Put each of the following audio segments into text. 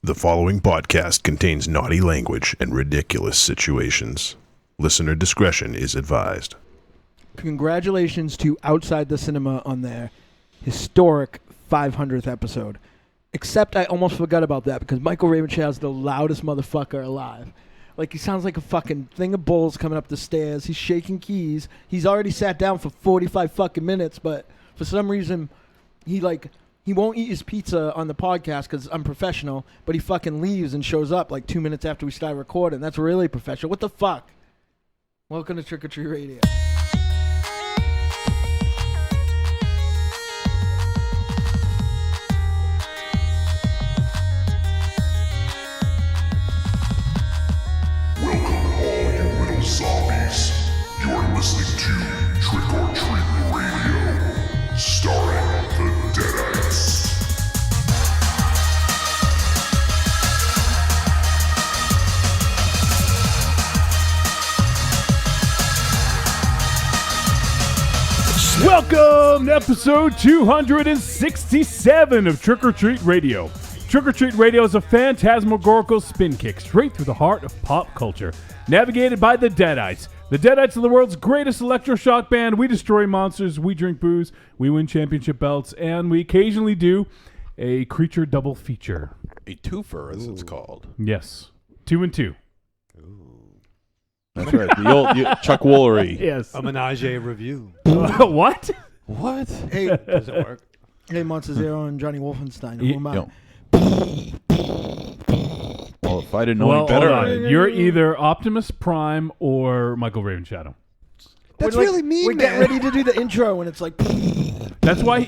The following podcast contains naughty language and ridiculous situations. Listener discretion is advised. Congratulations to Outside the Cinema on their historic 500th episode. Except I almost forgot about that because Michael Ravenshire is the loudest motherfucker alive. Like, he sounds like a fucking thing of bulls coming up the stairs. He's shaking keys. He's already sat down for 45 fucking minutes, but for some reason, he won't eat his pizza on the podcast because I'm professional, but he fucking leaves and shows up like 2 minutes after we start recording. That's really professional. What the fuck? Welcome to Trick or Treat Radio. Zombies. You're listening to Trick or Treat Radio, starring the Deadites. Welcome to episode 267 of Trick or Treat Radio. Trick or Treat Radio is a phantasmagorical spin kick straight through the heart of pop culture. Navigated by the Deadites. The Deadites are the world's greatest electroshock band. We destroy monsters, we drink booze, we win championship belts, and we occasionally do a creature double feature. A twofer, as it's called. Yes. 2 and 2. That's right. The old Chuck Woolery. Yes. A menage review. What? What? Hey, Does it work? hey, Monster Zero and Johnny Wolfenstein. Who am I? Yo. Well, if I didn't know any better, hold on. You're either Optimus Prime or Michael Ravenshadow. That's We're like- really mean, We're getting man. ready to do the intro, and it's like... That's why.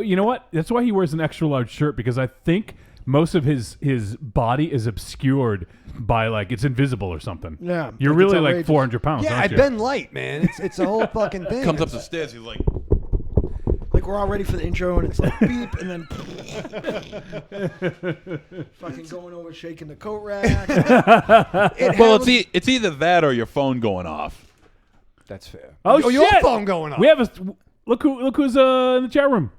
You know what? That's why he wears an extra large shirt, because I think most of his body is obscured by, like, it's invisible or something. Yeah. You're like, really it's like outrageous. 400 pounds. Yeah, aren't I've you? been light, man. It's a whole fucking thing. comes up the stairs, he's like, Like, we're all ready for the intro, and it's like beep, and then... fucking going over, shaking the coat rack. well, it's either that or your phone going off. That's fair. Oh, your shit. phone going off. We have a look who's in the chat room.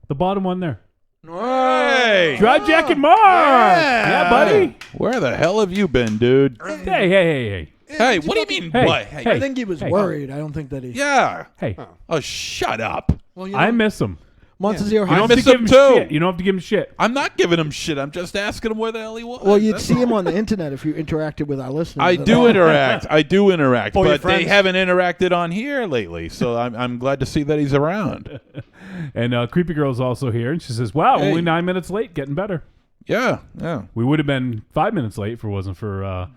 The bottom one there. Hey! Drive Jack and Mark. Yeah, buddy. Where the hell have you been, dude? Hey. Hey, what do you mean, Hey, what? hey. I think he was worried. I don't think that he... Yeah. Hey. Oh, shut up. Well, you know, I miss him. Monster Zero... You don't I have to miss give him him too. shit. You don't have to give him shit. I'm not giving him shit. I'm just asking him where the hell he was. Well, you'd That's see all. him on the internet if you interacted with our listeners. I do interact. Oh, your But they friends? haven't interacted on here lately, so I'm glad to see that he's around. And Creepy Girl's also here, and she says, "Wow, Hey. only 9 minutes late, getting better." Yeah. We would have been 5 minutes late if it wasn't for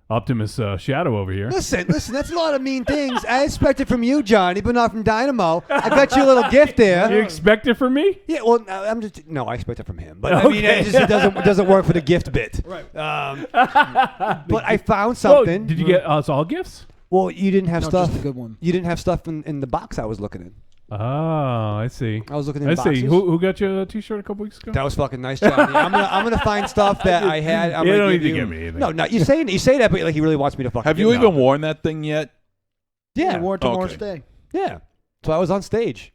Optimus Shadow over here. Listen, that's a lot of mean things. I expect it from you, Johnny, but not from Dynamo. I bet you a little gift You there. expect it from me? Yeah, well, I expect it from him. But I mean, Okay. it doesn't work for the gift bit. Right. But I found Oh, something. did you get us all gifts? Well, you didn't have No, stuff. just a good one. You didn't have stuff in the box I was looking in. Oh, I see. I was looking in I boxes. see. Who got you a T-shirt a couple weeks ago? That was fucking nice, Johnny. I'm gonna find stuff that I had. I'm You gonna don't give need to you. give me anything. No, you say that, but like he really wants me to fucking. Have give you him even that. worn that thing yet? Yeah, He wore it to Okay. Morris Day. yeah. So I was on stage.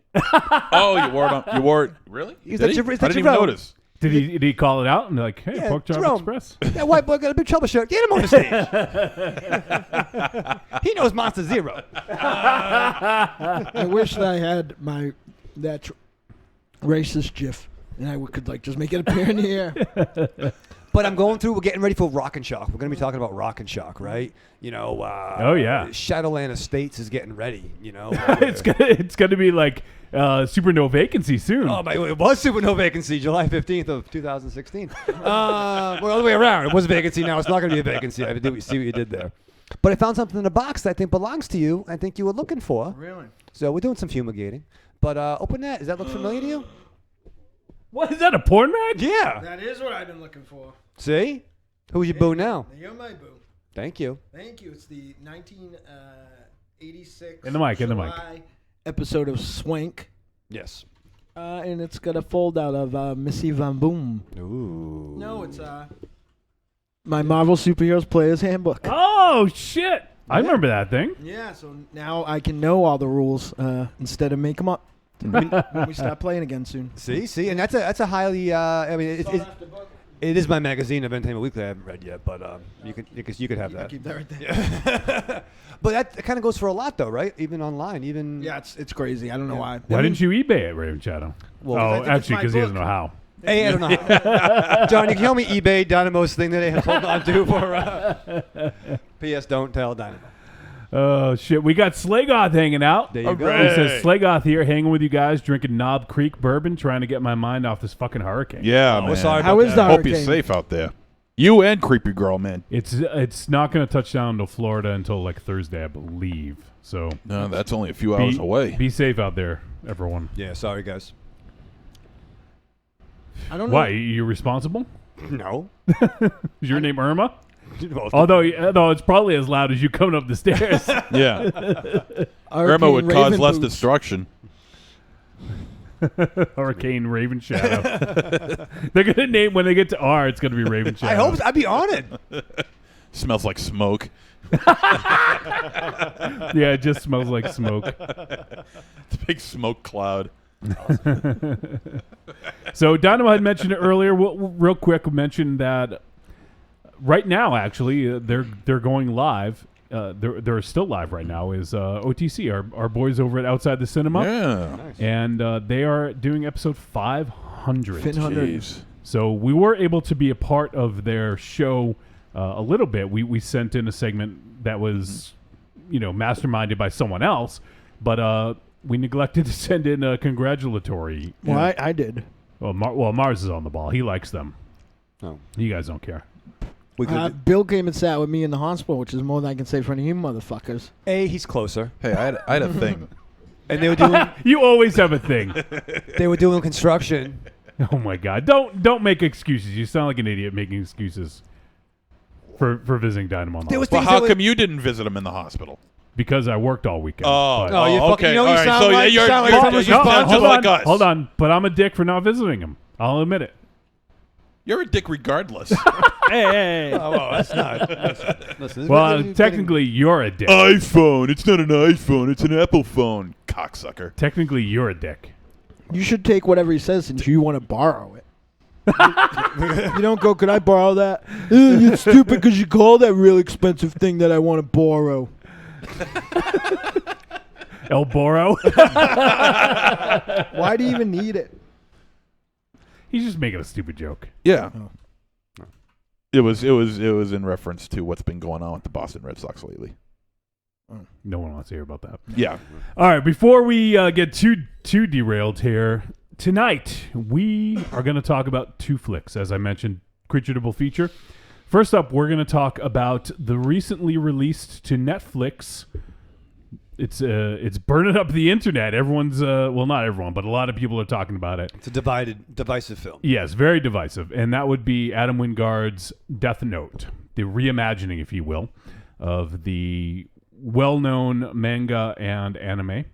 Oh, you wore it. You wore it. Really? He's Did like, he? "It's I like didn't even Jerome." notice. Did he call it out and be like, "Hey, Yeah, Pork Chop Jerome. Express"? That white boy got a big trouble shirt. Get him on the stage. He knows Monster Zero. I wish that I had that racist GIF, and I could like just make it appear in the air. But I'm going through. We're getting ready for Rock and Shock. We're going to be talking about Rock and Shock, right? You know. Oh, yeah. Shadowland Estates is getting ready. You know. it's gonna be like Super No Vacancy soon. Oh my! It was Supernova Vacancy, July 15th of 2016. Well, all the way around. It was a vacancy. Now it's not going to be a vacancy. I see what you did there. But I found something in the box that I think belongs to you. I think you were looking for. Really? So we're doing some fumigating. But open that. Does that look familiar to you? What is that? A porn mag? Yeah. That is what I've been looking for. See? Who's your boo now? You're my boo. Thank you. Thank you. It's the 1986 In the mic, in the mic. July episode of Swank. Yes. And it's got a fold out of Missy Van Boom. Ooh. No, it's my Marvel Superheroes Player's Handbook. Oh shit! I remember that thing. Yeah, so now I can know all the rules instead of make them up when we start playing again soon. See, and that's a highly. I mean, It is my magazine of Entertainment Weekly. I haven't read yet, but you could have that. Keep that right there. But that kind of goes for a lot, though, right? Even online, even Yeah, it's crazy. I don't know why. Why didn't you eBay it, Raven Shadow? Well, I oh, think it's actually, my because he doesn't book. know how. Hey, I don't know. How. John, you can help me eBay Dynamo's thing that they have hold on to for. P.S. Don't tell Dynamo. Oh, shit. We got Slagoth hanging out. There you go. He says, Slagoth here, hanging with you guys, drinking Knob Creek bourbon, trying to get my mind off this fucking hurricane. Yeah, Oh, man. sorry How about is that. the Hope you're hurricane? safe out there. You and creepy girl, man. It's not going to touch down to Florida until like Thursday, I believe. So No, that's only a few hours away. Be safe out there, everyone. Yeah, sorry, guys. I don't know. Why? You responsible? No. Is your name Irma? Well, Although it's probably as loud as you coming up the stairs. Yeah. Hurricane Irma would cause Raven less boots. destruction. Hurricane Raven Shadow. They're gonna name when they get to R. It's gonna be Raven Shadow. I hope I'd be on it. Smells like smoke. Yeah, it just smells like smoke. It's a big smoke cloud. So Dynamo had mentioned it earlier. We'll real quick mention that right now, actually, they're going live. They're still live right now. Is OTC, our boys over at Outside the Cinema, Yeah. and they are doing episode 500. Jeez. So we were able to be a part of their show a little bit. We sent in a segment that was, masterminded by someone else, but we neglected to send in a congratulatory. Well, I did. Well, Mars is on the ball. He likes them. Oh. You guys don't care. We could. Bill came and sat with me in the hospital, which is more than I can say for any of you motherfuckers. He's closer. Hey, I had a thing. And they were doing You always have a thing. construction. Oh my God! Don't make excuses. You sound like an idiot making excuses for visiting Dynamo. on the There was Hall. Well, things how that come you didn't visit him in the hospital? Because I worked all weekend. Oh, but- Oh, you fucking- okay. you know you All right. sound So like- you're, you sound like you're, someone's you sound responsible. just like us. Hold on. But I'm a dick for not visiting him. I'll admit it. You're a dick regardless. Hey. Oh, well, that's not. Listen, Well, technically, you're a dick. iPhone. It's not an iPhone. It's an Apple phone. Cocksucker. Technically, you're a dick. You should take whatever he says since you want to borrow it. You don't go, could I borrow that? You're stupid because you call that real expensive thing that I want to borrow. El Boro. Why do you even need it? He's just making a stupid joke. Yeah. Oh. It was in reference to what's been going on with the Boston Red Sox lately. No one wants to hear about that. Yeah. All right, before we get too derailed here, tonight we are going to talk about two flicks, as I mentioned, Creature Double Feature. First up, we're going to talk about the recently released to Netflix. It's burning up the internet. Everyone's well, not everyone, but a lot of people are talking about it. It's a divisive film. Yes, very divisive, and that would be Adam Wingard's Death Note, the reimagining, if you will, of the well-known manga and anime.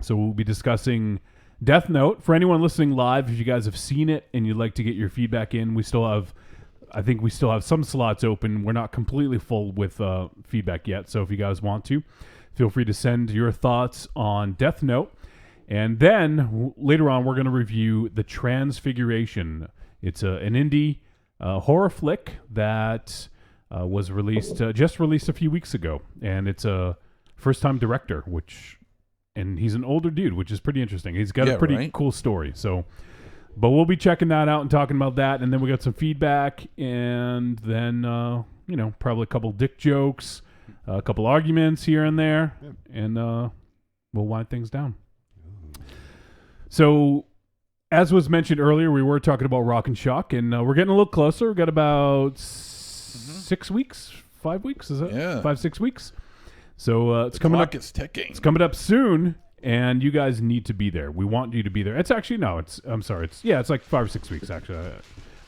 So we'll be discussing Death Note. For anyone listening live, if you guys have seen it and you'd like to get your feedback in, I think we still have some slots open. We're not completely full with feedback yet, so if you guys want to, feel free to send your thoughts on Death Note. And then later on, we're going to review The Transfiguration. It's an indie horror flick that was just released a few weeks ago. And it's a first-time director, and he's an older dude, which is pretty interesting. He's got a pretty cool story. So, but we'll be checking that out and talking about that. And then we got some feedback, and then, probably a couple dick jokes, a couple arguments here and there, and we'll wind things down. So, as was mentioned earlier, we were talking about Rock and Shock, and we're getting a little closer. We've got about 6 weeks, 5 weeks, is it? Yeah. 5-6 weeks. So it's coming up. Clock is ticking. It's coming up soon, and you guys need to be there. We want you to be there. It's actually I'm sorry. It's like 5 or 6 weeks actually. I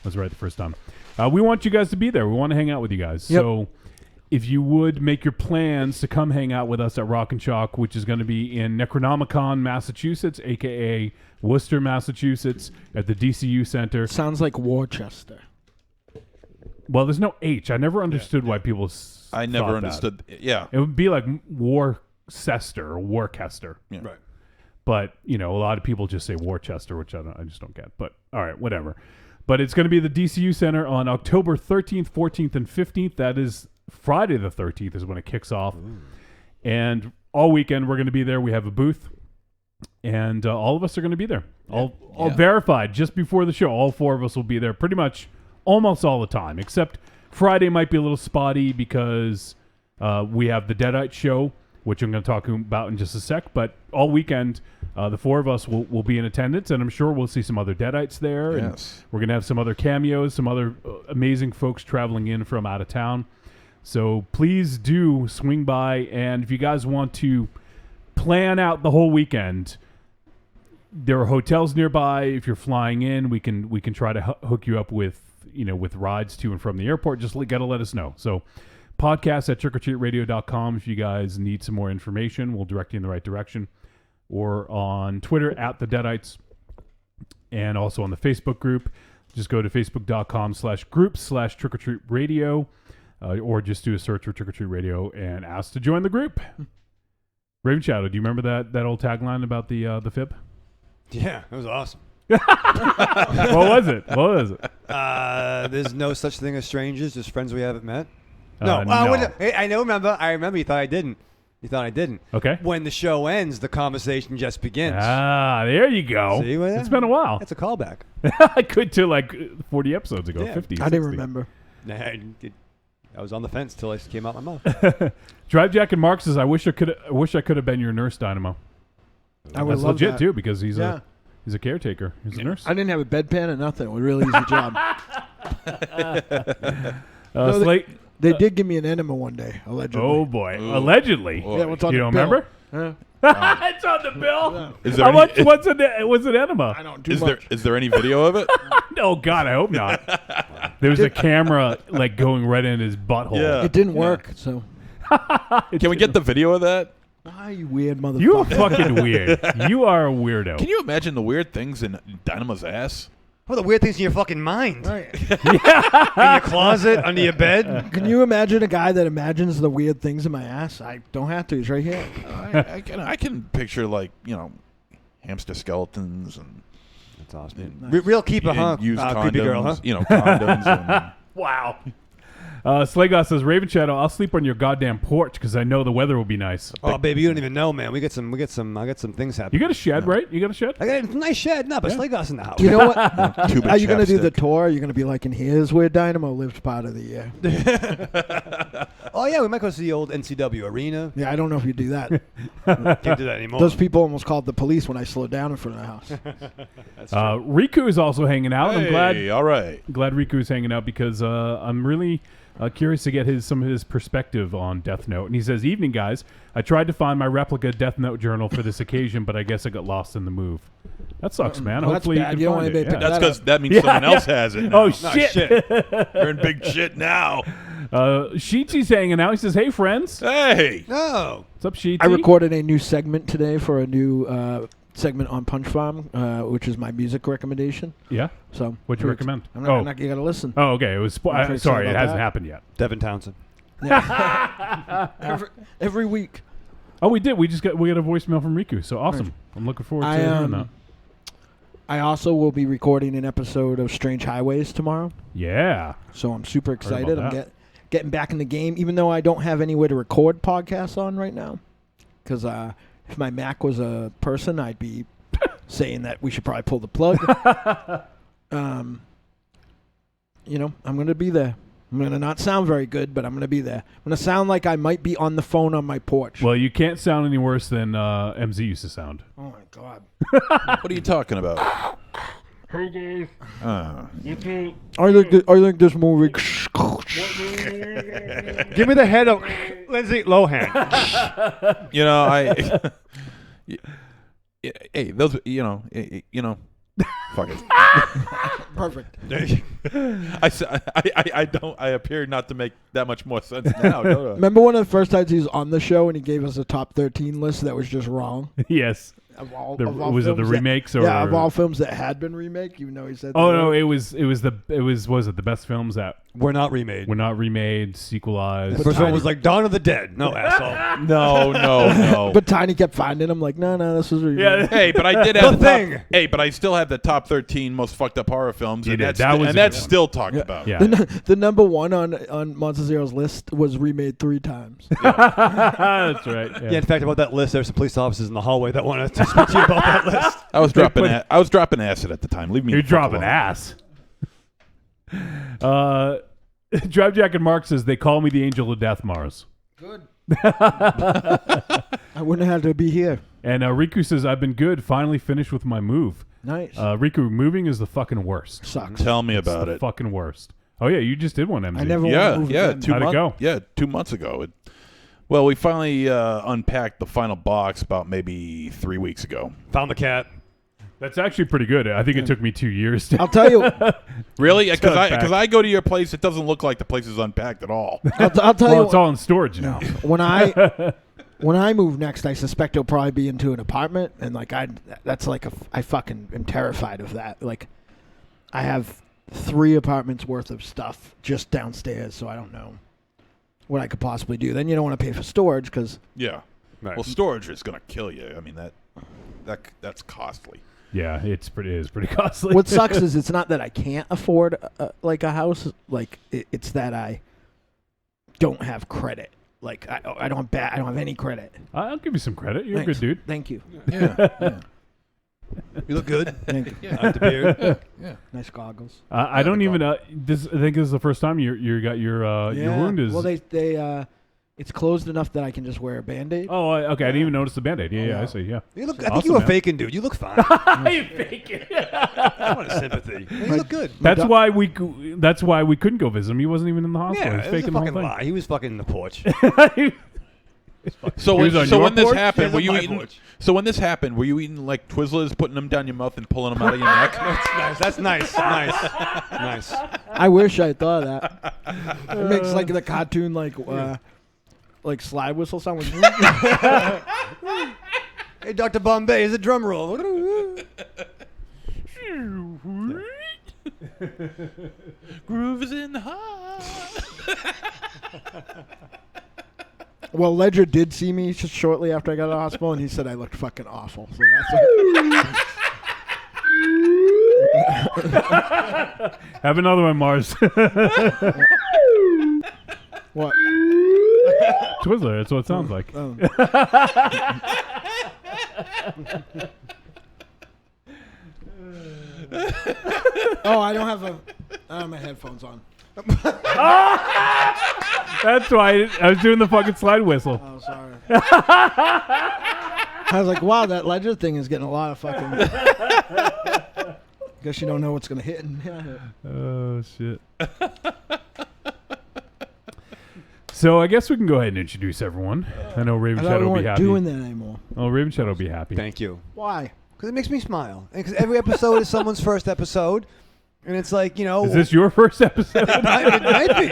was right the first time. We want you guys to be there. We want to hang out with you guys. Yep. So if you would make your plans to come hang out with us at Rock and Shock, which is going to be in Necronomicon, Massachusetts, aka Worcester, Massachusetts, at the DCU Center. Sounds like Worcester. Well, there's no H. I never understood why people. I never thought understood. Yeah. It would be like Worcester or Worcester. Yeah. Right. But, a lot of people just say Worcester, which I just don't get. But, all right, whatever. But it's going to be the DCU Center on October 13th, 14th, and 15th. That is Friday the 13th is when it kicks off. And all weekend we're going to be there. We have a booth. And all of us are going to be there. All verified just before the show. All 4 of us will be there pretty much almost all the time. Except Friday might be a little spotty because we have the Deadite show, which I'm going to talk about in just a sec. But all weekend, the 4 of us will be in attendance, and I'm sure we'll see some other Deadites there. Yes. And we're going to have some other cameos, some other amazing folks traveling in from out of town. So please do swing by, and if you guys want to plan out the whole weekend, there are hotels nearby. If you're flying in, we can try to hook you up with rides to and from the airport. Just gotta let us know. So podcast at trickortreatradio.com if you guys need some more information. We'll direct you in the right direction. Or on Twitter at the Deadites, and also on the Facebook group. Just go to facebook.com/groups/trickortreatradio, or just do a search for Trick or Treat Radio and ask to join the group. Raven Shadow, do you remember that old tagline about the fib? Yeah, it was awesome. What was it? There's no such thing as strangers, just friends we haven't met. No. Hey, I remember you thought I didn't. You thought I didn't. Okay. When the show ends, the conversation just begins. Ah, there you go. See, it's been a while. That's a callback. I could to like 40 episodes ago, Yeah. 50. I didn't 60. remember. I was on the fence till it came out my mouth. Drive Jack and Mark says, I wish I could have been your nurse, Dynamo. I would That's love legit that. too, because he's Yeah. a caretaker. He's a nurse. I didn't have a bedpan or nothing. It was a really easy job. No, Slate. They did give me an enema one day, allegedly. Oh boy, allegedly. Yeah, what's on You the don't bill? remember? Huh? It's on the bill. Is there How any, much? What's an enema? I don't do is much. there any video of it? Oh God, I hope not. There was a camera like going right in his butthole. Yeah. It didn't work, so. Can we get the video of that? Why, you weird motherfucker? You are fucking weird. You are a weirdo. Can you imagine the weird things in Dynamo's ass? What are the weird things in your fucking mind? Right. In your closet, under your bed? Can you imagine a guy that imagines the weird things in my ass? I don't have to. He's right here. I can picture hamster skeletons and That's awesome. and Real keeper, huh? used condoms, Creepy girl, huh? Condoms. And, Wow. Slagoth says, Raven Shadow, I'll sleep on your goddamn porch because I know the weather will be nice. Oh, baby, you don't even know, man. I got some things happening. You got a shed, right? You got a shed? I got a nice shed. No, but Slagos in the house. You know what? tube of Are you going to do the chapstick. tour? Are you going to be like, and here's where Dynamo lives part of the year? Oh, yeah, we might go to the old NCW arena. Yeah, I don't know if you do that. Can't do that anymore. Those people almost called the police when I slowed down in front of the house. That's true. Riku is also hanging out. I'm Hey, all right. glad Riku is hanging out because I'm really curious to get some of his perspective on Death Note. And he says, evening, guys. I tried to find my replica Death Note journal for this occasion, but I guess I got lost in the move. That sucks, man. well, that's Hopefully bad. you You can don't find want it. anybody to pick That's that because up. that means Yeah, someone else yeah. has it now. Oh, shit. You're in big shit now. Sheetsy's hanging out. He says, hey, friends. Hey. No. What's up, Sheetsy? I recorded a new segment today for a new segment on Punch Farm, which is my music recommendation. Yeah? So What'd you recommend? I'm not, you got to listen. Oh, okay. It was. I'm pretty Sorry, excited it about hasn't that. happened yet. Devin Townsend. Every week. Oh, we did. We got a voicemail from Riku. So awesome. Right. I'm looking forward to hearing that. I also will be recording an episode of Strange Highways tomorrow. Yeah. So I'm super about excited. I'm that. getting back in the game, even though I don't have anywhere to record podcasts on right now. Because if my Mac was a person, I'd be saying that we should probably pull the plug. I'm going to be there. I'm going to not sound very good, but I'm going to be there. I'm going to sound like I might be on the phone on my porch. Well, you can't sound any worse than MZ used to sound. Oh, my God. What are you talking about? Hey, guys. Uh, I think this movie... Give me the head of Lindsay Lohan. Hey, those, fuck it. Perfect. I appear not to make that much more sense now. Don't I? Remember one of the first times he was on the show and he gave us a top 13 list that was just wrong? Yes. Of all was it the films remakes or? Yeah, of all films that had been remake, even though he said. Oh they no, were. was it the best films that We're not remade. were not remade, sequelized? The first one was like Dawn of the Dead. No, asshole. No. But Tiny kept finding him like, no, this was remake. Yeah. Hey, but I did have The Thing. Hey, but I still have the top 13 most fucked up horror films, You and did. that's, That was a and that's good one. still talked about. Yeah. The number one on Monster Zero's list was remade 3 times. That's right. Yeah, in fact, about that list, there's some police officers in the hallway that wanted to speak to you about that list. I was dropping acid at the time. Leave me. You're the fuck dropping alone. ass. Drive Jack and Mark says they call me the Angel of Death, Mars. Good. I wouldn't have to be here. And Riku says I've been good. Finally finished with my move. Nice. Riku, moving is the fucking worst. Sucks. Tell me It's about the it. fucking worst. Oh yeah, you just did one, MZ. I never Yeah, want to move yeah. again. 2 How'd it months. go? Yeah, 2 months ago. Well, we finally unpacked the final box about maybe 3 weeks ago. Found the cat. That's actually pretty good. I think it took me 2 years to. I'll tell you. Really? got Because unpacked. I go to your place, it doesn't look like the place is unpacked at all. I'll tell Well, you. it's all in storage now. When I move next, I suspect it'll probably be into an apartment, and like that's like I fucking am terrified of that. Like, I have 3 apartments worth of stuff just downstairs, so I don't know what I could possibly do. Then you don't want to pay for storage because Yeah. Right. Well, storage is going to kill you. I mean that's costly. Yeah, it is pretty costly. what sucks is it's not that I can't afford like a house, like it's that I don't have credit. Like I don't have any credit. I'll give you some credit. You're Thanks. a good dude. Thank you. Yeah. You look good. Thank you. Like the beard. Nice goggles. I don't even. I think this is the first time you got your wound is. Well, they it's closed enough that I can just wear a Band-Aid. Oh, okay. I didn't even notice the Band-Aid. Yeah, I see. Yeah. You look. I Awesome, think you were man. faking, dude. You look fine. you faking. I want sympathy. You look good. That's why we couldn't go visit him. He wasn't even in the hospital. Yeah, He was it was a faking the whole fucking thing. lie. He was fucking in the porch. So He was on your when this porch? happened, He were was you on my eating? porch. So when this happened, were you eating like Twizzlers, putting them down your mouth and pulling them out of your neck? That's nice. Nice. I wish I thought of that. It makes like the cartoon like slide whistle sound. Hey, Dr. Bombay, is a drum roll. Groove is in the heart. Well, Ledger did see me just shortly after I got out of the hospital, and he said I looked fucking awful. So that's Have another one, Mars. what. Twizzler. That's what it sounds like. Oh, I don't have my headphones on. That's why I was doing the fucking slide whistle. Oh, sorry. I was like, wow, that Ledger thing is getting a lot of fucking. Guess you don't know what's gonna hit. Oh shit. So I guess we can go ahead and introduce everyone. I know Raven I Shadow will don't be want happy. doing that anymore. Oh, Raven Shadow will be happy. Thank you. Why? Because it makes me smile. Because every episode is someone's first episode. And it's like, you know. Is this your first episode? It might be.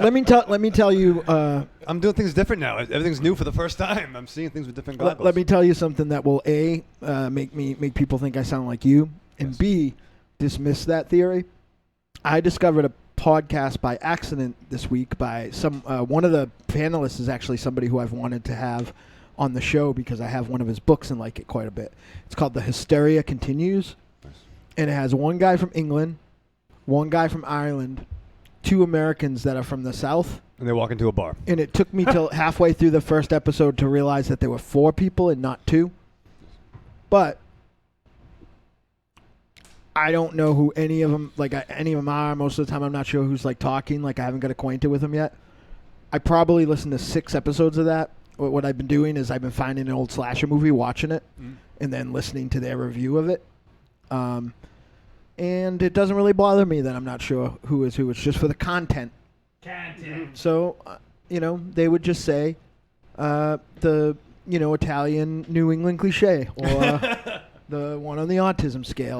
Let me tell you. I'm doing things different now. Everything's new for the first time. I'm seeing things with different goggles. Let me tell you something that will make people think I sound like you, and B, dismiss that theory. I discovered a podcast by accident this week by one of the panelists is actually somebody who I've wanted to have on the show because I have one of his books and like it quite a bit. It's called The Hysteria Continues, and it has one guy from England, one guy from Ireland, 2 Americans that are from the South. And they walk into a bar. And it took me till halfway through the first episode to realize that there were 4 people and not 2. But I don't know who any of them are. Most of the time, I'm not sure who's like talking. Like I haven't got acquainted with them yet. I probably listened to 6 episodes of that. What I've been doing is I've been finding an old slasher movie, watching it, and then listening to their review of it. And it doesn't really bother me that I'm not sure who is who. It's just for the content. So, they would just say the, Italian New England cliche, or the one on the autism scale,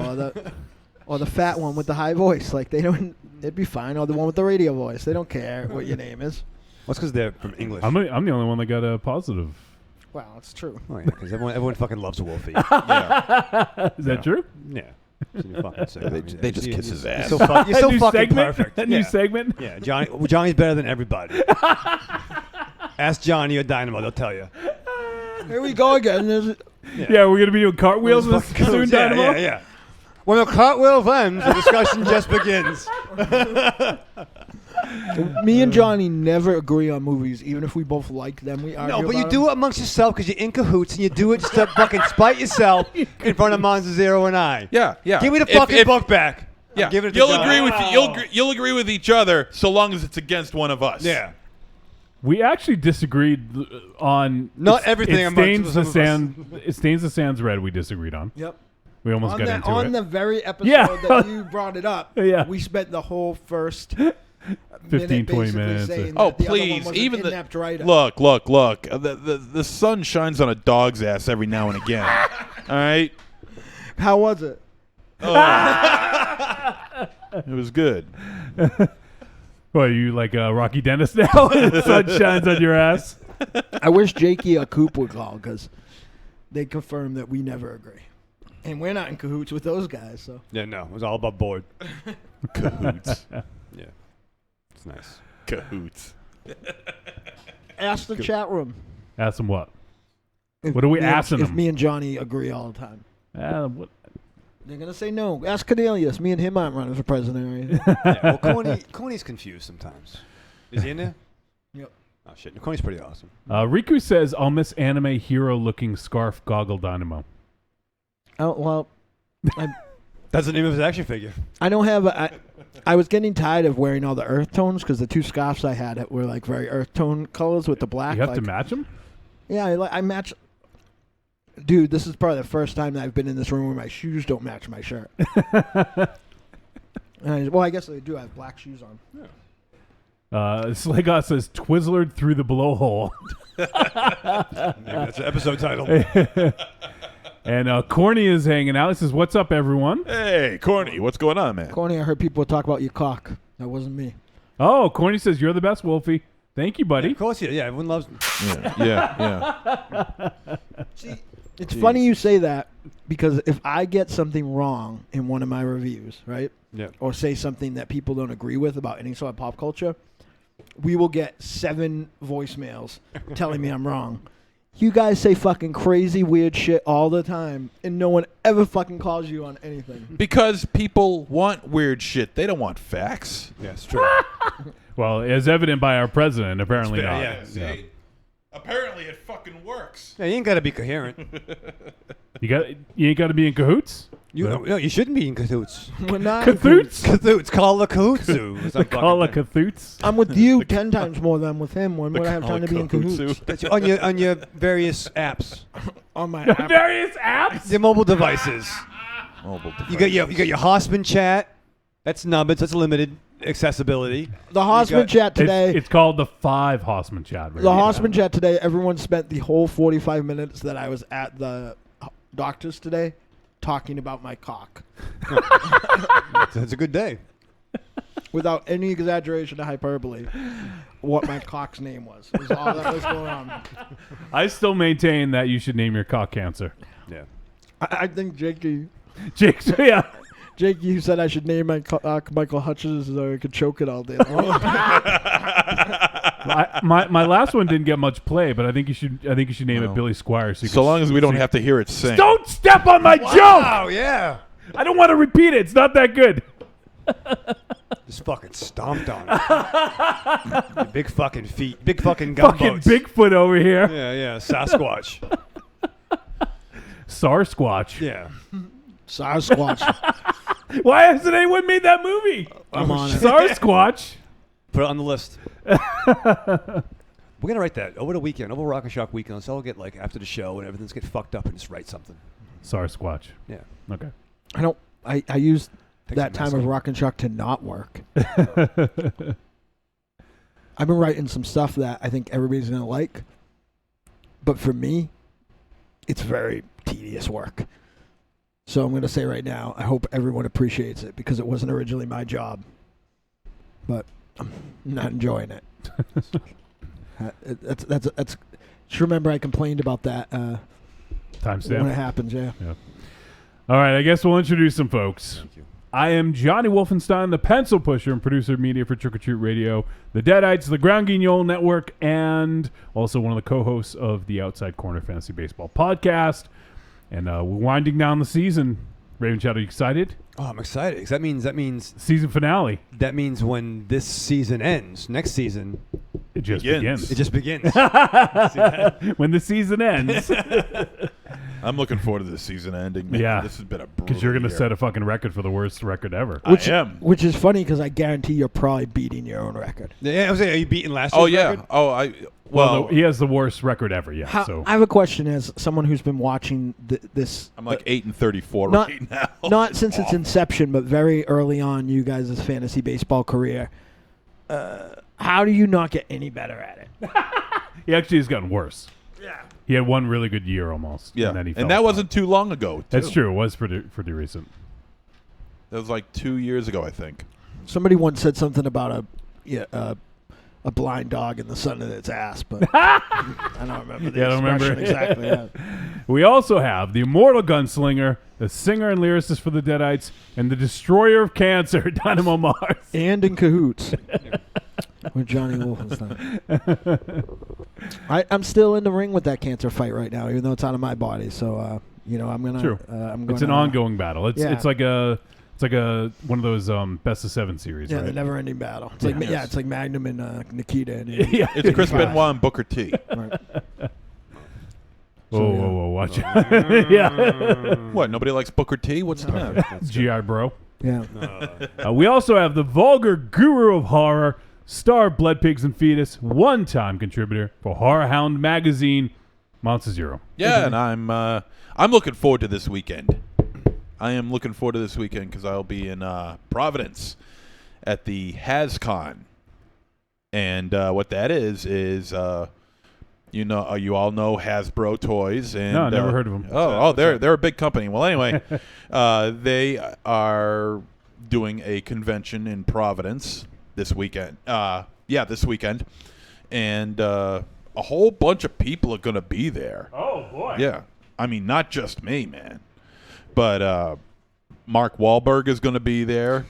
or the fat one with the high voice. Like it'd be fine. Or the one with the radio voice. They don't care what your name is. Well, it's because they're from English. I'm the only one that got a positive Well, it's true. Oh yeah, because everyone fucking loves Wolfie. Yeah. Is that true? Yeah. It's a new fucking segment. They just kiss his ass. You're so New fucking segment? perfect. A new segment? Yeah, Johnny's better than everybody. Ask Johnny or Dynamo, they'll tell you. Here we go again. Yeah, we're gonna be doing cartwheels Those this fucking soon, goons. Dynamo. Yeah. When the cartwheel ends, the discussion just begins. Me and Johnny never agree on movies, even if we both like them. We argue No, but you about do them. it amongst yourself because you're in cahoots, and you do it just to fucking spite yourself in front of Monza Zero and I. Yeah, yeah. Give me the If- fucking if- book back. I'm Yeah, giving it to you'll Johnny. agree with you'll agree with each other so long as it's against one of us. Yeah. We actually disagreed on Not everything It amongst stains some the of us. sand. It stains the sands red. We disagreed on. Yep. We almost On, got that, into on it. the very episode Yeah. that you brought it up, Yeah. we spent the whole first 15, 20 basically minutes. saying Oh, that the other one please! was an Even inept writer. look. The sun shines on a dog's ass every now and again. All right. How was it? It was good. What, are you like Rocky Dennis now? The sun shines on your ass. I wish Jakey or Coop would call because they confirm that we never agree. And we're not in cahoots with those guys. So Yeah, no. It was all about board. Cahoots. Yeah. It's nice. Cahoots. ask the chat room. Ask them what? If What are we me and- asking If them? me and Johnny agree all the time. What? They're going to say no. Ask Cornelius. Me and him aren't running for president or anything. Yeah, well, Coney's confused sometimes. Is he in there? Yep. Oh, shit. Coney's pretty awesome. Riku says, I'll miss anime hero-looking scarf goggle Dynamo. Oh, well, That's the name of his action figure. I don't have I was getting tired of wearing all the earth tones because the two scarves I had were like very earth tone colors with the black. You have like, to match them? Yeah, I match. Dude, this is probably the first time that I've been in this room where my shoes don't match my shirt. Well, I guess I do. I have black shoes on. Sligot says, Twizzlered through the blowhole. Maybe that's the episode title. And Corny is hanging out. He says, what's up, everyone? Hey, Corny, what's going on, man? Corny, I heard people talk about your cock. That wasn't me. Oh, Corny says, you're the best, Wolfie. Thank you, Yeah, buddy. of course, yeah. Everyone loves. Yeah. See, it's funny you say that because if I get something wrong in one of my reviews, right? Yeah. Or say something that people don't agree with about any sort of pop culture, we will get 7 voicemails telling me I'm wrong. You guys say fucking crazy, weird shit all the time, and no one ever fucking calls you on anything. Because people want weird shit. They don't want facts. Yeah, it's true. Well, as evident by our president, apparently not. Yeah. Apparently it fucking works. Yeah, you ain't got to be coherent. You ain't got to be in cahoots? No, you shouldn't be in cahoots. We're not. Cahoots? Cahoots. Call the cahootsu. Call a cahoots? I'm with you 10 times more than I'm with him. When would I have time to be in cahoots? That's on your various apps, On my app. Various apps? your mobile devices. You got your Hosman chat. That's numbers. That's limited accessibility. The Hossman chat today. It's called the 5 Hossman chat. Right The now. Hossman chat today, everyone spent the whole 45 minutes that I was at the doctor's today talking about my cock. That's a good day. Without any exaggeration or hyperbole, what my cock's name was. Was all that was going on. I still maintain that you should name your cock cancer. Yeah. I think Jakey, Yeah. you said I should name my cock Michael Hutchins so I could choke it all day long. My last one didn't get much play, but I think you should name it Billy Squire. So long as we don't have to hear it sing. Don't step on my joke. Oh yeah. I don't want to repeat it. It's not that good. Just fucking stomped on it. Your big fucking feet. Big fucking gumboats. Fucking Bigfoot over here. Yeah. Sasquatch. Sarsquatch. Yeah. Sasquatch. Why hasn't anyone made that movie? I'm on it. Sarsquatch. Put it on the list. We're gonna write that over the weekend, over Rock and Shock weekend. So I'll get like after the show and everything's get fucked up and just write something. Sarsquatch. Yeah. Okay. I used Take that some time mess of up. Rock and Shock to not work. I've been writing some stuff that I think everybody's going to like. But for me, it's very tedious work. So I'm going to say right now, I hope everyone appreciates it because it wasn't originally my job. But I'm not enjoying it. That's Just remember I complained about that when it Timestamp. happens, yeah. All right, I guess we'll introduce some folks. I am Johnny Wolfenstein, the pencil pusher and producer of media for Trick or Treat Radio, the Deadites, the Ground Guignol Network, and also one of the co-hosts of the Outside Corner Fantasy Baseball podcast. And we're winding down the season. Raven Chat, are you excited? Oh, I'm excited. 'Cause that means Season finale. that means when this season ends, next season, It just Begins. it begins. just begins. When the season ends. I'm looking forward to the season ending. Man. Yeah. This has been a brutal Because you're going to year. set a fucking record for the worst record ever. I am. Which is funny because I guarantee you're probably beating your own record. Yeah, I was saying, are you beating last Oh, year's yeah. record? Oh, I... Well, Well, he has the worst record ever, yeah. So I have a question as someone who's been watching this. I'm like 8-34 not- right now. Not since its inception, but very early on, you guys' fantasy baseball career. How do you not get any better at it? he actually has gotten worse. Yeah. He had one really good year almost. Yeah. And then he fell And that apart. wasn't too long ago, too. That's true. It was pretty recent. That was like 2 years ago, I think. Somebody once said something about a blind dog in the sun in its ass, but I don't remember the Yeah, I don't remember. expression exactly. Yeah. We also have the immortal gunslinger, the singer and lyricist for the Deadites, and the destroyer of cancer, Dynamo Mars. And in cahoots with Johnny Wolfenstein. I'm still in the ring with that cancer fight right now, even though it's out of my body. So, I'm gonna. True. I'm gonna It's an ongoing battle. It's Yeah. it's like a one of those best of 7 series, Yeah, right? the never-ending battle. It's Yeah. like Yes. it's like Magnum and Nikita. And Yeah. It's Chris 85. Benoit and Booker T. Right. Whoa, watch out. yeah. What, nobody likes Booker T? What's the matter? GI Bro. Yeah. We also have the vulgar guru of horror, star of Blood Pigs and Fetus, one-time contributor for Horror Hound magazine, Monster Zero. Yeah, and I'm looking forward to this weekend. I am looking forward to this weekend because I'll be in Providence at the HasCon. And what that is you all know Hasbro toys, and No, I never heard of them. They're a big company. Well, anyway, they are doing a convention in Providence this weekend. This weekend, and a whole bunch of people are going to be there. Oh, boy. Yeah, I mean, not just me, man, but Mark Wahlberg is going to be there.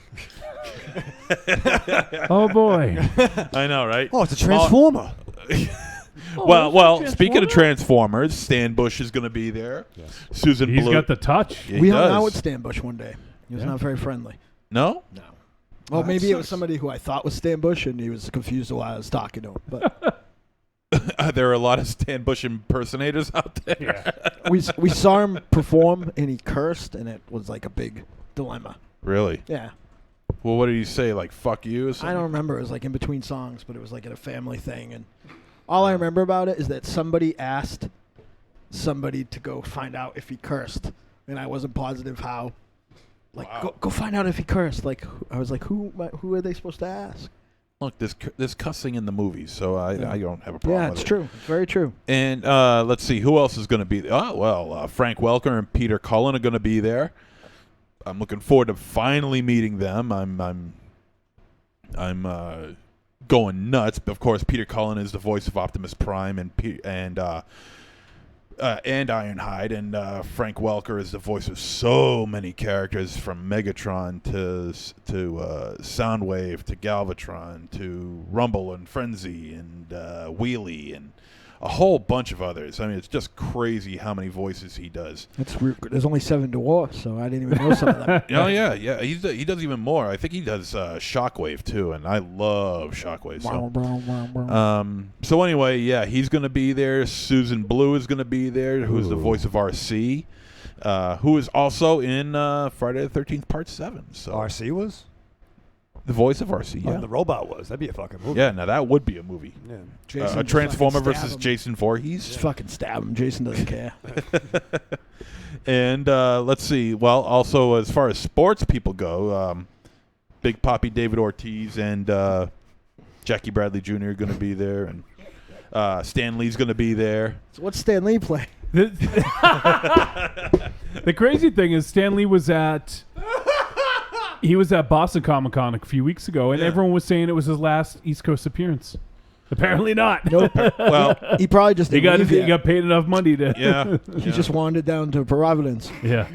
Oh, boy. I know, right? Oh, it's a transformer. Well, speaking of Transformers, Stan Bush is going to be there. Yes. Susan He's Blue. got the touch. He We hung does. out with Stan Bush one day. He was Yeah. not very friendly. No? No. Well, That maybe it was sucks. somebody who I thought was Stan Bush, and he was confused while I was talking to him. But There are a lot of Stan Bush impersonators out there. Yeah. we saw him perform, and he cursed, and it was like a big dilemma. Really? Yeah. Well, what did he say? Like, fuck you or something? I don't remember. It was like in between songs, but it was like at a family thing. And all I remember about it is that somebody asked somebody to go find out if he cursed, and I wasn't positive how. Like, Wow. go find out if he cursed. Like, I was like, who are they supposed to ask? Look, there's cussing in the movies, so I don't have a problem Yeah, with it's it. true. It's very true. And let's see, who else is going to be there? Oh, well, Frank Welker and Peter Cullen are going to be there. I'm looking forward to finally meeting them. I'm going nuts. Of course, Peter Cullen is the voice of Optimus Prime and Ironhide, and Frank Welker is the voice of so many characters, from Megatron to Soundwave to Galvatron to Rumble and Frenzy and Wheelie and a whole bunch of others. I mean, it's just crazy how many voices he does. There's only 7 dwarfs, so I didn't even know some of them. Oh yeah. He does even more. I think he does Shockwave too, and I love Shockwave. So anyway, yeah, he's going to be there. Susan Blue is going to be there, who's the voice of RC, who is also in Friday the 13th Part 7. So RC was? the voice of RC. Oh, Yeah. the robot was. That'd be a fucking movie. Yeah. Now that would be a movie. Yeah. Jason A just Transformer fucking stab versus him. Jason Voorhees. Just fucking stab him. Jason doesn't care. And let's see. Well, also as far as sports people go, Big Papi David Ortiz and Jackie Bradley Jr. are going to be there, and Stan Lee's going to be there. So what's Stan Lee playing? The crazy thing is Stan Lee was at Boston Comic Con a few weeks ago, and Yeah. everyone was saying it was his last East Coast appearance. Apparently not. Nope. Well, He probably just He didn't leave he yet. got paid enough money to. yeah. He just wandered down to Providence. Yeah.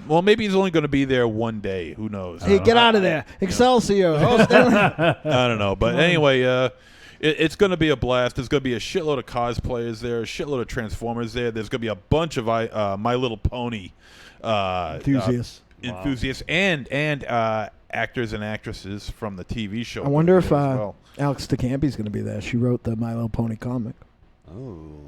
Well, maybe he's only going to be there one day. Who knows? Hey, get out of there. Excelsior. Oh, Stanley. I don't know. But anyway, it's going to be a blast. There's going to be a shitload of cosplayers there, a shitload of Transformers there. There's going to be a bunch of My Little Pony Enthusiasts. enthusiasts and actors and actresses from the TV show. I wonder if as well. Alex DeCampi's going to be there. She wrote the My Little Pony comic. Oh,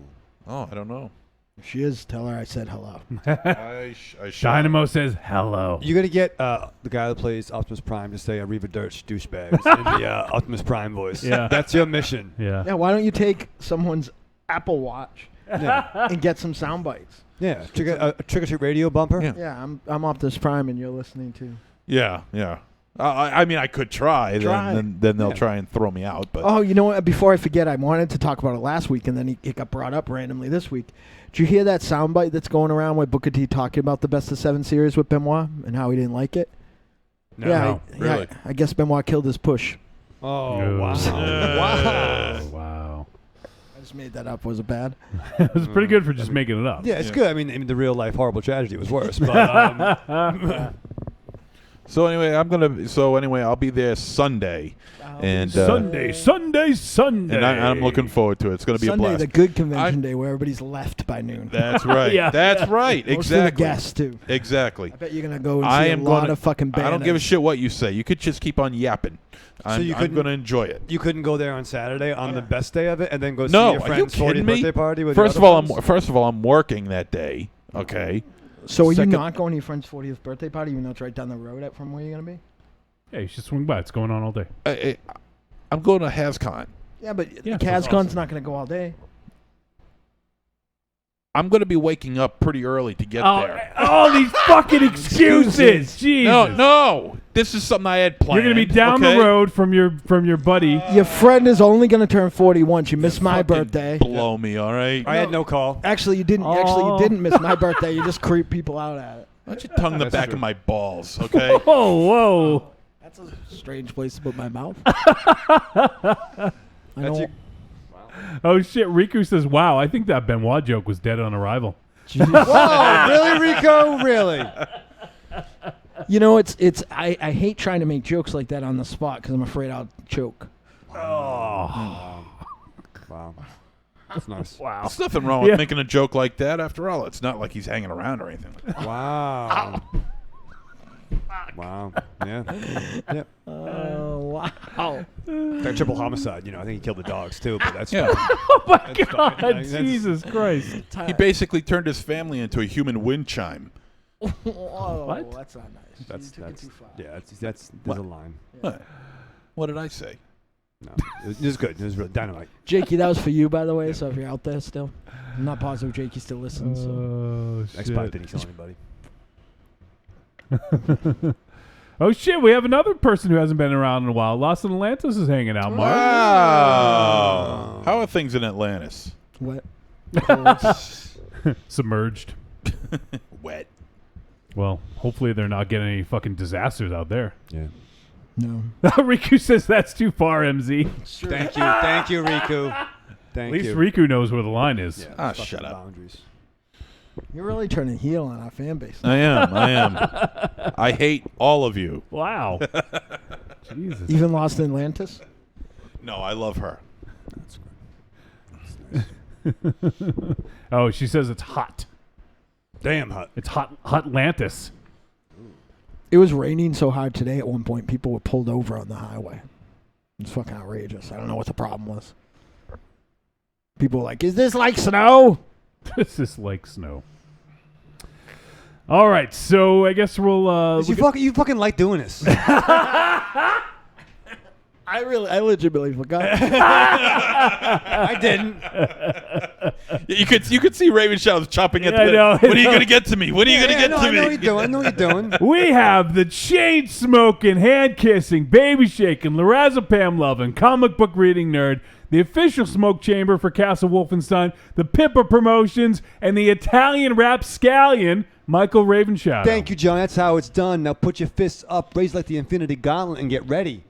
I don't know. If she is, tell her I said hello. I should. Dynamo says hello. You got to get the guy that plays Optimus Prime to say Arriva Dirch douchebags in the Optimus Prime voice. Yeah. That's your mission. Yeah. Yeah, why don't you take someone's Apple Watch Yeah. and get some sound bites? Yeah. A Trick or Treat radio bumper. Yeah. Yeah, I'm Optimus Prime and you're listening to. Yeah. I mean, I could try. Try. Then they'll try and throw me out. But Oh, you know what? Before I forget, I wanted to talk about it last week, and then it got brought up randomly this week. Did you hear that soundbite that's going around with Booker T talking about the Best of 7 series with Benoit and how he didn't like it? No. Yeah, really? I guess Benoit killed his push. Oh, No. wow. Oh, wow. I just made that up. Was it bad? It was pretty good for just making it up. Yeah, it's good. I mean, the real life horrible tragedy was worse. But So anyway, I'll be there Sunday, and Sunday. and I'm looking forward to it. It's going to be Sunday, a blast. the good convention day where everybody's left by noon. That's right. Yeah. That's right. Most Exactly. of the guests, too. Exactly. I bet you're going to go and I see am a lot gonna- of fucking bands. I don't give a shit what you say. You could just keep on yapping. I'm you couldn't- going to enjoy it. you couldn't go there on Saturday on the best day of it and then go see No, your are you friend's kidding 40th me? birthday party with First your of all, other friends? I'm working that day. Okay. So are you Second- not going to your friend's 40th birthday party, even though it's right down the road from where you're going to be? Yeah, you should swing by. It's going on all day. I'm going to HasCon. Yeah, but Yeah, CasCon's that's awesome. not going to go all day. I'm going to be waking up pretty early to get there. Oh, these fucking excuses. Jesus. No. This is something I had planned. You're gonna be down okay? the road from your buddy. Your friend is only going to turn 40 once. You missed my Fucking birthday. Blow me, all right? I had no call. Actually, you didn't. Actually, you Oh. didn't miss my birthday. You just creep people out at it. Why don't you tongue the That's back true. of my balls, okay? Oh, whoa. That's a strange place to put my mouth. I That's don't. your- Oh shit. Riku says, "Wow, I think that Benoit joke was dead on arrival." Jesus. Whoa, really, Rico? Really? You know, I hate trying to make jokes like that on the spot because I'm afraid I'll choke. Oh, Wow. That's nice. wow. There's nothing wrong with Yeah. making a joke like that. After all, it's not like he's hanging around or anything. Wow. Wow. Yeah. Yep. Oh, wow. That triple homicide, I think he killed the dogs too, but that's Yeah. fine. Oh my That's God, fine. That's- Jesus Christ. He basically turned his family into a human wind chime. Whoa, What? That's not nice. That's you took it too far. yeah. That's What? there's a line. What did I say? No, it was good. It was really dynamite. Jakey, that was for you, by the way, so if you're out there still. I'm not positive Jakey still listens. So. Oh Xbox shit. didn't kill anybody. Oh shit, we have another person who hasn't been around in a while. Lost in Atlantis is hanging out, Mark. Wow. How are things in Atlantis? What? Submerged. Wet. Well, hopefully they're not getting any fucking disasters out there. Yeah. No. Riku says that's too far, MZ. Thank you, Riku. Thank At least you. Riku knows where the line is. Yeah, Ah, fucking shut up. Boundaries. You're really turning heel on our fan base. I am. I hate all of you. Wow. Jesus. Even Lost in Atlantis? No, I love her. Oh, she says it's hot. Damn hot. It's hot Atlantis. It was raining so hard today at one point, people were pulled over on the highway. It's fucking outrageous. I don't know what the problem was. People were like, is this like snow? This is like snow. All right, so I guess we'll. You fucking like doing this. I legitimately forgot. I didn't. You could see Raven Shadows chopping at Yeah, I the. know. When are you gonna get to me? When are you gonna get no, to I know me? what you're doing. I know what you're doing. We have the chain smoking, hand kissing, baby shaking, lorazepam loving, comic book reading nerd, the official smoke chamber for Castle Wolfenstein, the Pippa promotions, and the Italian rapscallion, Michael Ravenshadow. Thank you, John. That's how it's done. Now put your fists up, raise like the Infinity Gauntlet, and get ready.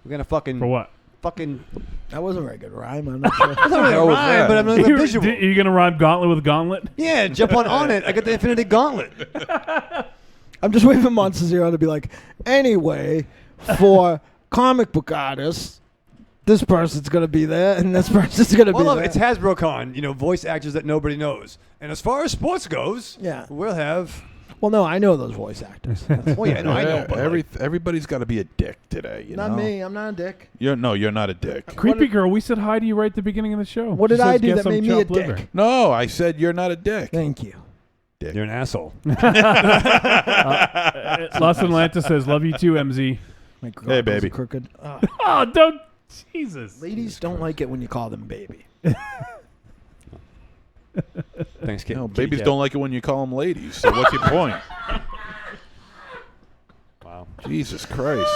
We're gonna fucking For what? fucking. That wasn't a very good rhyme. I'm not sure. That's not really a hell was rhyme, that? but I'm like a visual. Are you gonna rhyme gauntlet with gauntlet? Yeah, jump on it. I got the Infinity Gauntlet. I'm just waiting for Monster Zero to be like, anyway, for comic book artists, this person's going to be there and this person's going to be Well, there. look, it's HasbroCon, voice actors that nobody knows. And as far as sports goes, Yeah. we'll have. Well, no, I know those voice actors. Well, yeah, no, I know. But Everybody's got to be a dick today. You Not know? me. I'm not a dick. You're not a dick. Creepy girl, we said hi to you right at the beginning of the show. What She did I says, do "Get that some made me a chopped liver." dick? No, I said you're not a dick. Thank you. you're an asshole. Los Atlanta says, "Love you too, MZ." My Hey, baby. Crooked. Oh, don't, Jesus. Ladies don't like it when you call them baby. Thanks, kid. No, babies don't like it when you call them ladies. So what's your point? Wow. Jesus Christ.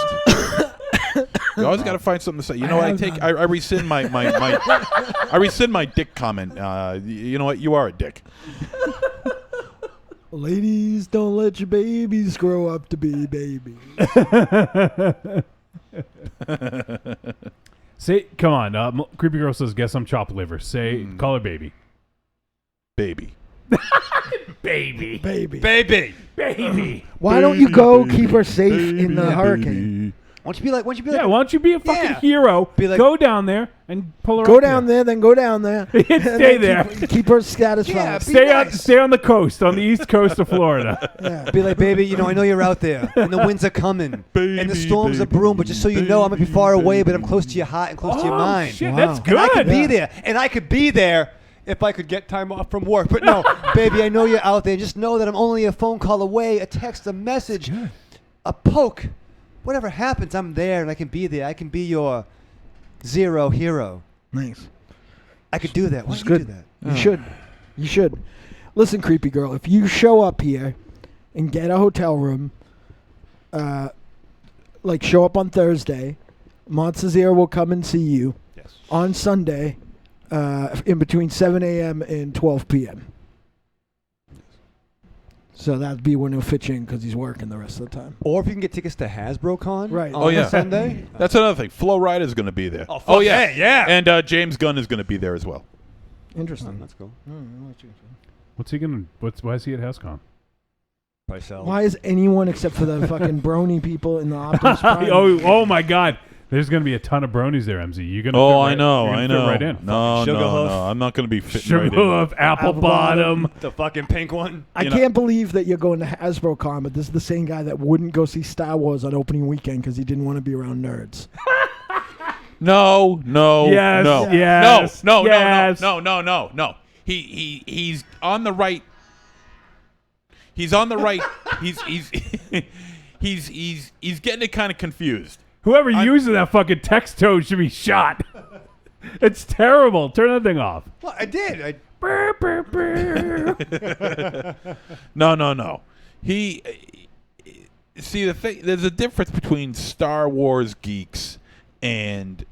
You always got to find something to say. You know what? I rescind my I rescind my dick comment. You know what? You are a dick. Ladies don't let your babies grow up to be babies. Say, come on. Creepy girl says, "Guess some chopped liver." Say, call her baby. Baby. Baby. Baby. Baby. Why don't you go keep her safe in the hurricane? Why don't you be like? Yeah, why don't you be a fucking Yeah. hero? Be like- Go down there and pull her Go up down there, then go down there. and Stay then there. Keep her satisfied. Yeah, be Stay nice. stay on the coast, on the east coast of Florida. Yeah. Be like, baby, I know you're out there, and the winds are coming, and the storms are brewing. But just so you know, I might be far away, but I'm close to your heart and close to your mind. Shit, Wow. that's And good. I could be Yeah. there, and I could be there if I could get time off from work. But no, baby, I know you're out there. Just know that I'm only a phone call away, a text, a message, a poke. Whatever happens, I'm there, and I can be there. I can be your zero hero. Nice. I could do that. Why That's don't you good. do that? You should. You should. Listen, creepy girl, if you show up here and get a hotel room, show up on Thursday, Monster Zero will come and see you Yes. on Sunday in between 7 a.m. and 12 p.m. So that'd be when he'll fit you in because he's working the rest of the time. Or if you can get tickets to HasbroCon Right. on Oh, yeah. Sunday. That's another thing. Flo Rida's going to be there. Oh, fuck yeah. yeah. And James Gunn is going to be there as well. Interesting. That's cool. What's he gonna? Why is he at HouseCon? Probably sell. Why is anyone except for the fucking brony people in the Optimus Prime? oh my God! There's gonna be a ton of bronies there, MZ. You're gonna. Oh, fit right, I know. you're gonna I fit know. Right in. No, Sugar no, Hoof. no. I'm not going to be fitting Sugar right in. Hoof, apple bottom. The fucking pink one. I can't believe that you're going to HasbroCon, but this is the same guy that wouldn't go see Star Wars on opening weekend because he didn't want to be around nerds. No. Yes, No. yes, No. yes. No. He's on the right. He's on the right. he's getting it kind of confused. Whoever uses that fucking text tone should be shot. It's terrible. Turn that thing off. Well, I did. No. He see the thing. There's a difference between Star Wars geeks and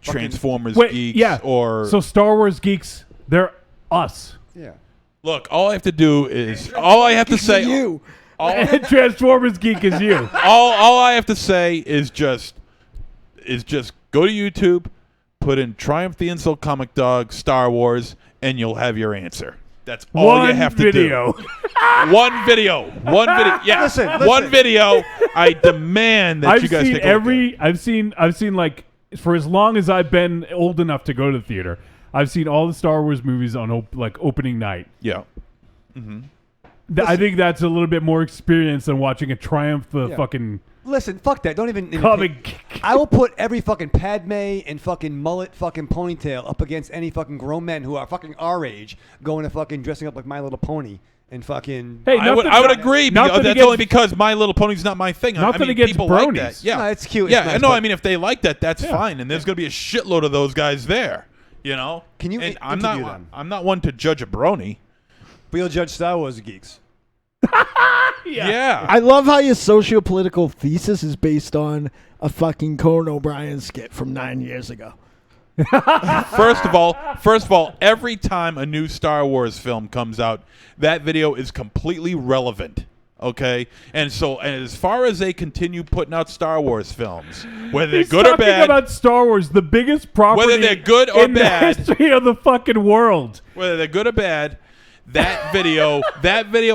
Transformers Wait, geeks. yeah. Or Star Wars geeks, they're us. Yeah. look. All I have to do is all I have to say. You. And Transformers geek is you. All I have to say is just go to YouTube, put in Triumph the Insult Comic Dog Star Wars, and you'll have your answer. That's all you have to do. One video. Yeah. Listen. One video. I demand that you guys take a look at. I've seen like for as long as I've been old enough to go to the theater, I've seen all the Star Wars movies on opening night. Yeah. I think that's a little bit more experience than watching a Triumph fucking Listen, fuck that. Don't even. comic. I will put every fucking Padme and fucking mullet fucking ponytail up against any fucking grown men who are fucking our age going to fucking dressing up like My Little Pony and fucking. Hey, I would agree. Because that's only because My Little Pony's not my thing. Nothing I mean, against people bronies. like that. Yeah, No, it's cute. Yeah, It's nice, no, but- I mean, if they like that, that's fine. And there's going to be a shitload of those guys there. You know? Can you And interview them? I'm not one to judge a brony. But you'll judge Star Wars geeks. Yeah. I love how your socio-political thesis is based on a fucking Conan O'Brien skit from 9 years ago. First of all, every time a new Star Wars film comes out, that video is completely relevant. Okay, and as far as they continue putting out Star Wars films, whether they're He's good or talking bad, about Star Wars, the biggest property whether they're good or in bad, the history of the fucking world. whether they're good or bad, that video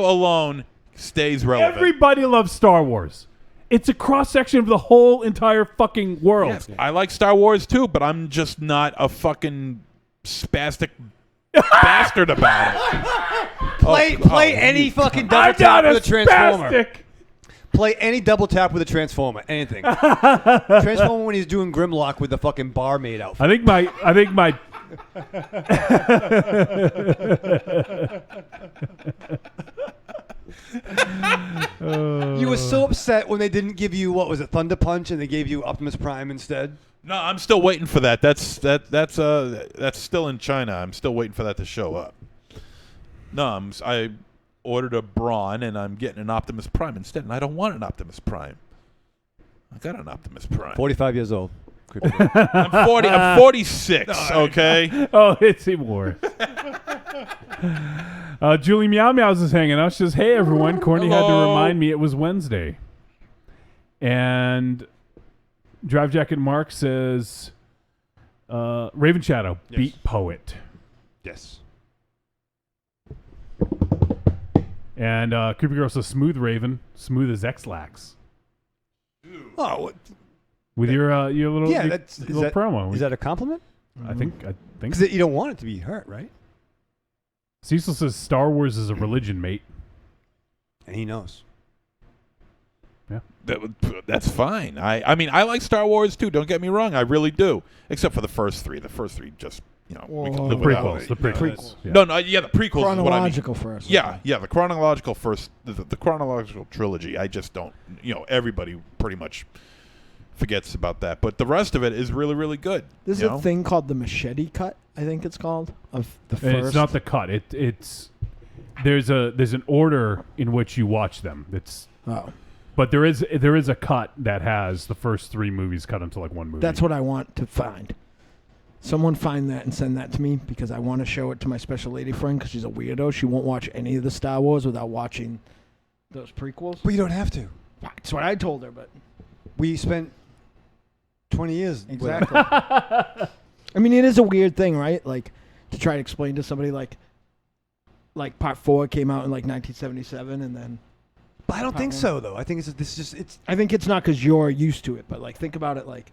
alone stays relevant. Everybody loves Star Wars. It's a cross-section of the whole entire fucking world. Yes, I like Star Wars too, but I'm just not a fucking spastic bastard about it. Play any fucking double I'm tap not with a a transformer. spastic. Play any double tap with a transformer. Anything. Transformer when he's doing Grimlock with the fucking barmaid outfit. I think my You were so upset when they didn't give you, what was it, Thunder Punch, and they gave you Optimus Prime instead? No, I'm still waiting for that. That's still in China. I'm still waiting for that to show up. No, I ordered a Brawn, and I'm getting an Optimus Prime instead, and I don't want an Optimus Prime. I got an Optimus Prime. 45 years old. I'm 40. I'm 46. Okay. Oh, it's even worse. Julie Meow Meows is hanging out. She says, "Hey everyone, Courtney had to Hello. remind me it was Wednesday." And Drive Jacket Mark says, "Raven Shadow beat Poet." Yes. And Creepy Girl says, "Smooth Raven, smooth as X-Lax." Oh, what? With your little Yeah, your is little that, promo. Is that a compliment? I think Because you don't want it to be hurt, right? Cecil says Star Wars is a religion, mate. And he knows. That's fine. I mean, I like Star Wars too. Don't get me wrong. I really do. Except for the first three. The first three just, we can Whoa. live The without prequels. it. The prequels. Prequels. Yeah. No, the prequels is what I mean. Chronological first. Yeah, the chronological first, the chronological trilogy. I just don't, everybody pretty much forgets about that. But the rest of it is really, really good. There's you a know? thing called the machete cut, I think it's called, of the And first. it's not the cut. It's there's an order in which you watch them. But there is a cut that has the first three movies cut into like one movie. That's what I want to find. Someone find that and send that to me because I want to show it to my special lady friend because she's a weirdo. She won't watch any of the Star Wars without watching those prequels. But you don't have to. That's what I told her, but We spent 20 years. with it. exactly. I mean, it is a weird thing, right? Like to try to explain to somebody like Part 4 came out in like 1977, and then But I don't think Part so, though. I think it's I think it's not because you're used to it, but like think about it like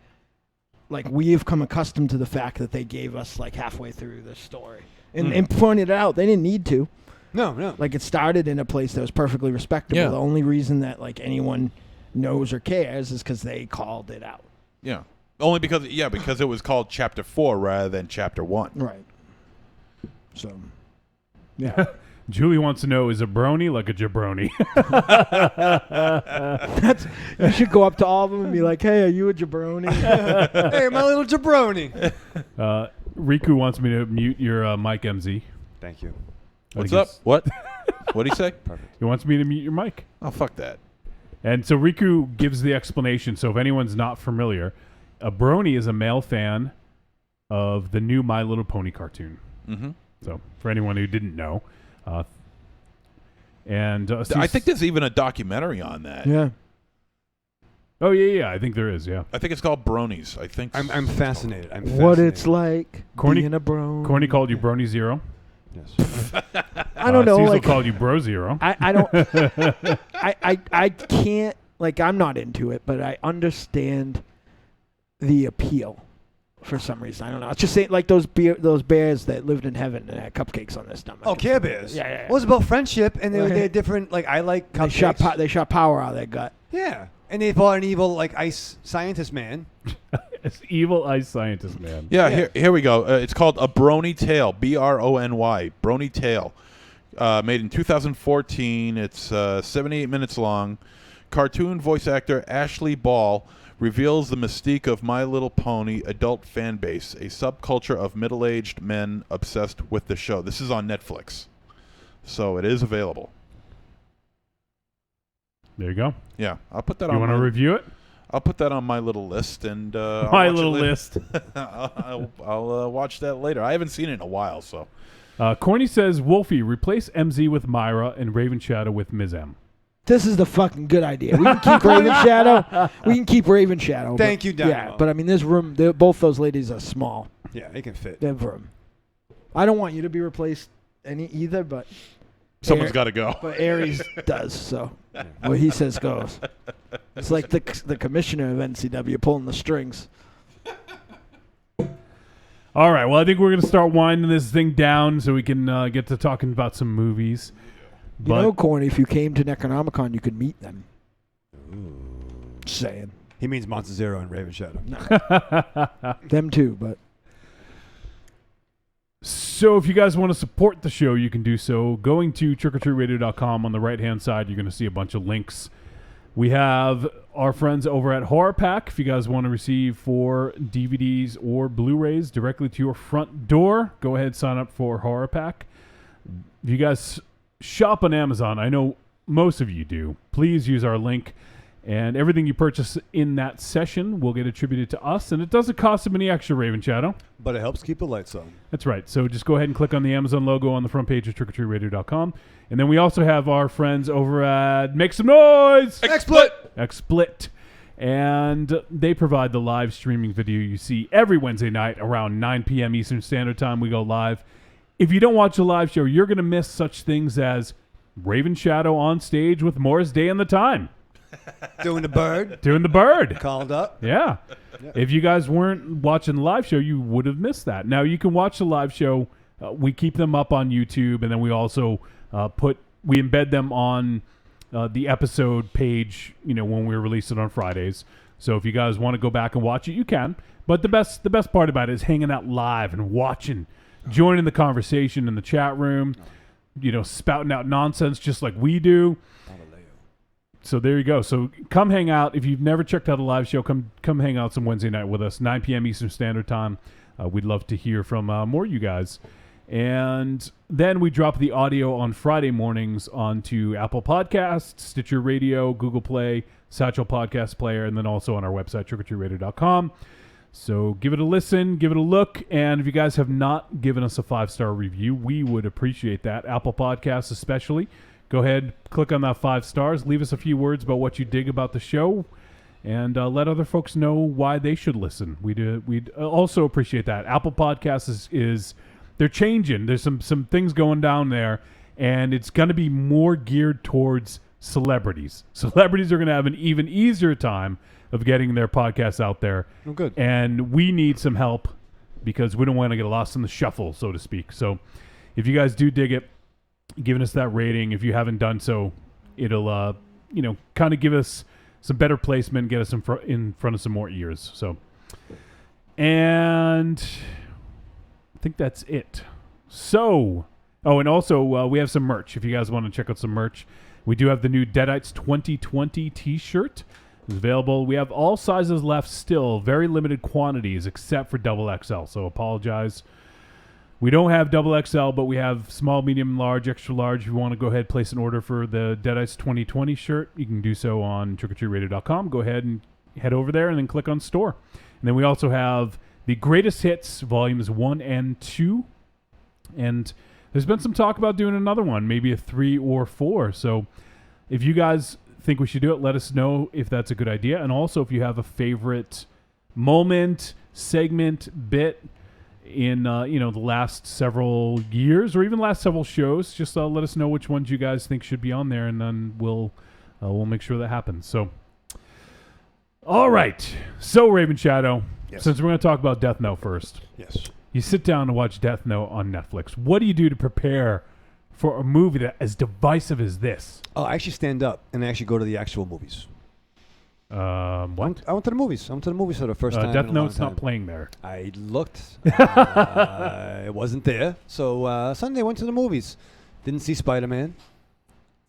we've come accustomed to the fact that they gave us like halfway through the story and pointed it out. They didn't need to. No. Like it started in a place that was perfectly respectable. Yeah. The only reason that like anyone knows or cares is because they called it out. Yeah. Only because it was called Chapter 4 rather than Chapter 1. Right. So, yeah. Julie wants to know, is a brony like a jabroni? You should go up to all of them and be like, "Hey, are you a jabroni?" Hey, my little jabroni. Riku wants me to mute your mic, MZ. Thank you. What's I up? guess- What? What'd he say? He wants me to mute your mic. Oh, fuck that. And so Riku gives the explanation. So if anyone's not familiar, a brony is a male fan of the new My Little Pony cartoon. Mm-hmm. So for anyone who didn't know, I think there's even a documentary on that. Yeah. Oh yeah, I think there is. Yeah, I think it's called Bronies. I think. I'm fascinated. What it's like Corny- being a bro. Corny called you Brony Zero. Yes. I don't know. Cecil Like called you Bro Zero. I don't. I can't. Like I'm not into it, but I understand the appeal for some reason. I don't know. It's just saying, like those bears that lived in heaven and had cupcakes on their stomach. Oh, Care Bears. Yeah. Well, it was about friendship, and Right. they're different. Like I like They cupcakes. they shot power out of their gut. Yeah, and they fought an evil like ice scientist man. It's evil ice scientist man. Yeah, here we go. It's called A Brony Tale. Brony. Brony Tale. Made in 2014. It's 78 minutes long. Cartoon voice actor Ashley Ball reveals the mystique of My Little Pony adult fan base, a subculture of middle-aged men obsessed with the show. This is on Netflix, so it is available. There you go. Yeah, I'll put that You on. want to review it? I'll put that on my little list, and I'll My watch it little later. list. I'll watch that later. I haven't seen it in a while, so. Corny says, Wolfie, replace MZ with Myra and Raven Shadow with Ms. M. This is the fucking good idea. We can keep Raven Shadow. We can keep Raven Shadow. Thank you, Dynamo. Yeah, but I mean, there's room. Both those ladies are small. Yeah, they can fit. They have room. I don't want you to be replaced either, but Someone's got to go. But Aries does, so what he says goes. It's like the commissioner of NCW pulling the strings. All right. Well, I think we're going to start winding this thing down so we can get to talking about some movies. You know, Corny, if you came to Necronomicon, you could meet them. Just saying. He means Monster Zero and Raven Shadow. Them too, but. So if you guys want to support the show, you can do so going to trickortreatradio.com. On the right-hand side, you're going to see a bunch of links. We have our friends over at Horror Pack. If you guys want to receive 4 DVDs or Blu-rays directly to your front door, go ahead and sign up for Horror Pack. If you guys shop on Amazon, I know most of you do, please use our link, and everything you purchase in that session will get attributed to us, and it doesn't cost them any extra, Raven Shadow. But it helps keep the lights on. That's right. So just go ahead and click on the Amazon logo on the front page of trickortreatradio.com. And then we also have our friends over at Make Some Noise! XSplit. And they provide the live streaming video you see every Wednesday night around 9 p.m. Eastern Standard Time. We go live. If you don't watch the live show, you're going to miss such things as Raven Shadow on stage with Morris Day and the Time. Doing the bird. Doing the bird. Called up. Yeah. If you guys weren't watching the live show, you would have missed that. Now, you can watch the live show. We keep them up on YouTube, and then we also we embed them on the episode page, when we release it on Fridays. So if you guys want to go back and watch it, you can. But the best part about it is hanging out live and watching, joining the conversation in the chat room, spouting out nonsense just like we do. So there you go. So come hang out. If you've never checked out a live show, come hang out some Wednesday night with us, 9 p.m. Eastern Standard Time. We'd love to hear from more of you guys. And then we drop the audio on Friday mornings onto Apple Podcasts, Stitcher Radio, Google Play, Satchel Podcast Player, and then also on our website, trickortreatradio.com. So give it a listen, give it a look, and if you guys have not given us a 5-star review, we would appreciate that. Apple Podcasts especially. Go ahead, click on that 5 stars, leave us a few words about what you dig about the show, and let other folks know why they should listen. We'd also appreciate that. Apple Podcasts is they're changing. There's some things going down there, and it's going to be more geared towards celebrities. Celebrities are going to have an even easier time of getting their podcasts out there. Oh, good. And we need some help because we don't want to get lost in the shuffle, so to speak. So if you guys do dig it, giving us that rating, if you haven't done so, it'll kind of give us some better placement, get us in front of some more ears. So, and I think that's it. So, and also we have some merch. If you guys want to check out some merch, we do have the new Deadites 2020 t-shirt. It's available. We have all sizes left still, very limited quantities except for XXL. So apologize. We don't have XXL, but we have small, medium, large, extra large. If you want to go ahead and place an order for the Deadites 2020 shirt, you can do so on trickortreatradio.com. Go ahead and head over there and then click on store. And then we also have the Greatest Hits Volumes 1 and 2. And there's been some talk about doing another one, maybe a 3 or 4. So if you guys think we should do it, let us know if that's a good idea. And also if you have a favorite moment, segment, bit in the last several years or even last several shows, just let us know which ones you guys think should be on there, and then we'll make sure that happens. So, all right. So, Raven Shadow, Yes. Since we're going to talk about Death Note first, Yes. you sit down to watch Death Note on Netflix. What do you do to prepare for a movie that as divisive as this? Oh, I actually stand up and I actually go to the actual movies. What? I went to the movies. I went to the movies for the first time. Death in a long Note's not time. playing there. I looked. It wasn't there. So Sunday went to the movies. Didn't see Spider-Man.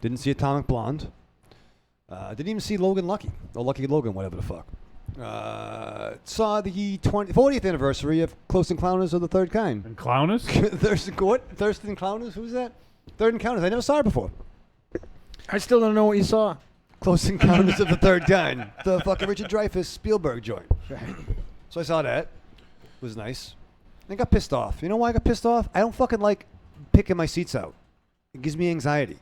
Didn't see Atomic Blonde. Didn't even see Logan Lucky. Or Lucky Logan, whatever the fuck. Saw the 40th anniversary of Close Encounters of the Third Kind. And Clownus? Thurston Encounters? Who's that? Third Encounters. I never saw it before. I still don't know what you saw. Close Encounters of the Third Kind. The fucking Richard Dreyfuss Spielberg joint. So I saw that. It was nice. I got pissed off. You know why I got pissed off? I don't fucking like picking my seats out. It gives me anxiety.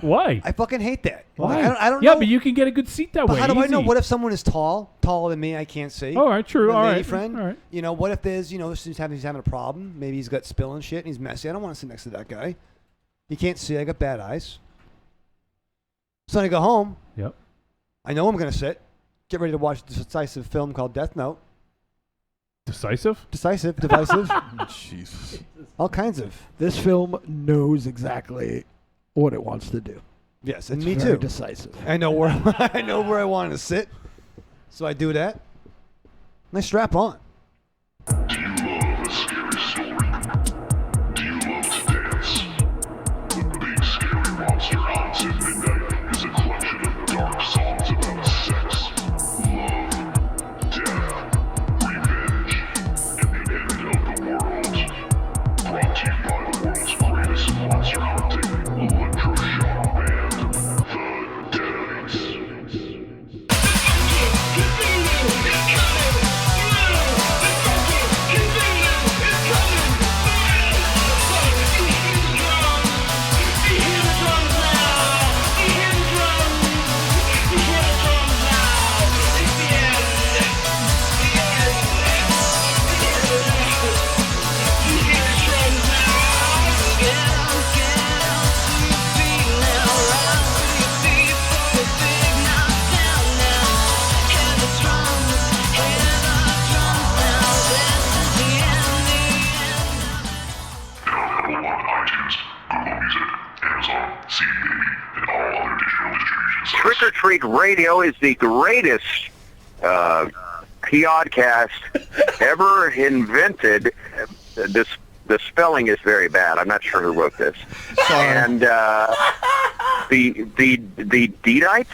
Why? I fucking hate that. Why? I don't yeah, know. but you can get a good seat that But way. how do I know? easy. What if someone is taller than me? I can't see. All right, true. My All lady right, friend. all right. You know, what if there's, he's having a problem? Maybe he's got spilling shit and he's messy. I don't want to sit next to that guy. He can't see. I got bad eyes. So I go home. Yep. I know I'm gonna sit. Get ready to watch this decisive film called Death Note. Decisive? Decisive, divisive, Jesus. all kinds of. This film knows exactly what it wants to do. Yes, and It's me very too. decisive. I know where I want to sit, so I do that. And I strap on. Do you love a scary story? Do you love to dance? The Big Scary Monster Haunts at Midnight is a collection of dark songs about sex, love, death, revenge, and the end of the world. Brought to you by the world's greatest monster hunting electroshock band, the Deadites. Available on iTunes, Google Music, Amazon, CD Baby, and all other digital distribution sites. Trick or Treat Radio is the greatest podcast ever invented. The spelling is very bad. I'm not sure who wrote this. And the Deadites,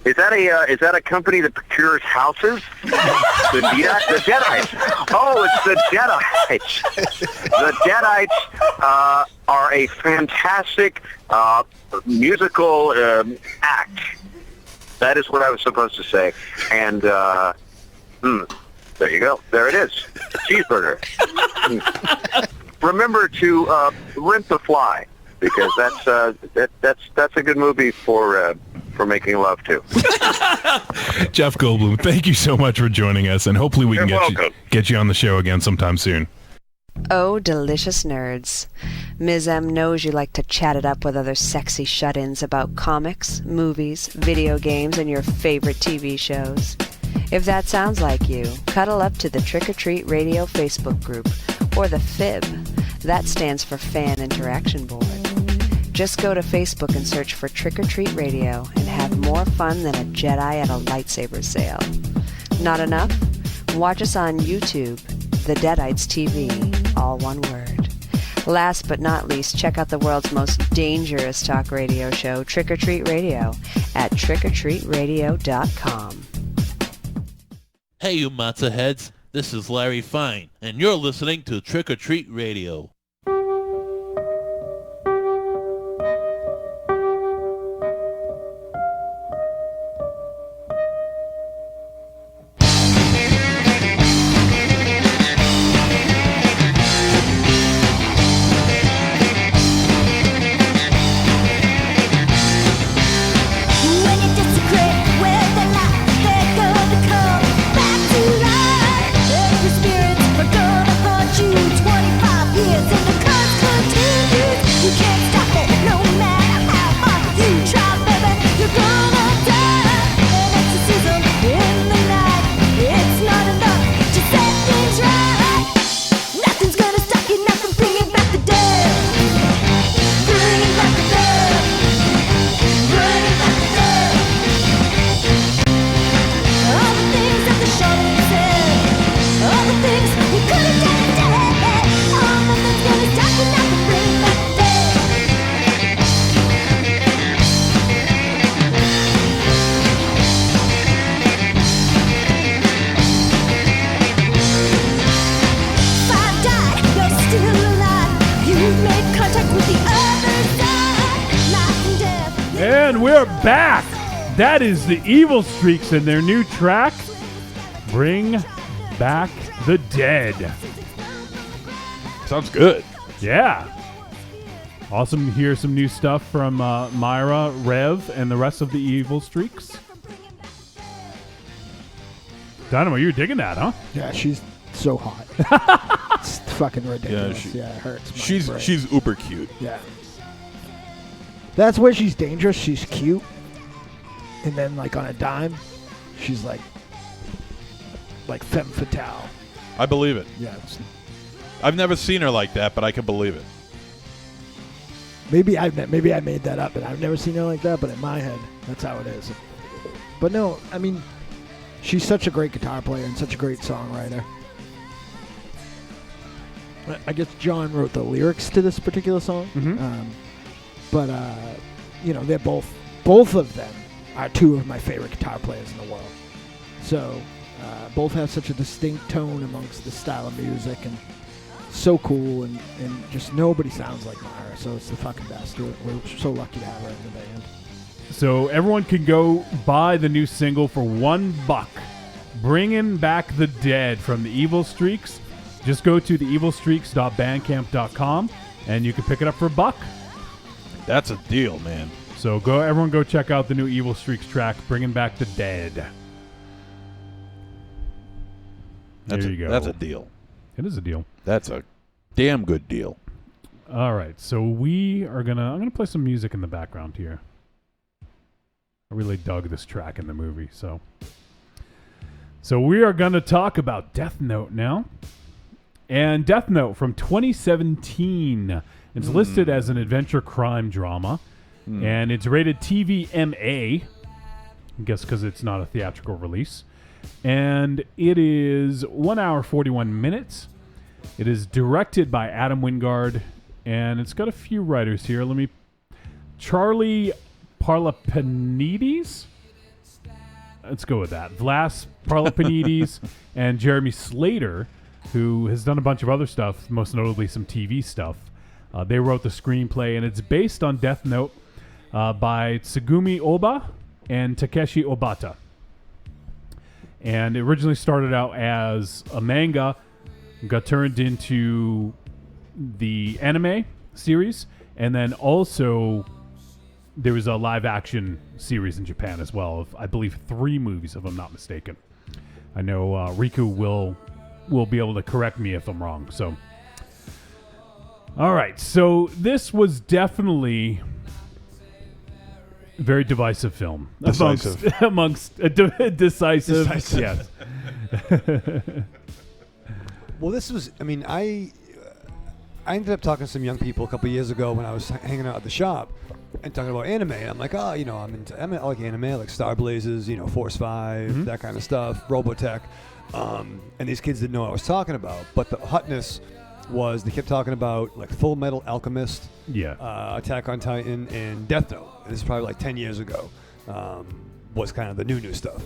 is that a company that procures houses? The Deadites. Oh, it's the Deadites. The Deadites are a fantastic musical act. That is what I was supposed to say. And there you go. There it is. Cheeseburger. Remember to rent The Fly, because that's a good movie for making love to. Jeff Goldblum, thank you so much for joining us, and hopefully we can You're welcome. get you on the show again sometime soon. Oh, delicious nerds. Ms. M knows you like to chat it up with other sexy shut-ins about comics, movies, video games, and your favorite TV shows. If that sounds like you, cuddle up to the Trick or Treat Radio Facebook group, or the FIB. That stands for Fan Interaction Board. Just go to Facebook and search for Trick or Treat Radio and have more fun than a Jedi at a lightsaber sale. Not enough? Watch us on YouTube, The Deadites TV, all one word. Last but not least, check out the world's most dangerous talk radio show, Trick or Treat Radio, at trickortreatradio.com. Hey, you matzo heads. This is Larry Fine, and you're listening to Trick or Treat Radio. When you disagree with the light, they're gonna come back to life. Every spirit's gonna haunt you 25 years and the curse continues. You can't stop it, no matter how hard you try, baby. You're gonna die. An exorcism in the night. It's not enough to set things right. Nothing's gonna stop you now from bringing back the dead. Bringing back the dead. Bringing back the dead. All the things that the shaman said, all the things we could have done instead. Oh, nothing's gonna stop you now from bringing back the dead. If I die, you're still alive. You've made contact with the other side. Life and death. And we're back. That is the Evil Streaks and their new track, Bring Back the Dead. Sounds good. Yeah. Awesome to hear some new stuff from Myra, Rev, and the rest of the Evil Streaks. Dynamo, you're digging that, huh? Yeah, she's so hot. It's fucking ridiculous. Yeah, It hurts. my She's brain. she's uber cute. Yeah. That's where she's dangerous. She's cute. And then, like, on a dime, she's like femme fatale. I believe it. Yeah. I've never seen her like that, but I can believe it. Maybe I made that up, and I've never seen her like that, but in my head, that's how it is. But no, I mean, she's such a great guitar player and such a great songwriter. I guess John wrote the lyrics to this particular song. But they're both of them are two of my favorite guitar players in the world. So both have such a distinct tone amongst the style of music, and so cool, and just nobody sounds like Myra. So it's the fucking best. We're so lucky to have her in the band. So everyone can go buy the new single for $1. Bringing Back the Dead from the Evil Streaks. Just go to theevilstreaks.bandcamp.com and you can pick it up for $1. That's a deal, man. So everyone go check out the new Evil Streaks track, Bringing Back the Dead. There you go. That's a deal. It is a deal. That's a damn good deal. All right, so I'm gonna play some music in the background here. I really dug this track in the movie, so we are gonna talk about Death Note now. And Death Note from 2017. It's listed as an adventure crime drama, and it's rated TVMA. I guess because it's not a theatrical release. And it is 1 hour 41 minutes. It is directed by Adam Wingard, and it's got a few writers here. Charlie Parlapanides. Let's go with that. Vlas Parlapanides and Jeremy Slater, who has done a bunch of other stuff, most notably some TV stuff. They wrote the screenplay, and it's based on Death Note by Tsugumi Oba and Takeshi Obata. And it originally started out as a manga, got turned into the anime series, and then also there was a live-action series in Japan as well of, I believe, 3 movies, if I'm not mistaken. I know Riku will be able to correct me if I'm wrong. So, all right. So this was definitely a very divisive film. Decisive. Decisive. Yes. Well, this was, I ended up talking to some young people a couple of years ago when I was hanging out at the shop and talking about anime. And I'm like, I like anime, I like Star Blazers, Force 5, that kind of stuff, Robotech. And these kids didn't know what I was talking about. But the hotness was they kept talking about like Full Metal Alchemist, Attack on Titan, and Death Note. And this is probably like 10 years ago. Was kind of the new stuff.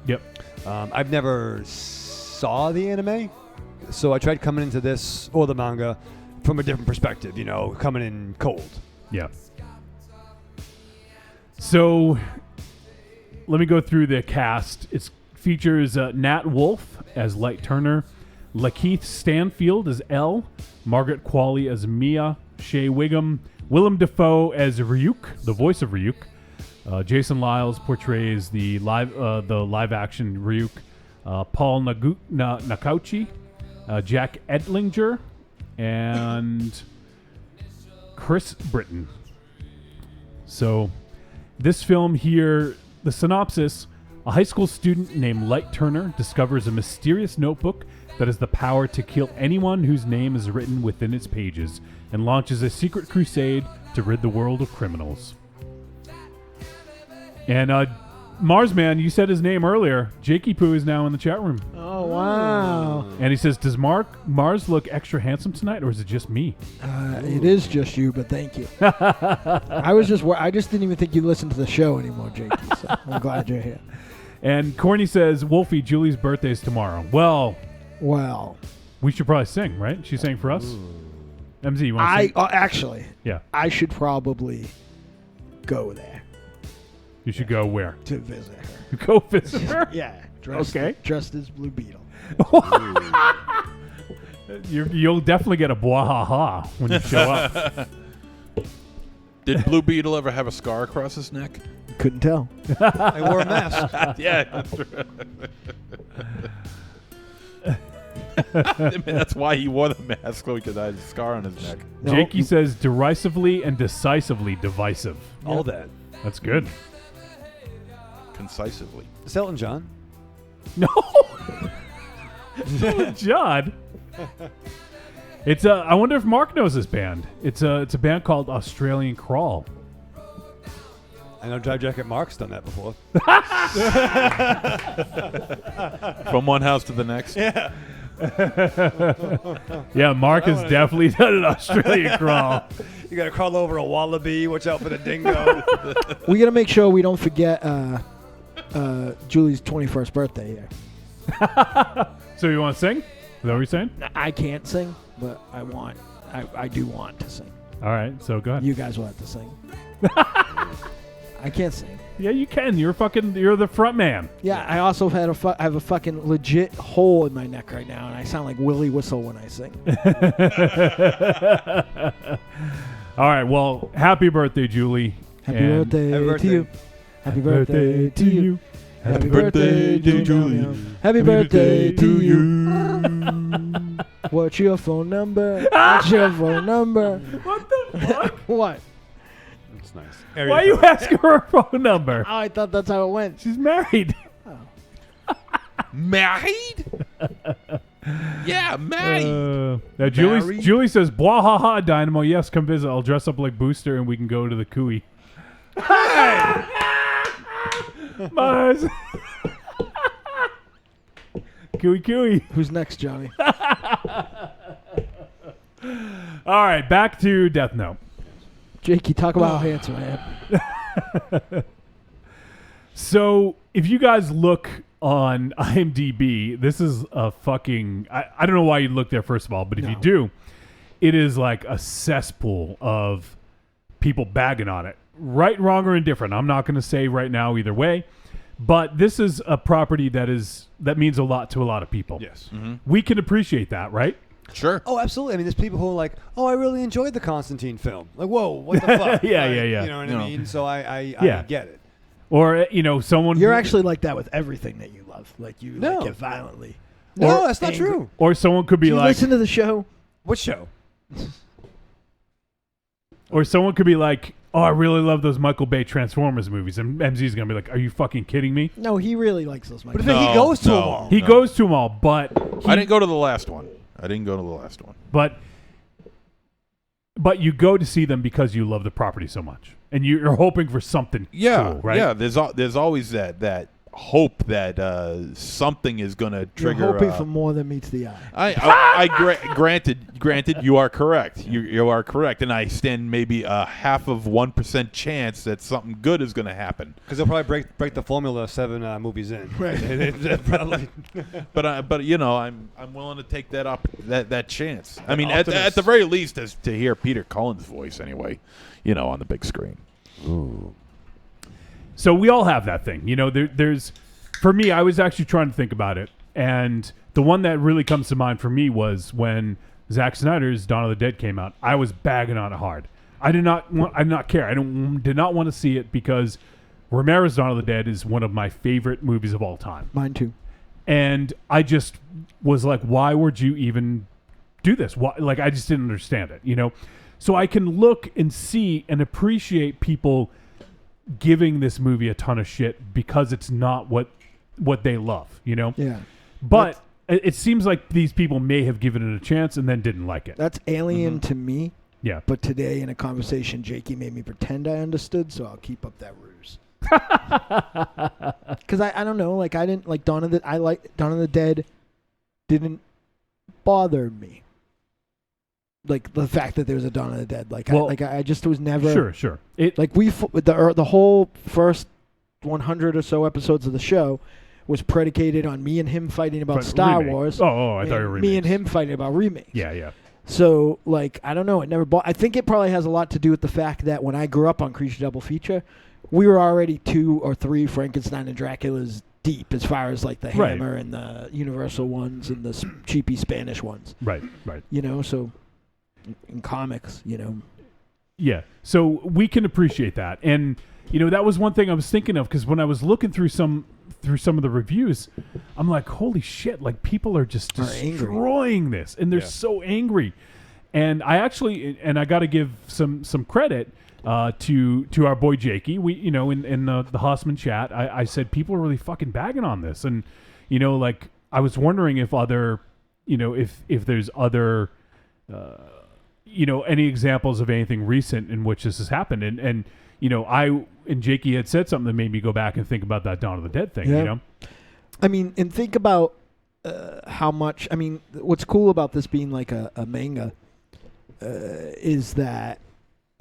Yep. I've never saw the anime, so I tried coming into this or the manga from a different perspective. Coming in cold. Yeah. So let me go through the cast. It features Nat Wolff as Light Turner, Lakeith Stanfield as Elle, Margaret Qualley as Mia, Shea Wiggum, Willem Dafoe as Ryuk, the voice of Ryuk. Jason Lyles portrays the live-action Ryuk. Paul Nakauchi, Jack Edlinger, and Chris Britton. So this film here, the synopsis: a high school student named Light Turner discovers a mysterious notebook that has the power to kill anyone whose name is written within its pages, and launches a secret crusade to rid the world of criminals. And Marsman, you said his name earlier. Jakey Poo is now in the chat room. Oh, wow. And he says, does Mars look extra handsome tonight, or is it just me? It is just you, but thank you. I just didn't even think you listened to the show anymore, Jakey, so I'm glad you're here. And Corny says, Wolfie, Julie's birthday is tomorrow. Well, we should probably sing, right? She sang for us. MZ, you want to sing? Actually, yeah. I should probably go there. You should go where? To visit her. Go visit her? Yeah. Dressed as Blue Beetle. You'll definitely get a bwahaha when you show up. Did Blue Beetle ever have a scar across his neck? Couldn't tell. I wore a mask. Yeah, that's true. That's why he wore the mask, so he could hide a scar on his neck. No. Jakey says derisively and decisively divisive. All that. That's good. Concisively. It's Elton John. No. John. It's I wonder if Mark knows this band. It's a band called Australian Crawl. I know Dry Jacket Mark's done that before. From one house to the next. Yeah. Yeah, Mark has definitely done an Australian Crawl. You got to crawl over a wallaby. Watch out for the dingo. We got to make sure we don't forget Julie's 21st birthday here. So you want to sing? Is that what you're saying? I can't sing, but I do want to sing. All right, so go ahead. You guys will have to sing. I can't sing. Yeah, you can. You're the front man. Yeah, I also I have a fucking legit hole in my neck right now, and I sound like Willie Whistle when I sing. All right, well, happy birthday, Julie. Happy And birthday to you. Happy birthday to you. Happy birthday to Julie. Happy birthday to you. What's your phone number? What's your phone number? What the fuck? What? That's nice. Why are you asking her phone number? Oh, I thought that's how it went. She's married. Married? Yeah, married. Now Julie says, "Blah ha ha, Dynamo. Yes, come visit. I'll dress up like Booster and we can go to the Cooey." Mars. Cooey. Who's next, Johnny? All right, back to Death Note. Jakey, talk about how handsome I am. So, if you guys look on IMDb, this is a fucking... I don't know why you'd look there, first of all, but if you do, it is like a cesspool of people bagging on it. Right, wrong, or indifferent. I'm not going to say right now either way, but this is a property that means a lot to a lot of people. Yes. We can appreciate that, right? Sure. Oh, absolutely. I mean, there's people who are like, "Oh, I really enjoyed the Constantine film." Like, whoa, what the fuck? Yeah. You know what I mean? So I get it. Or, someone... You're actually like that with everything that you love. Like, you No. like it violently. No, Or that's not angry. true. Or someone could be Do you like... listen to the show? What show? Or someone could be like, "Oh, I really love those Michael Bay Transformers movies." And MZ's going to be like, "Are you fucking kidding me?" No, he really likes those. But Michael. if he goes to them all. He goes to them all, but... I didn't go to the last one. But you go to see them because you love the property so much. And you're hoping for something cool, right? Yeah, there's always that hope that something is going to trigger. You're hoping for more than meets the eye. Granted, you are correct. You are correct, and I stand maybe a 0.5% chance that something good is going to happen. Because they'll probably break the formula 7 movies in. Right. Probably. But I'm willing to take that chance. I mean, at the very least, as to hear Peter Cullen's voice anyway, on the big screen. Ooh. So we all have that thing. There's... For me, I was actually trying to think about it. And the one that really comes to mind for me was when Zack Snyder's Dawn of the Dead came out. I was bagging on it hard. I did not care. I did not want to see it because Romero's Dawn of the Dead is one of my favorite movies of all time. Mine too. And I just was like, why would you even do this? Why? Like, I just didn't understand it, So I can look and see and appreciate people giving this movie a ton of shit because it's not what they love, Yeah. But it seems like these people may have given it a chance and then didn't like it. That's alien to me. Yeah. But today in a conversation, Jakey made me pretend I understood, so I'll keep up that ruse. Because I don't know, like I didn't like Dawn of the Dead didn't bother me. Like the fact that there was a Dawn of the Dead, I just was never sure. The whole first 100 or so episodes of the show was predicated on me and him fighting about Star Wars. Oh, I thought you were remakes. Me and him fighting about remakes. Yeah. So I don't know. It never. I think it probably has a lot to do with the fact that when I grew up on Creature Double Feature, we were already 2 or 3 Frankenstein and Dracula's deep as far as like the Hammer and the Universal ones and the cheapy Spanish ones. Right. So. In comics, Yeah, so we can appreciate that, and that was one thing I was thinking of, because when I was looking through some of the reviews, I'm like, holy shit! Like, people are just destroying this, and they're so angry. And I actually, I got to give some credit to our boy Jakey. We, in the Hossman chat, I said people are really fucking bagging on this, and like, I was wondering if other, if there's other. Any examples of anything recent in which this has happened. And I and Jakey had said something that made me go back and think about that Dawn of the Dead thing, I mean, and think about how much, what's cool about this being like a manga is that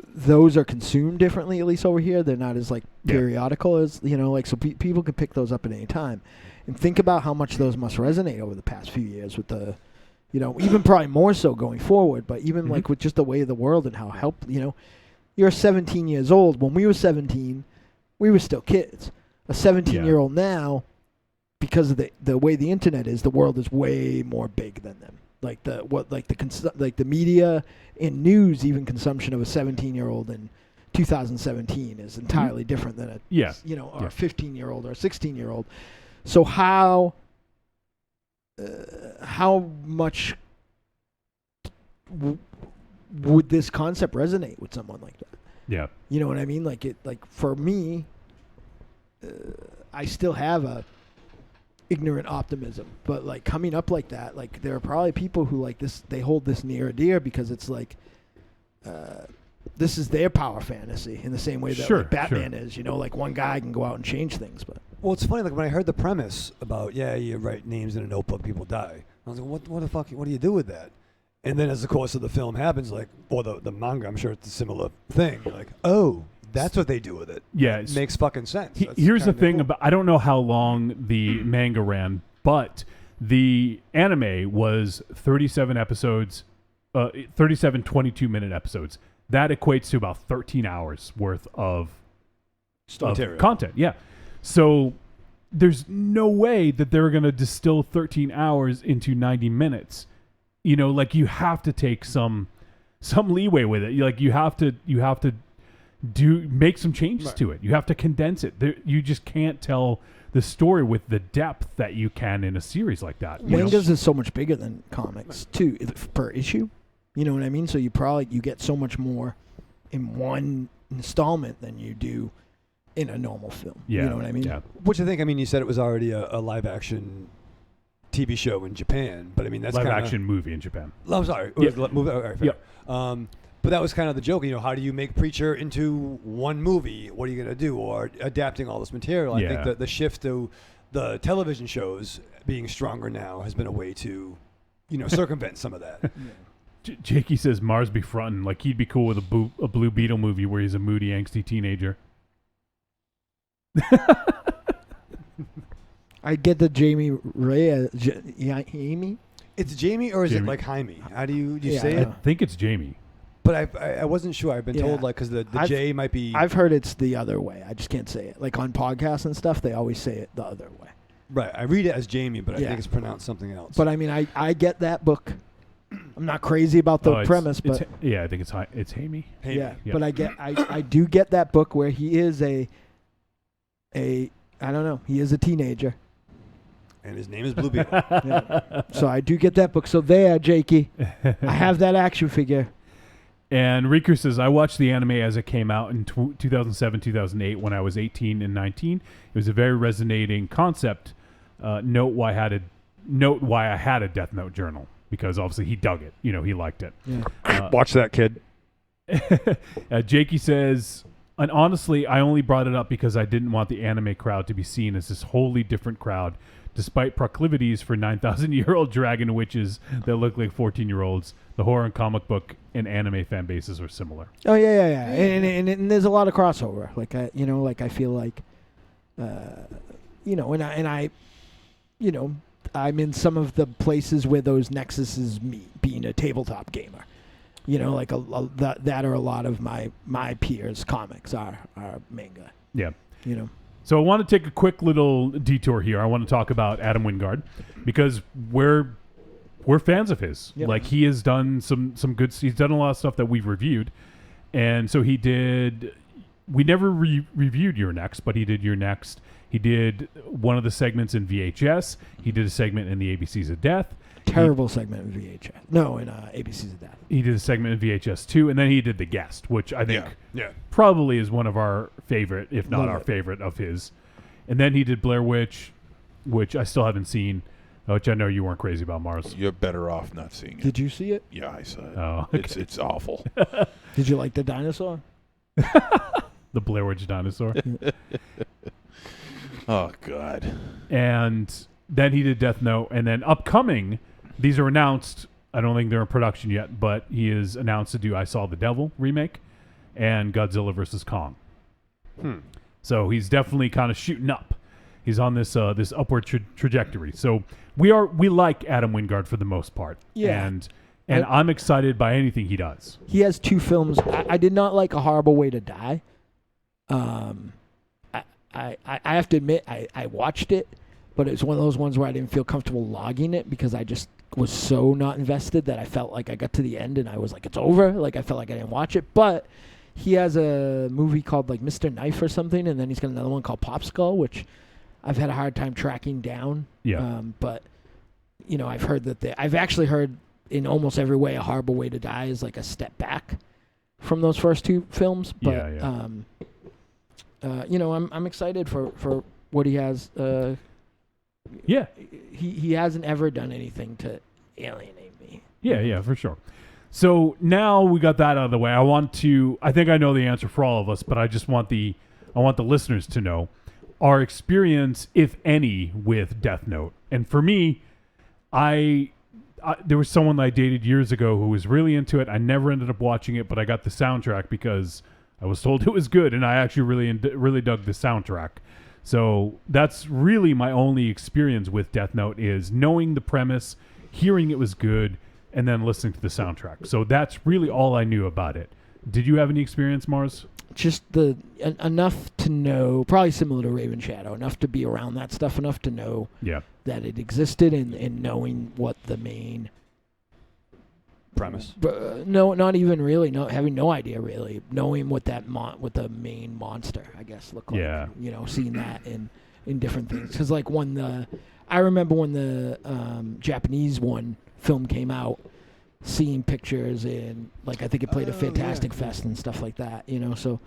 those are consumed differently, at least over here. They're not as, like, periodical as, so people can pick those up at any time. And think about how much those must resonate over the past few years with the... even probably more so going forward, but even like with just the way of the world and how you're 17 years old. When we were 17, we were still kids. A 17-year-old now, because of the way the internet is, the world is way more big than them. Like the media and news, even consumption of a 17-year-old in 2017 is entirely different than a or a 15-year-old or a 16-year-old. So how much would this concept resonate with someone like that? Yeah. You know what I mean? Like for me, I still have a ignorant optimism, but like coming up like that, like there are probably people who like this, they hold this near and dear because it's like, this is their power fantasy in the same way that like Batman is, like one guy can go out and change things, but. Well, it's funny, like when I heard the premise about, you write names in a notebook, people die. I was like, what the fuck, what do you do with that? And then as the course of the film happens, like, or the manga, I'm sure it's a similar thing. You're like, oh, that's what they do with it. Yeah. It makes fucking sense. Here's the thing about, I don't know how long the manga ran, but the anime was 37 episodes, 37 22-minute episodes. That equates to about 13 hours worth of content. Yeah. So there's no way that they're going to distill 13 hours into 90 minutes. Like, you have to take some leeway with it. Like, you have to make some changes to it. You have to condense it. You just can't tell the story with the depth that you can in a series like that. Mangas is so much bigger than comics too, per issue. You know what I mean? So you get so much more in one installment than you do in a normal film. Yeah. You know what I mean? Yeah. Which I think, you said it was already a live action TV show in Japan, but that's live action movie in Japan. I'm sorry. It was movie. Okay, fair. But that was kind of the joke, how do you make Preacher into one movie? What are you going to do? Or adapting all this material. I think the shift to the television shows being stronger now has been a way to, circumvent some of that. Jakey says Mars be frontin', like he'd be cool with a Blue Beetle movie where he's a moody, angsty teenager. I get the Jamie Ray. Amy? It's Jamie, or is Jamie. it like Jaime? How do you say I it? think it's Jamie. But I wasn't sure. I've been told because the J might be. I've heard it's the other way. I just can't say it. Like on podcasts and stuff, they always say it the other way. Right. I read it as Jamie, but I think it's pronounced something else. But I get that book. I'm not crazy about the premise, but I think it's Jaime. Yeah, but I do get that book where he is a I don't know, he is a teenager. And his name is Blue Beetle. Yeah. So I do get that book. So there, Jakey, I have that action figure. And Riku says, I watched the anime as it came out in 2007, 2008 when I was 18 and 19. It was a very resonating concept. Note why I had a Death Note journal, because obviously he dug it. He liked it. Yeah. Watch that, kid. Jakey says, and honestly, I only brought it up because I didn't want the anime crowd to be seen as this wholly different crowd, despite proclivities for 9,000-year-old dragon witches that look like 14-year-olds. The horror and comic book and anime fan bases are similar. Oh yeah. And there's a lot of crossover. Like I feel like, and I, I'm in some of the places where those nexuses meet, being a tabletop gamer. Like that are a lot of my peers' comics are manga. Yeah. So I want to take a quick little detour here. I want to talk about Adam Wingard because we're fans of his. Yep. Like, he has done some good. He's done a lot of stuff that we've reviewed, And so he did. We never reviewed Your Next, but he did Your Next. He did one of the segments in VHS. He did a segment in the ABCs of Death. Terrible segment in VHS. No, in ABCs of Death. He did a segment in VHS too, and then he did The Guest, which I think Yeah. probably is one of our favorite, if not Love our it. favorite of his. And then he did Blair Witch, which I still haven't seen, which I know you weren't crazy about, Mars. You're better off not seeing it. Did you see it? Yeah, I saw it. Oh, okay. It's awful. Did you like the dinosaur? The Blair Witch dinosaur. Oh God. And then he did Death Note, and then upcoming, these are announced. I don't think they're in production yet, but he is announced to do I Saw the Devil remake and Godzilla vs. Kong. So he's definitely kind of shooting up. He's on this this upward trajectory. So we like Adam Wingard for the most part. Yeah. And I'm excited by anything he does. He has 2 films. I did not like A Horrible Way to Die. I have to admit, I watched it, but it's one of those ones where I didn't feel comfortable logging it because I just was so not invested that I felt like I got to the end and I was like, it's over. Like I felt like I didn't watch it. But he has a movie called like Mr. Knife or something, and then he's got another one called Popsicle, which I've had a hard time tracking down. Yeah. But you know, I've heard that I've actually heard in almost every way A Horrible Way to Die is like a step back from those first 2 films. But you know, I'm excited for what he has. Yeah. He hasn't ever done anything to alienate me. Yeah, for sure. So now we got that out of the way. I think I know the answer for all of us, but I just want the listeners to know our experience, if any, with Death Note. And for me, there was someone that I dated years ago who was really into it. I never ended up watching it, but I got the soundtrack because I was told it was good, and I actually really dug the soundtrack. So that's really my only experience with Death Note is knowing the premise, hearing it was good, and then listening to the soundtrack. So that's really all I knew about it. Did you have any experience, Mars? Just enough to know, probably similar to Raven Shadow, enough to be around that stuff, enough to know that it existed, and knowing what the main premise. No, not even really. No, having no idea really. Knowing what that what the main monster, I guess, looked like. Yeah. You know, seeing that in different things. Because like I remember when the Japanese film came out, seeing pictures and like I think it played a Fantastic Fest and stuff like that. You know, so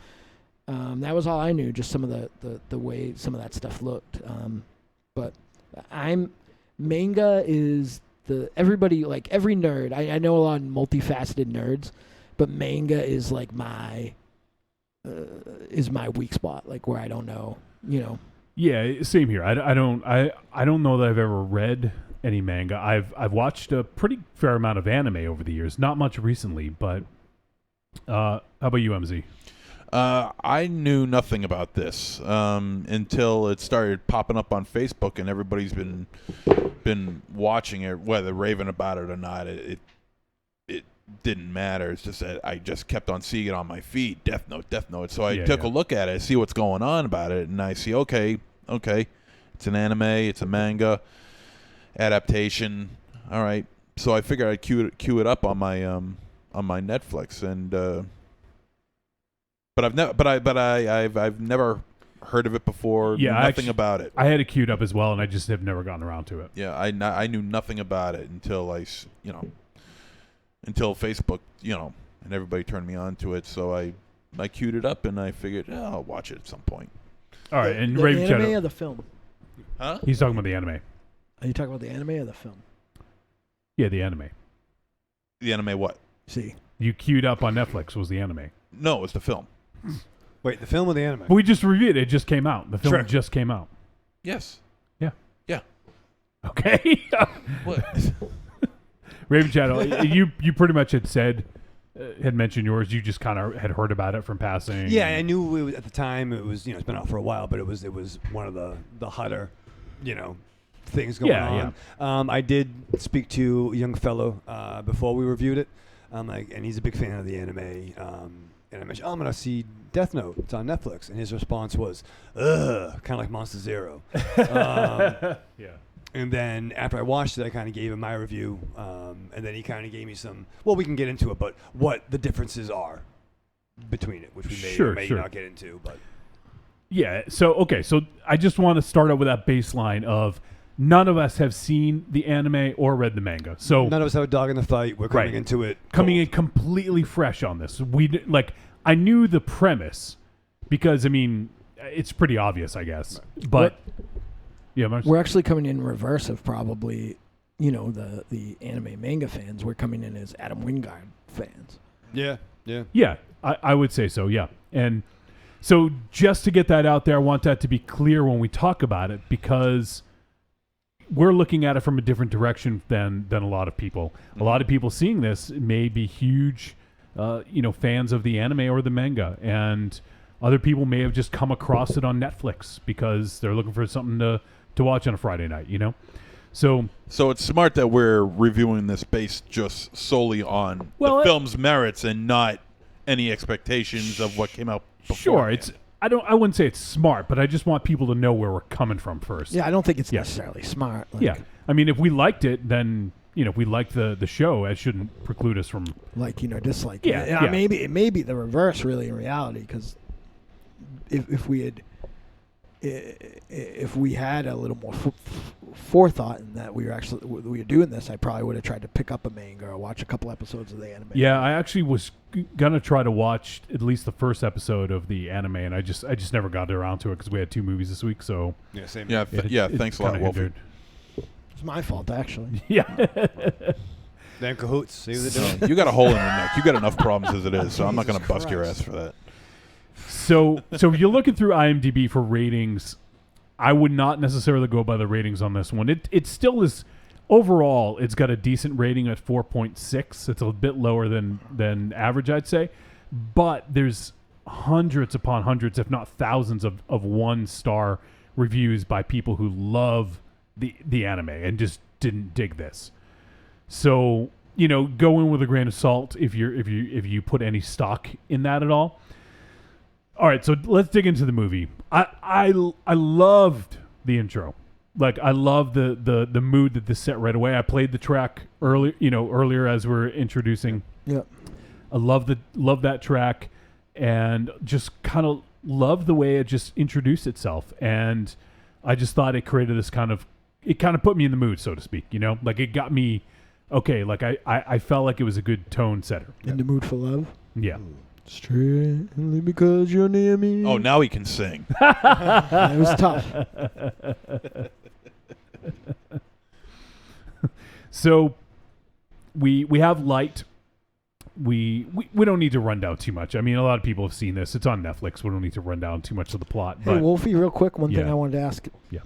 that was all I knew. Just some of the way some of that stuff looked. But manga is. Everybody, like every nerd, I know a lot of multifaceted nerds, but manga is like my weak spot, like where I don't know, you know. Yeah, same here. I don't know that I've ever read any manga. I've watched a pretty fair amount of anime over the years. Not much recently, but how about you, MZ? I knew nothing about this until it started popping up on Facebook, and everybody's been watching it, whether raving about it or not. It didn't matter. It's just that I just kept on seeing it on my feed. Death Note. So I took a look at it, see what's going on about it, and I see okay, it's an anime, it's a manga adaptation. All right, so I figured I'd queue it up on my Netflix, and. But I've never heard of it before. Yeah, nothing about it. I had it queued up as well, and I just have never gotten around to it. Yeah, I knew nothing about it until until Facebook, and everybody turned me on to it. So I queued it up, and I figured I'll watch it at some point. All right, and the Raven anime Shadow. or the film? Huh? He's talking about the anime. Are you talking about the anime or the film? Yeah, the anime. The anime what? See, you queued up on Netflix was the anime. No, it's the film. Wait, the film or the anime? But we just reviewed it. It just came out. The film Sure. just came out. Yes. Yeah. Yeah. Okay. What? Raven Shadow, you pretty much had mentioned yours. You just kind of had heard about it from passing. Yeah, I knew it was, at the time it was it's been out for a while, but it was one of the hotter things going on. Yeah. I did speak to a young fellow before we reviewed it. And he's a big fan of the anime. And I mentioned, I'm gonna see Death Note. It's on Netflix, and his response was, "Ugh," kind of like Monster Zero. Yeah. And then after I watched it, I kind of gave him my review, and then he kind of gave me some. Well, we can get into it, but what the differences are between it, which we may Sure, or may sure. not get into. But Yeah. So I just want to start out with that baseline of none of us have seen the anime or read the manga. So none of us have a dog in the fight. We're coming Right. into it coming in cold. completely fresh on this. I knew the premise because I mean it's pretty obvious, I guess. But yeah, Mark? We're actually coming in reverse of probably, the anime manga fans. We're coming in as Adam Wingard fans. Yeah. Yeah, I would say so, yeah. And so just to get that out there, I want that to be clear when we talk about it because we're looking at it from a different direction than a lot of people. A lot of people seeing this may be huge, fans of the anime or the manga. And other people may have just come across it on Netflix because they're looking for something to watch on a Friday night, So it's smart that we're reviewing this based just solely on the film's merits and not any expectations of what came out before. Sure, I wouldn't say it's smart, but I just want people to know where we're coming from first. Yeah, I don't think it's necessarily smart. Yeah. I mean, if we liked it, then, if we liked the show, it shouldn't preclude us from dislike. Yeah, it. yeah. Maybe it may be the reverse, really, in reality, because if we had a little more forethought in that we were doing this, I probably would have tried to pick up a manga or watch a couple episodes of the anime. Yeah, I actually was gonna try to watch at least the first episode of the anime, and I just never got around to it because we had 2 movies this week. So Yeah, same. Yeah, it thanks a lot, kinda Wolfie. hindered. It's my fault, actually. Yeah. Damn cahoots. See what they're doing. You got a hole in your neck. You got enough problems as it is, so I'm not going to bust your ass for that. So if you're looking through IMDb for ratings, I would not necessarily go by the ratings on this one. It still is overall. It's got a decent rating at 4.6. It's a bit lower than average, I'd say. But there's hundreds upon hundreds, if not thousands, of 1-star reviews by people who love the anime and just didn't dig this. So go in with a grain of salt if you put any stock in that at all. All right, so let's dig into the movie. I loved the intro. Like I love the mood that this set right away. I played the track earlier as we're introducing. Yeah. I love that track, and just kind of love the way it just introduced itself. And I just thought it created this it kind of put me in the mood, so to speak. Like it got me okay. Like I felt like it was a good tone setter. In the mood for love. Yeah. Strictly because you're near me. Oh, now he can sing. It was tough. So we have Light. We don't need to run down too much. I mean, a lot of people have seen this. It's on Netflix. We don't need to run down too much of the plot. Hey, But Wolfie, real quick, one thing Yeah. I wanted to ask Yeah.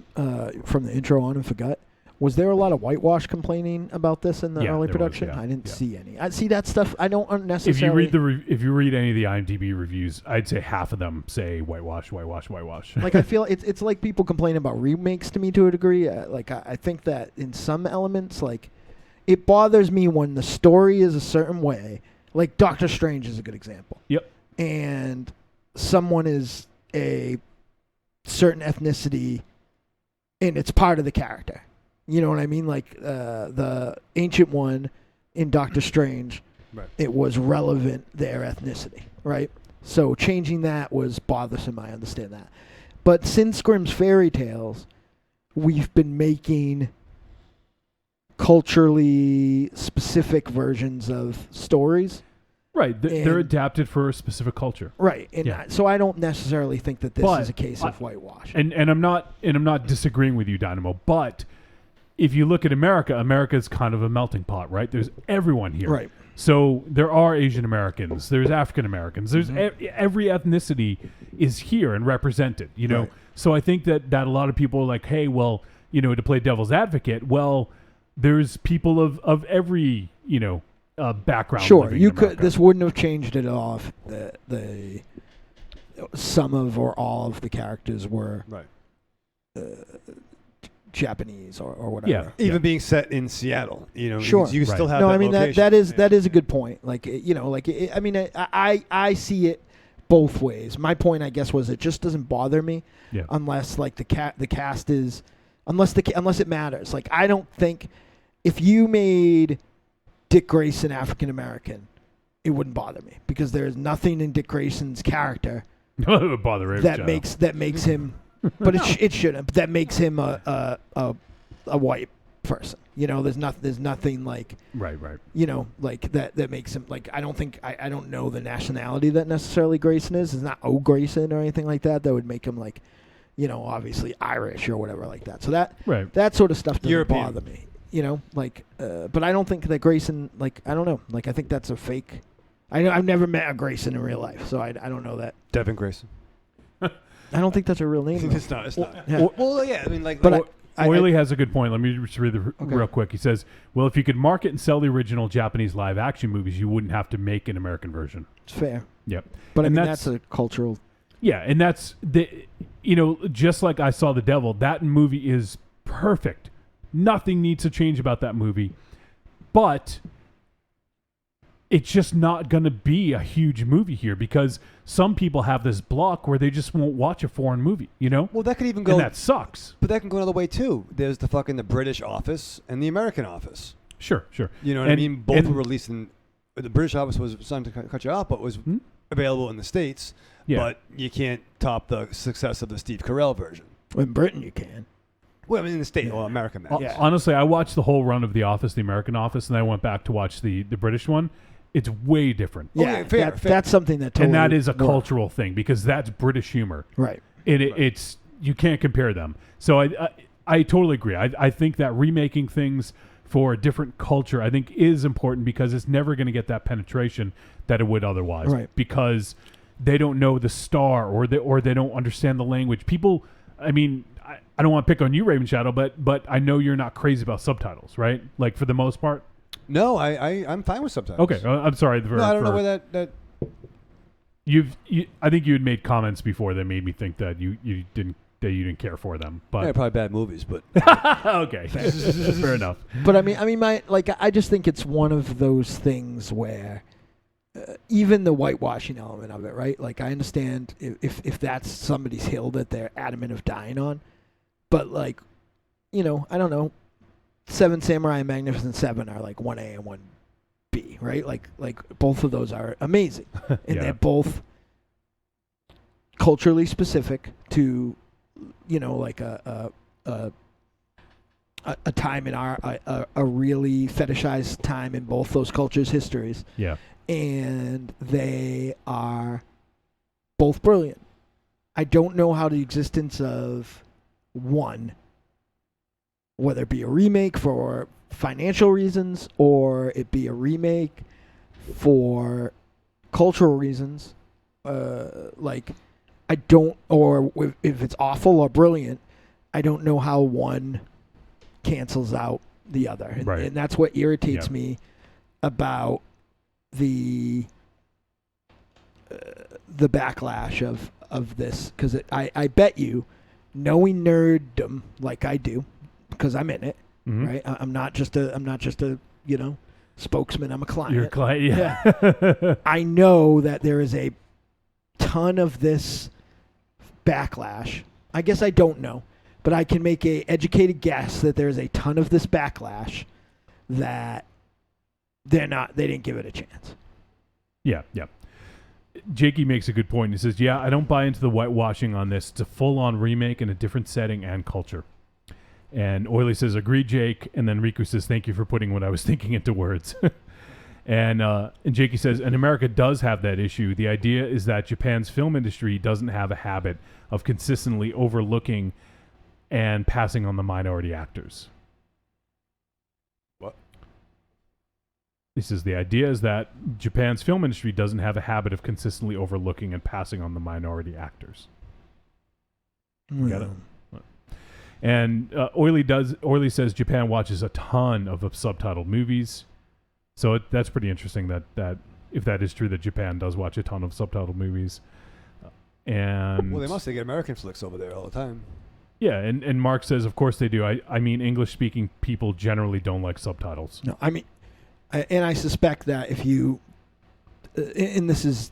from the intro on and forgot. Was there a lot of whitewash complaining about this in the Yeah, early there was, production? yeah, I didn't yeah. see any. I see that stuff. I don't if you unnecessarily. read any of the IMDb reviews, I'd say half of them say whitewash. Like I feel it's like people complaining about remakes to me to a degree. I think that in some elements, like it bothers me when the story is a certain way. Like Doctor Strange is a good example. Yep. And someone is a certain ethnicity, and it's part of the character. You know what I mean? Like the Ancient One in Doctor Strange, Right. it was relevant their ethnicity, right? So changing that was bothersome. I understand that. But since Grimm's Fairy Tales, we've been making culturally specific versions of stories. Right. They're And- adapted for a specific culture. Right. And Yeah. so I don't necessarily think that this But is a case of whitewash. And I'm not disagreeing with you, Dynamo, but if you look at America's kind of a melting pot, right? There's everyone here. Right. So there are Asian Americans, there's African Americans, there's every ethnicity is here and represented, Right. So I think that a lot of people are like, hey, well, to play devil's advocate, well, there's people of every, background. Sure, living you in could. America. This wouldn't have changed it off. The some of or all of the characters were Right. Japanese or whatever. Yeah. Even being set in Seattle, Sure. you still Right. have No, that I mean location. that is a good point. Like I mean, I see it both ways. My point, I guess, was it just doesn't bother me Yeah. unless like the cast is unless it matters. Like I don't think if you made Dick Grayson African American, it wouldn't bother me because there is nothing in Dick Grayson's character No, it would bother Raven that Shadow. makes him, but it shouldn't. That makes him a white person. You know, there's nothing like Right. you know, like that makes him like I don't know the nationality that necessarily Grayson is. It's not O Grayson or anything like that. That would make him like, you know, obviously Irish or whatever like that. So that sort of stuff doesn't European. bother me. You know, like, but I don't think that Grayson, like, I don't know, like I think that's a fake. I've never met a Grayson in real life, so I don't know that. Devin Grayson. I don't think that's a real name. though. It's not. It's not. Yeah. Well, yeah. I mean, like, But Oily has a good point. Let me just read Okay. real quick. He says, well, if you could market and sell the original Japanese live action movies, you wouldn't have to make an American version. It's fair. Yep. But And I mean, that's a cultural. Yeah, and that's just like I Saw the Devil, that movie is perfect. Nothing needs to change about that movie. But it's just not going to be a huge movie here because some people have this block where they just won't watch a foreign movie, you know? well, that could even go. And that sucks. But that can go another way too. There's the British office and the American office. Sure. You know what I mean? Both were released in the British office was something to cut you off, but was available in the States. Yeah. But you can't top the success of the Steve Carell version. In Britain, you can. Well, I mean, in the States, well, America, man. Yeah. Honestly, I watched the whole run of The Office, the American Office, and then I went back to watch the British one. It's way different. Yeah, Okay, fair. that's something that totally And that is a works. cultural thing because that's British humor. Right. It's you can't compare them. So I totally agree. I think that remaking things for a different culture I think is important because it's never going to get that penetration that it would otherwise. Right. Because they don't know the star or they don't understand the language. People, I mean, I don't want to pick on you, Raven Shadow, but I know you're not crazy about subtitles, right? Like for the most part. No, I'm fine with subtitles. Okay, I'm sorry. No, I don't know where that. I think you had made comments before that made me think that you didn't care for them. But Yeah, probably bad movies, but okay, fair enough. But I mean, I just think it's one of those things where even the whitewashing element of it, right? Like I understand if that's somebody's hill that they're adamant of dying on, but like, you know, I don't know, Seven Samurai and Magnificent Seven are like 1A and 1B, right? Like both of those are amazing, and Yeah. they're both culturally specific to, you know, like a time in a really fetishized time in both those cultures' histories. Yeah. And they are both brilliant. I don't know how the existence of one, whether it be a remake for financial reasons or it be a remake for cultural reasons, like I don't, or if it's awful or brilliant, I don't know how one cancels out the other. And, Right. and that's what irritates Yeah. me about the backlash of this, because I bet you, knowing nerddom like I do, because I'm in it, Mhm. right? I'm not just a you know, spokesman. I'm a client. Your client, yeah. I know that there is a ton of this backlash. I guess I don't know, but I can make a educated guess that there's a ton of this backlash that they didn't give it a chance. Yeah. Jakey makes a good point. He says, yeah, I don't buy into the whitewashing on this. It's a full-on remake in a different setting and culture. And Oily says, agree, Jake. And then Riku says, thank you for putting what I was thinking into words. And Jakey says, and America does have that issue. The idea is that Japan's film industry doesn't have a habit of consistently overlooking and passing on the minority actors. What? He says the idea is that Japan's film industry doesn't have a habit of consistently overlooking and passing on the minority actors. Got it? And Oily says Japan watches a ton of subtitled movies. So that's pretty interesting that if that is true, that Japan does watch a ton of subtitled movies. And well, they must. They get American flicks over there all the time. Yeah, and Mark says, of course they do. I mean, English-speaking people generally don't like subtitles. No, I mean, and I suspect that if you, and this is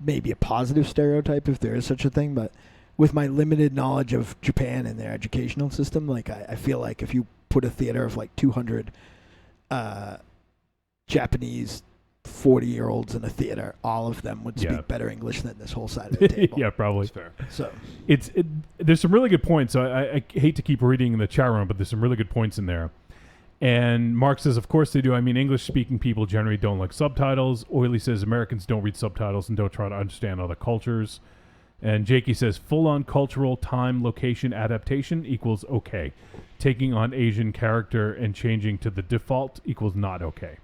maybe a positive stereotype if there is such a thing, but with my limited knowledge of Japan and their educational system, like I feel like if you put a theater of like 200 Japanese 40-year-olds in a theater, all of them would speak better English than this whole side of the table. Yeah, probably. Fair. So there's some really good points. So I hate to keep reading in the chat room, but there's some really good points in there. And Mark says, of course they do. I mean, English-speaking people generally don't like subtitles. Oily says Americans don't read subtitles and don't try to understand other cultures. And Jakey says, full-on cultural time, location adaptation equals okay. Taking on Asian character and changing to the default equals not okay.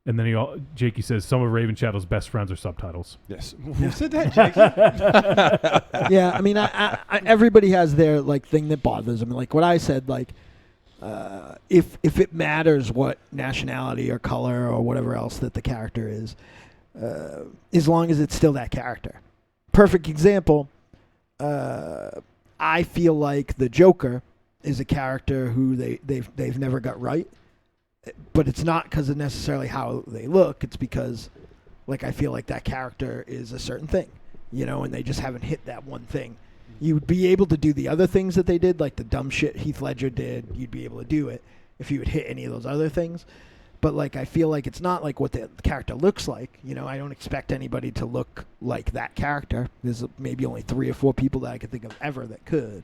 And then Jakey says, some of Raven Shadow's best friends are subtitles. Yes. Who said that, Jakey? yeah, I mean, I everybody has their like thing that bothers them. Like what I said, like if it matters what nationality or color or whatever else that the character is, as long as it's still that character. Perfect example. I feel like the Joker is a character who they've never got right. But it's not because of necessarily how they look. It's because, like, I feel like that character is a certain thing, and they just haven't hit that one thing. You would be able to do the other things that they did, like the dumb shit Heath Ledger did. You'd be able to do it if you would hit any of those other things. But, like, I feel like it's not like what the character looks like. I don't expect anybody to look like that character. There's maybe only 3 or 4 people that I could think of ever that could.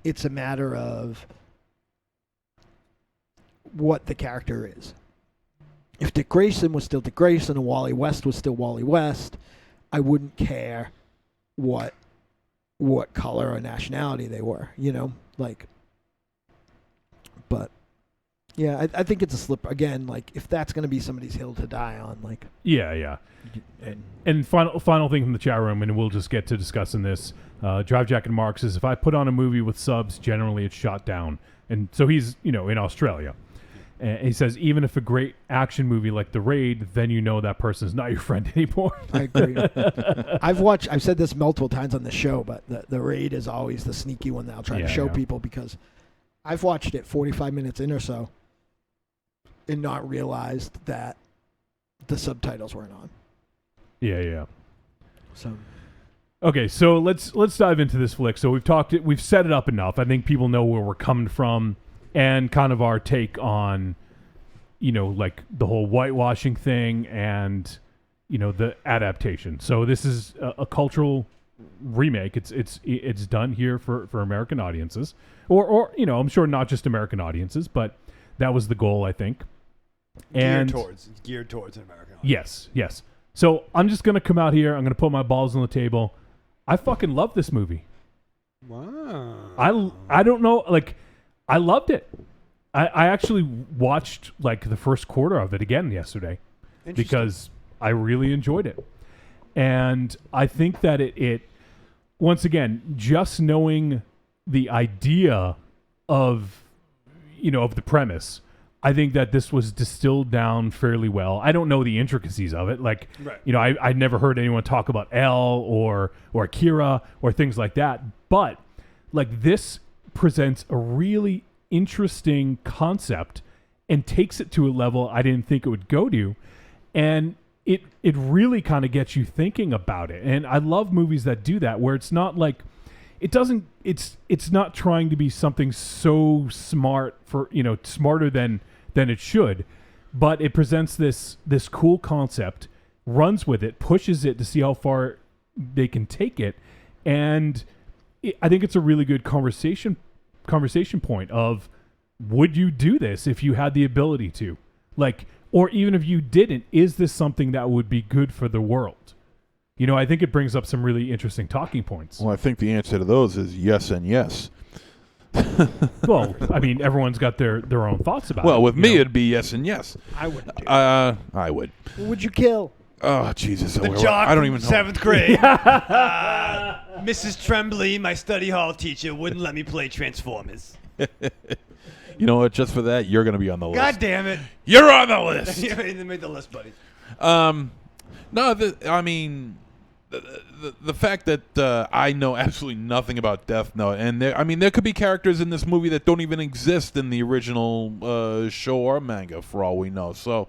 It's a matter of what the character is. If Dick Grayson was still Dick Grayson and Wally West was still Wally West, I wouldn't care what color or nationality they were, but yeah, I think it's a slip again, like if that's going to be somebody's hill to die on, like yeah. And final thing from the chat room, and we'll just get to discussing this. Drive Jacket Mark says, if I put on a movie with subs, generally it's shot down. And so he's, in Australia. And he says, even if a great action movie like The Raid, then that person's not your friend anymore. I agree. I've said this multiple times on the show, but the Raid is always the sneaky one that I'll try to show people, because I've watched it 45 minutes in or so and not realized that the subtitles weren't on. Yeah. So okay, so let's dive into this flick. So we've set it up enough. I think people know where we're coming from and kind of our take on, like the whole whitewashing thing and, the adaptation. So this is a cultural remake. It's done here for American audiences, or I'm sure not just American audiences, but that was the goal, I think. Geared towards an American audience. Yes. So I'm just gonna come out here. I'm gonna put my balls on the table. I fucking love this movie. Wow. I don't know, like, I loved it. I actually watched like the first quarter of it again yesterday because I really enjoyed it. And I think that it once again, just knowing the idea of the premise, I think that this was distilled down fairly well. I don't know the intricacies of it. Like, right. I never heard anyone talk about Elle or Akira or things like that. But like, this presents a really interesting concept and takes it to a level I didn't think it would go to. And it really kind of gets you thinking about it. And I love movies that do that, where it's not like, it's not trying to be something so smart for, smarter than it should, but it presents this cool concept, runs with it, pushes it to see how far they can take it. And I think it's a really good conversation point of, would you do this if you had the ability to? Like, or even if you didn't, is this something that would be good for the world? I think it brings up some really interesting talking points. Well, I think the answer to those is yes and yes. Well, I mean, everyone's got their own thoughts about it. Well, with me, it'd be yes and yes. I wouldn't do it. I would. Who would you kill? Oh, Jesus. The jock I don't even know. 7th grade. Mrs. Tremblay, my study hall teacher, wouldn't let me play Transformers. You know what? Just for that, you're going to be on the list. God damn it. You're on the list. You made the list, buddy. No, I mean, the fact that I know absolutely nothing about Death Note, and there could be characters in this movie that don't even exist in the original show or manga, for all we know. So,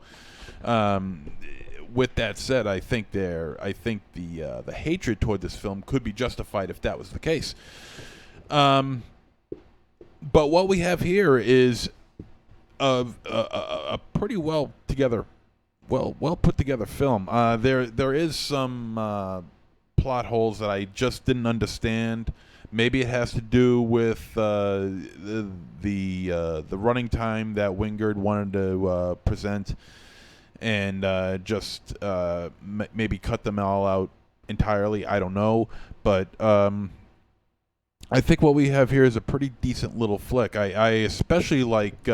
with that said, I think the hatred toward this film could be justified if that was the case. But what we have here is a pretty well together well put together film. There is some plot holes that I just didn't understand. Maybe it has to do with the running time that Wingard wanted to present, and just maybe cut them all out entirely. I don't know, but I think what we have here is a pretty decent little flick. I especially like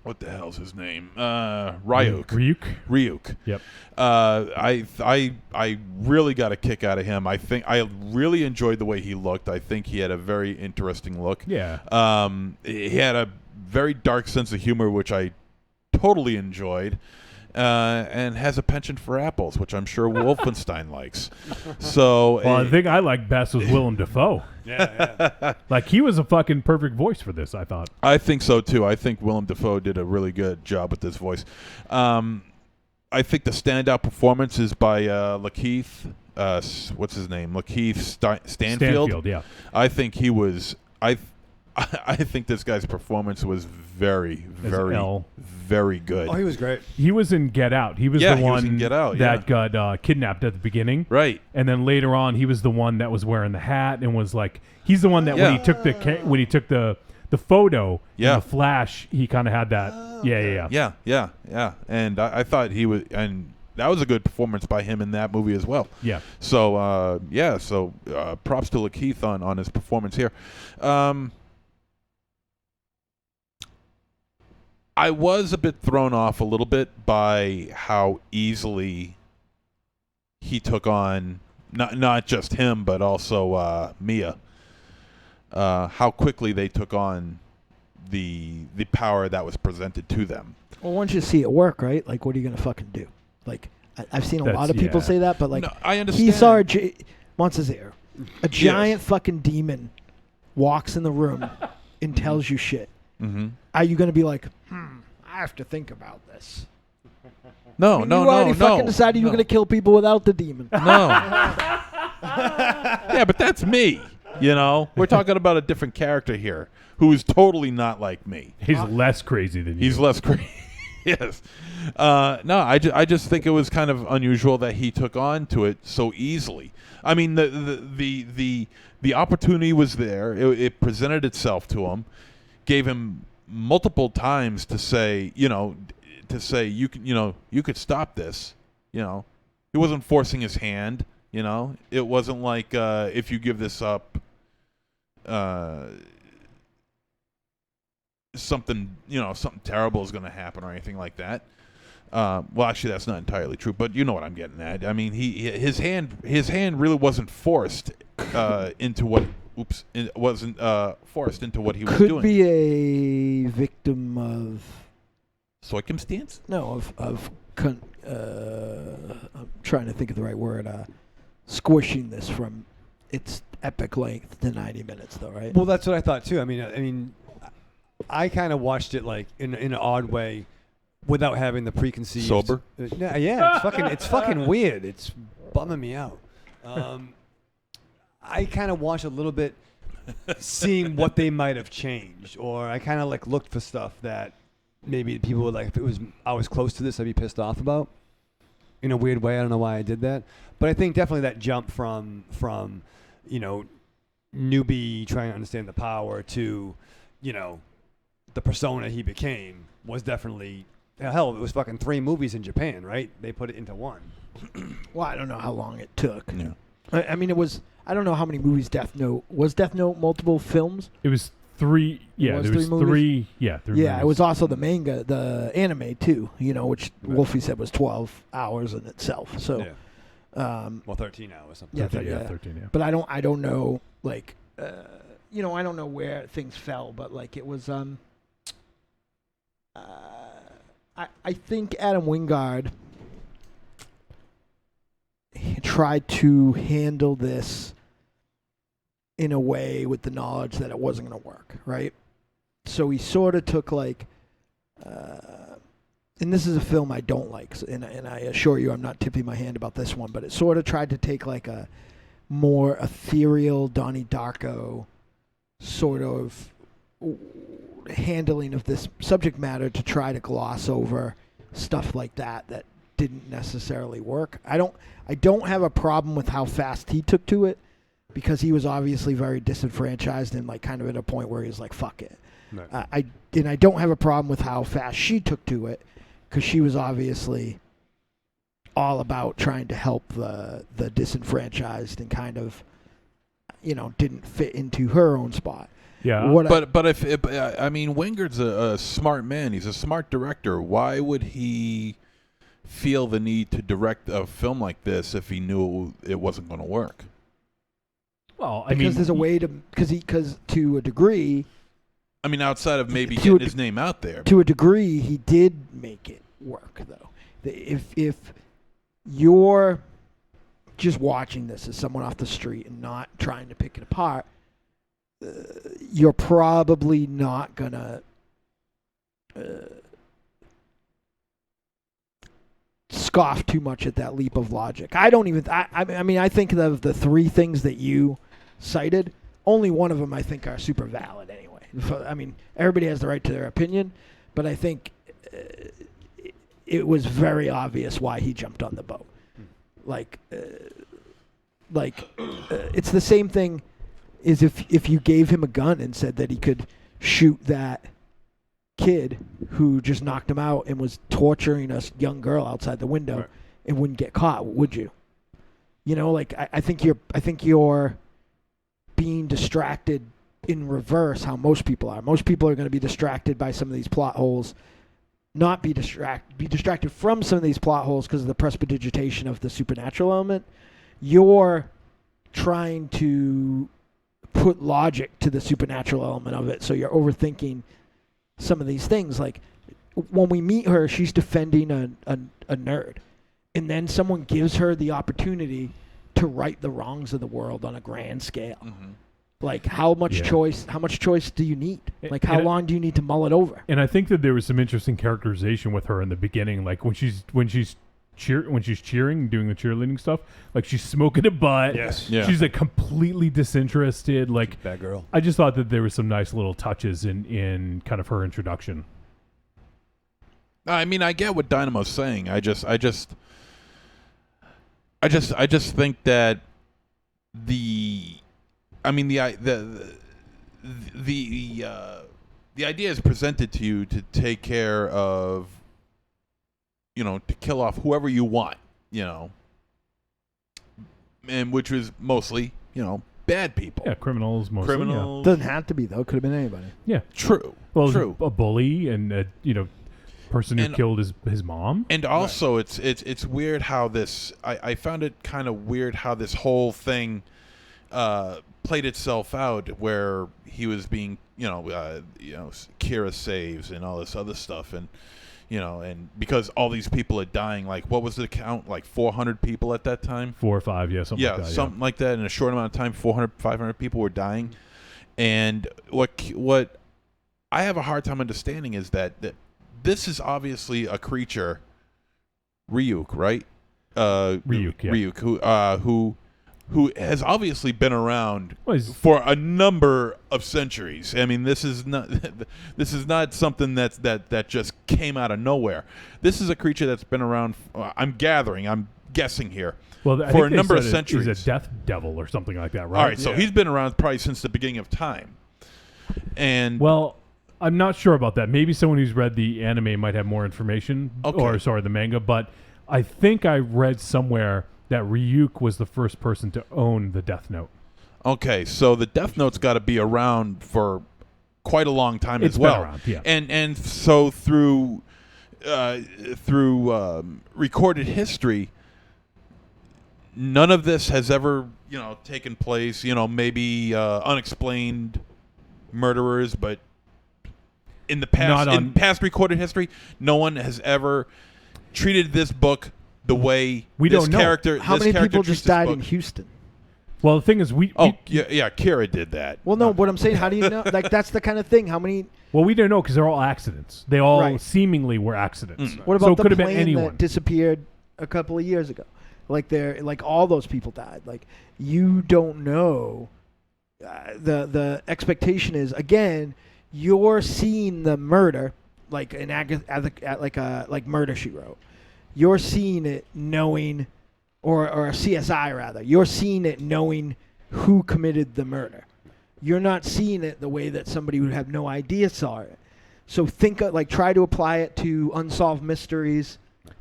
what the hell's his name? Ryuk. Yep. I really got a kick out of him. I think I really enjoyed the way he looked. I think he had a very interesting look. Yeah. He had a very dark sense of humor, which I totally enjoyed. And has a penchant for apples, which I'm sure Wolfenstein likes. So, well, the thing I liked best was Willem Dafoe. Yeah. Like, he was a fucking perfect voice for this, I thought. I think so too. I think Willem Dafoe did a really good job with this voice. I think the standout performance is by Lakeith. What's his name? Lakeith Stanfield. Stanfield, yeah. I think he was. I think this guy's performance was very, very good. Oh, he was great. He was in Get Out. He was the one in Get Out, that got kidnapped at the beginning. Right. And then later on, he was the one that was wearing the hat and was like, he's the one that when he took the photo in the flash, he kind of had that. Yeah. And I thought he was, and that was a good performance by him in that movie as well. Yeah. So props to Lakeith on his performance here. I was a bit thrown off a little bit by how easily he took on not just him but also Mia. How quickly they took on the power that was presented to them. Well, once you see it work, right? Like, what are you gonna fucking do? Like, I've seen a lot of people say that, but like, no, I understand. He saw Montezero, a giant fucking demon, walks in the room and tells you shit. Mm-hmm. Are you going to be like, I have to think about this? No. You already fucking decided you were going to kill people without the demon. No. Yeah, but that's me. You know, we're talking about a different character here who is totally not like me. He's less crazy than you. He's less crazy. Yes. No, I just think it was kind of unusual that he took on to it so easily. I mean, the opportunity was there. It presented itself to him. Gave him multiple times to say, you could stop this. You know, he wasn't forcing his hand. You know, it wasn't like if you give this up, something terrible is going to happen or anything like that. Well, actually, that's not entirely true, but you know what I'm getting at. I mean, his hand really wasn't forced into what. It wasn't forced into what he was doing. Could be a victim of circumstance. No, I'm trying to think of the right word. Squishing this from its epic length to 90 minutes, though, right? Well, that's what I thought too. I mean, I kind of watched it like in an odd way, without having the preconceived. Sober. Yeah, it's fucking weird. It's bumming me out. I kind of watched a little bit, seeing what they might have changed, or I kind of like looked for stuff that maybe people would like. If I was close to this, I'd be pissed off about. In a weird way, I don't know why I did that, but I think definitely that jump from newbie trying to understand the power to, the persona he became was definitely hell. It was fucking 3 movies in Japan, right? They put it into 1. Well, I don't know how long it took. Yeah. I mean, it was. I don't know how many movies Death Note was. Death Note multiple films? It was 3. Yeah, there was 3. Yeah, 3 yeah. movies. It was also the manga, the anime too. Which Wolfie said was 12 hours in itself. So, yeah. 13 hours. Something. Yeah, 13. Yeah. But I don't know. Like, I don't know where things fell. But like, it was. I think Adam Wingard tried to handle this in a way with the knowledge that it wasn't going to work, right? So he sort of took like, and this is a film I don't like, and I assure you I'm not tipping my hand about this one, but it sort of tried to take like a more ethereal Donnie Darko sort of handling of this subject matter to try to gloss over stuff like that didn't necessarily work. I don't have a problem with how fast he took to it, because he was obviously very disenfranchised and like kind of at a point where he was like, fuck it. Right. I don't have a problem with how fast she took to it, because she was obviously all about trying to help the disenfranchised and kind of, didn't fit into her own spot. Yeah. But if I mean, Wingard's a smart man. He's a smart director. Why would he feel the need to direct a film like this if he knew it wasn't going to work? Well, because there's a way to, because to a degree. I mean, outside of maybe getting his name out there. To a degree, he did make it work, though. If you're just watching this as someone off the street and not trying to pick it apart, you're probably not gonna scoff too much at that leap of logic. I mean, I think of the three things that you cited, only one of them I think are super valid anyway. I mean, everybody has the right to their opinion, but I think it was very obvious why he jumped on the boat. It's the same thing as if you gave him a gun and said that he could shoot that kid who just knocked him out and was torturing a young girl outside the window and wouldn't get caught, would you? I think you're being distracted in reverse how most people are. Most people are going to be distracted by some of these plot holes, not be distracted from some of these plot holes because of the prestidigitation of the supernatural element. You're trying to put logic to the supernatural element of it, so you're overthinking some of these things. Like when we meet her, she's defending a nerd, and then someone gives her the opportunity to right the wrongs of the world on a grand scale. Mm-hmm. Like how much choice do you need? Like how long do you need to mull it over? And I think that there was some interesting characterization with her in the beginning, like when she's cheering, doing the cheerleading stuff, like she's smoking a butt. Yes. Yeah. She's like completely disinterested. Like Bad girl. I just thought that there was some nice little touches in kind of her introduction. I mean, I get what Dynamo's saying. I just think that the idea is presented to you to take care of, to kill off whoever you want, and which was mostly, bad people. Yeah, criminals mostly. Criminals. Doesn't have to be though. Could have been anybody. Yeah. True. Well, True. a bully and a person who killed his mom. And also, it's weird how this. I found it kind of weird how this whole thing played itself out, where he was being, Kira saves and all this other stuff, and and because all these people are dying, like what was the count? Like 400 people at that time. 4 or 5, something like that. Something like that. In a short amount of time, 400, 500 people were dying, and what I have a hard time understanding is that this is obviously a creature, Ryuk, right? Ryuk, yeah. Ryuk, who has obviously been around for a number of centuries. I mean, this is not something that just came out of nowhere. This is a creature that's been around. I'm guessing here. Well, I for think a number of he's centuries. a death devil or something like that, right? All right, so he's been around probably since the beginning of time. And well, I'm not sure about that. Maybe someone who's read the anime might have more information, the manga. But I think I read somewhere that Ryuk was the first person to own the Death Note. Okay, so the Death Note's got to be around for quite a long time as well. Around, yeah. And so through recorded history, none of this has ever taken place. Maybe unexplained murderers, but in the past, past recorded history, no one has ever treated this book the way don't know. character. How many people just died in Houston? Well, the thing is, Kira did that. Well, no, what I'm saying, how do you know? Like, that's the kind of thing. How many? Well, we don't know because they're all accidents. They all seemingly were accidents. What about so it the could have been plane anyone that disappeared a couple of years ago? Like all those people died. Like, you don't know. The expectation is, again, you're seeing the murder like like Murder She Wrote. You're seeing it knowing, or a CSI rather. You're seeing it knowing who committed the murder. You're not seeing it the way that somebody would have no idea saw it. So try to apply it to Unsolved Mysteries.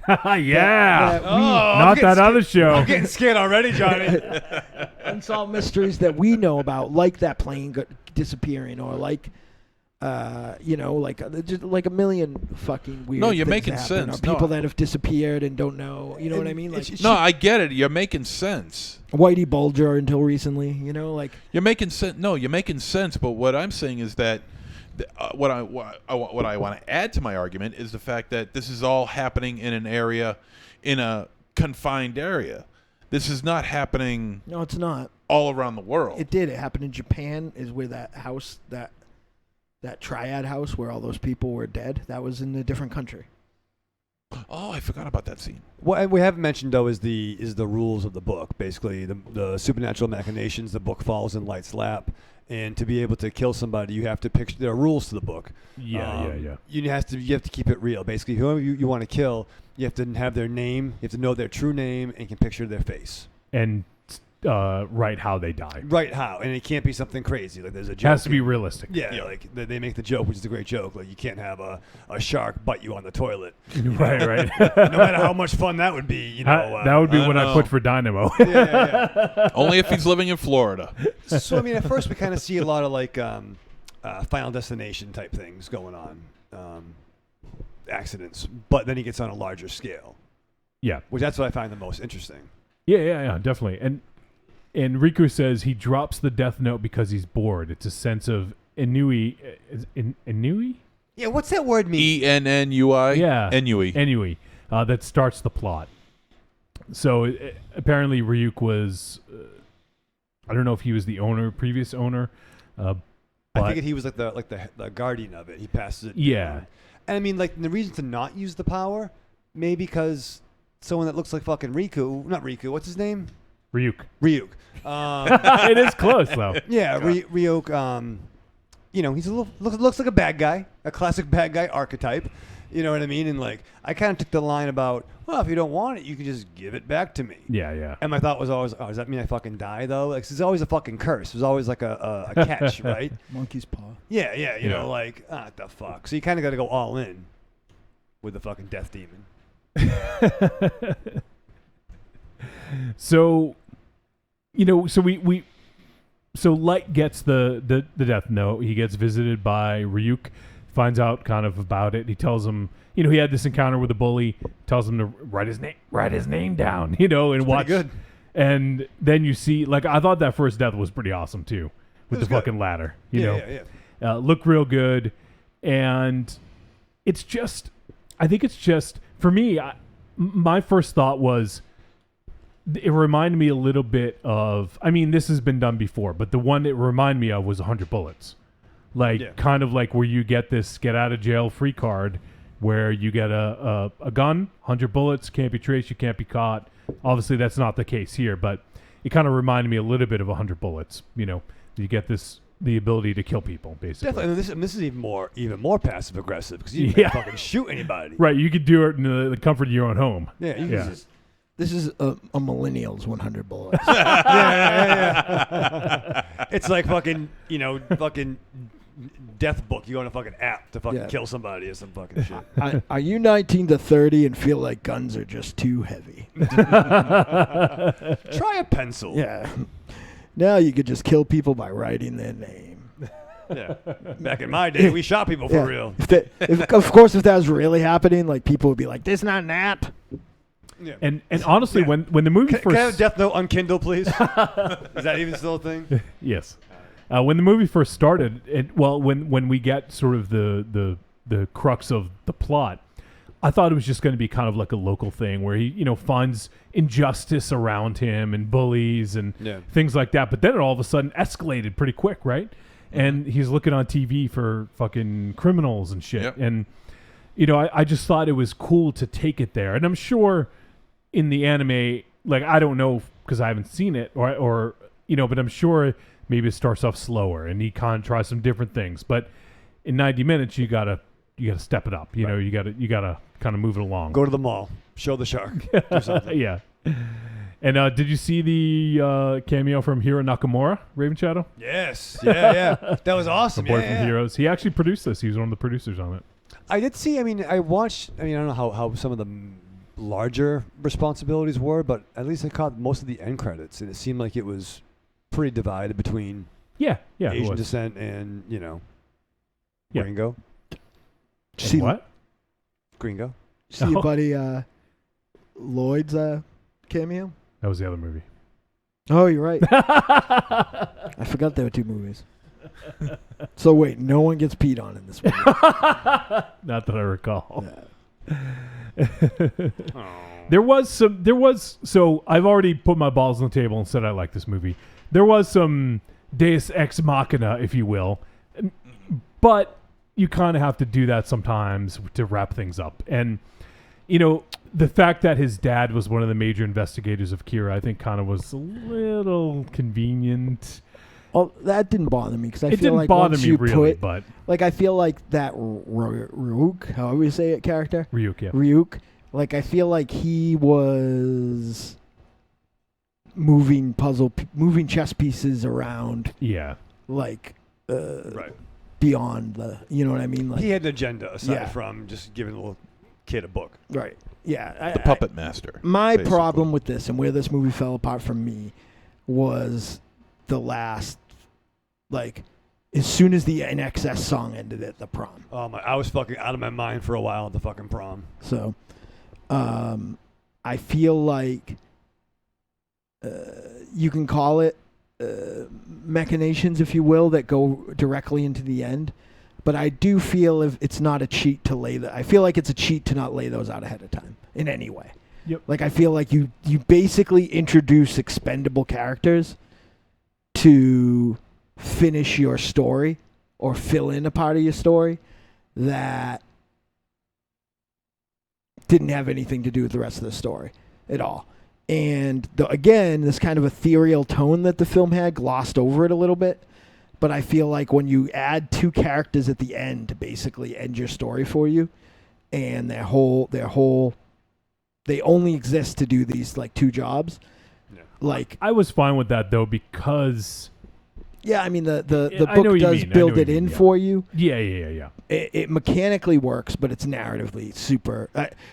Yeah. I'm Not getting that other show. I'm getting scared already, Johnny. Unsolved mysteries that we know about, like that plane disappearing, or like, just like a million fucking weird. No, you're things making happen, sense. Or people No. that have disappeared and don't know. You know what I mean? Like No, I get it. You're making sense. Whitey Bulger until recently. You know, like You're making sense. No, you're making sense. But what I'm saying is that what I want to add to my argument is the fact that this is all happening in an area, in a confined area. This is not happening no, it's not. all around the world. It did. It happened in Japan. Is where that house that triad house where all those people were dead. That was in a different country. Oh, I forgot about that scene. What we haven't mentioned though is the rules of the book. Basically, the supernatural machinations. The book falls in Light's lap, and to be able to kill somebody, you have to picture. There are rules to the book. Yeah. You have to keep it real. Basically, whoever you want to kill, you have to have their name. You have to know their true name and can picture their face. And write how they die. Right how, and it can't be something crazy. Like there's a It joke. has to be realistic. Yeah, like they make the joke, which is a great joke. Like you can't have a shark bite you on the toilet. Right. No matter how much fun that would be, That would be I what I know. put for Dynamo. Yeah. Only if he's living in Florida. So I mean, at first we kind of see a lot of like Final Destination type things going on, accidents. But then he gets on a larger scale, Yeah, which that's what I find the most interesting. yeah, definitely. And Riku says he drops the death note because he's bored. It's a sense of ennui. Ennui? Yeah, what's that word mean? ENNUI. Yeah. Ennui. Ennui. That starts the plot. So apparently Ryuk was, I don't know if he was the previous owner. I but figured he was like the guardian of it. He passes it. Yeah. down. And I mean, like the reason to not use the power, maybe because someone that looks like fucking not Riku. What's his name? Ryuk. Ryuk. It is close though. Yeah, Ryuk. He's looks like a bad guy, a classic bad guy archetype. You know what I mean? And like, I kind of took the line about, well, if you don't want it, you can just give it back to me. Yeah. And my thought was always, oh, does that mean I fucking die though? Like, there's always a fucking curse. There's always like a catch, right? Monkey's paw. Yeah. You Yeah. know, like, what the fuck? So you kind of got to go all in with the fucking death demon. So, so Light gets the death note. He gets visited by Ryuk, finds out kind of about it. He tells him, he had this encounter with a bully. Tells him to write his name down, and watch. good. And then you see, like, I thought that first death was pretty awesome too, with the was good. fucking ladder. Yeah. Look real good, and it's just, I think it's just for me. My first thought was, it reminded me a little bit of, I mean, this has been done before, but the one it reminded me of was 100 Bullets. Kind of like where you get this get out of jail free card where you get a gun, 100 bullets, can't be traced, you can't be caught. Obviously, that's not the case here, but it kind of reminded me a little bit of 100 Bullets. You get the ability to kill people, basically. Definitely. And this is even more passive aggressive because you can't fucking shoot anybody. Right, you could do it in the comfort of your own home. Yeah. You can just, This is a millennial's 100 bullets. yeah. It's like fucking, fucking death book. You go on a fucking app to fucking kill somebody or some fucking shit. Are you 19 to 30 and feel like guns are just too heavy? Try a pencil. Yeah. Now you could just kill people by writing their name. Yeah. Back in my day, we shot people for real. Of course, if that was really happening, like people would be like, "This is not an app." Yeah. And honestly, when the movie first... Can I have Death Note on Kindle, please? Is that even still a thing? Yes. When the movie first started, when we get sort of the crux of the plot, I thought it was just going to be kind of like a local thing where he, finds injustice around him and bullies and things like that. But then it all of a sudden escalated pretty quick, right? And he's looking on TV for fucking criminals and shit. Yep. And, I just thought it was cool to take it there. And I'm sure in the anime, like, I don't know because I haven't seen it or but I'm sure maybe it starts off slower and he kind of tries some different things. But in 90 minutes, you got to step it up. You know, you gotta kind of move it along. Go to the mall. Show the shark. Do something. Yeah. And did you see the cameo from Hiro Nakamura, Raven Shadow? Yes. Yeah. That was awesome. The boy from Heroes. He actually produced this. He was one of the producers on it. I did see. I don't know how some of the larger responsibilities were, but at least I caught most of the end credits, and it seemed like it was pretty divided between Yeah, Asian it was. descent and Yeah. Gringo. See what? Gringo. See your buddy Lloyd's cameo? That was the other movie. Oh, you're right. I forgot there were 2 movies. So wait, no one gets peed on in this movie. Not that I recall. Yeah. So I've already put my balls on the table and said I like this movie. There was some Deus Ex Machina, if you will, but you kind of have to do that sometimes to wrap things up. And you know, the fact that his dad was one of the major investigators of Kira, I think kind of was a little convenient. Well, that didn't bother me because I It feel didn't like bother once me you really, put, but like I feel like that Ryuk, however you say it, character, Ryuk, yeah. Ryuk, like I feel like he was moving chess pieces around, Yeah. like Right. beyond the, you know what I mean? Like He had an agenda aside Yeah. from just giving a little kid a book. right, yeah. The puppet master. My basically. problem with this and where this movie fell apart from me was the last, like, as soon as the NXS song ended at the prom. Oh my! I was fucking out of my mind for a while at the fucking prom. So, I feel like you can call it machinations, if you will, that go directly into the end. But I do feel if it's not a cheat to lay I feel like it's a cheat to not lay those out ahead of time in any way. Yep. Like I feel like you basically introduce expendable characters to finish your story or fill in a part of your story that didn't have anything to do with the rest of the story at all. And again, this kind of ethereal tone that the film had glossed over it a little bit. But I feel like when you add 2 characters at the end to basically end your story for you, and they only exist to do these like 2 jobs. Yeah. Like I was fine with that though because yeah, I mean the I know book what you does mean. I know build what it you in mean, yeah. for you. Yeah. It mechanically works, but it's narratively super.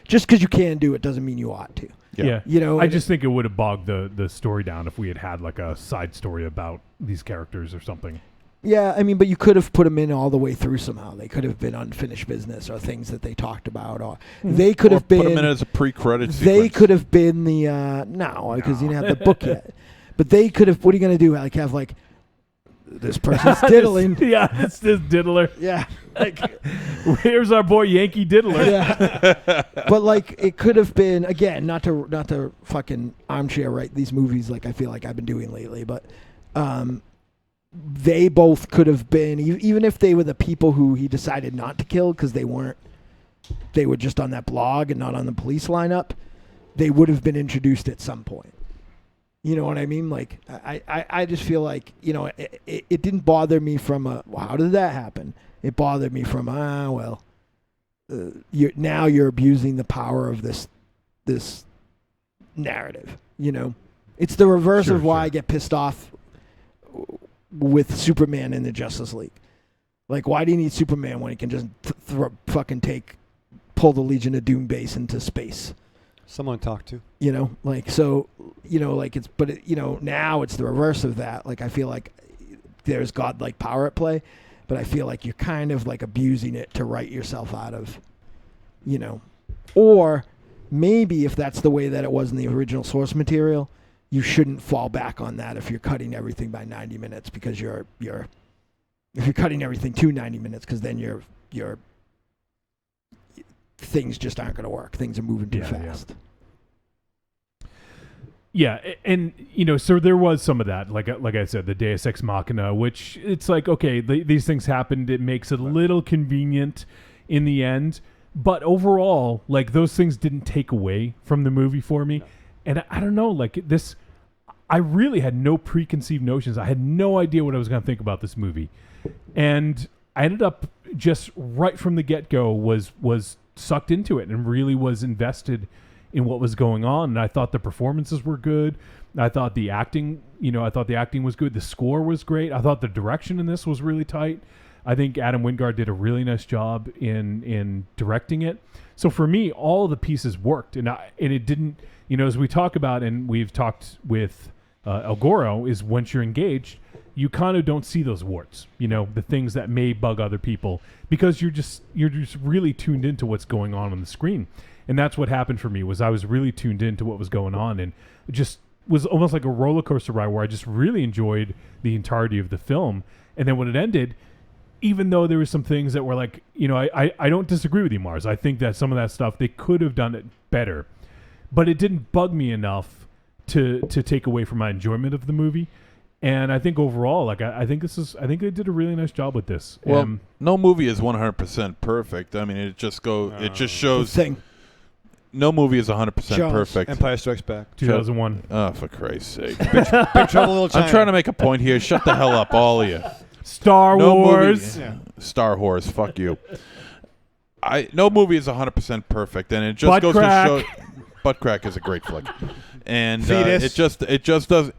Just because you can do it doesn't mean you ought to. Yeah. You know, I and just think it would have bogged the story down if we had like a side story about these characters or something. Yeah, I mean, but you could have put them in all the way through somehow. They could have been unfinished business or things that they talked about, or they could have been. Put them in as a pre-credit They sequence. could have been the no, because you didn't have the book yet. But they could have. What are you going to do? Like have like this person's diddling. It's this diddler. Yeah, like Here's our boy Yankee Diddler. yeah. But like it could have been again, not to fucking armchair write these movies like I feel like I've been doing lately, but they both could have been, even if they were the people who he decided not to kill because they were just on that blog and not on the police lineup, they would have been introduced at some point. You know what I mean? Like, I just feel like, you know, it didn't bother me from well, how did that happen? It bothered me from, you're abusing the power of this narrative, you know? It's the reverse of why I get pissed off with Superman in the Justice League. Like, why do you need Superman when he can just pull the Legion of Doom base into space? Someone to talk to. You know, like, so, you know, like now it's the reverse of that. Like, I feel like there's godlike power at play, but I feel like you're kind of like abusing it to write yourself out of, you know, or maybe if that's the way that it was in the original source material, you shouldn't fall back on that if you're cutting everything by 90 minutes because if you're cutting everything to 90 minutes because then your things just aren't going to work. Things are moving too fast. Yeah, and you know, so there was some of that, like I said, the Deus Ex Machina, which it's like, okay, these things happened. It makes it a little convenient in the end, but overall, like those things didn't take away from the movie for me. No. And I don't know, like this, I really had no preconceived notions. I had no idea what I was going to think about this movie, and I ended up just right from the get-go was sucked into it and really was invested in what was going on. And I thought the performances were good. I thought the acting, was good. The score was great. I thought the direction in this was really tight. I think Adam Wingard did a really nice job in directing it. So for me, all the pieces worked, and it didn't. As we talk about, and we've talked with El Goro, is once you're engaged, you kind of don't see those warts. The things that may bug other people because you're just really tuned into what's going on the screen, and that's what happened for me. Was I was really tuned into what was going on, and it just was almost like a roller coaster ride where I just really enjoyed the entirety of the film. And then when it ended, even though there were some things that were like, I don't disagree with you, Mars. I think that some of that stuff, they could have done it better. But it didn't bug me enough to take away from my enjoyment of the movie. And I think overall, I think they did a really nice job with this. Well, no movie is 100% perfect. I mean, it just shows... No movie is 100% perfect. Empire Strikes Back. 2001. Oh, for Christ's sake. Big Trouble in Little China. I'm trying to make a point here. Shut the hell up, all of you. Star Wars. Star Wars. Fuck you. No movie is 100% perfect, and it just goes to show. Butt Crack is a great flick, and it just does.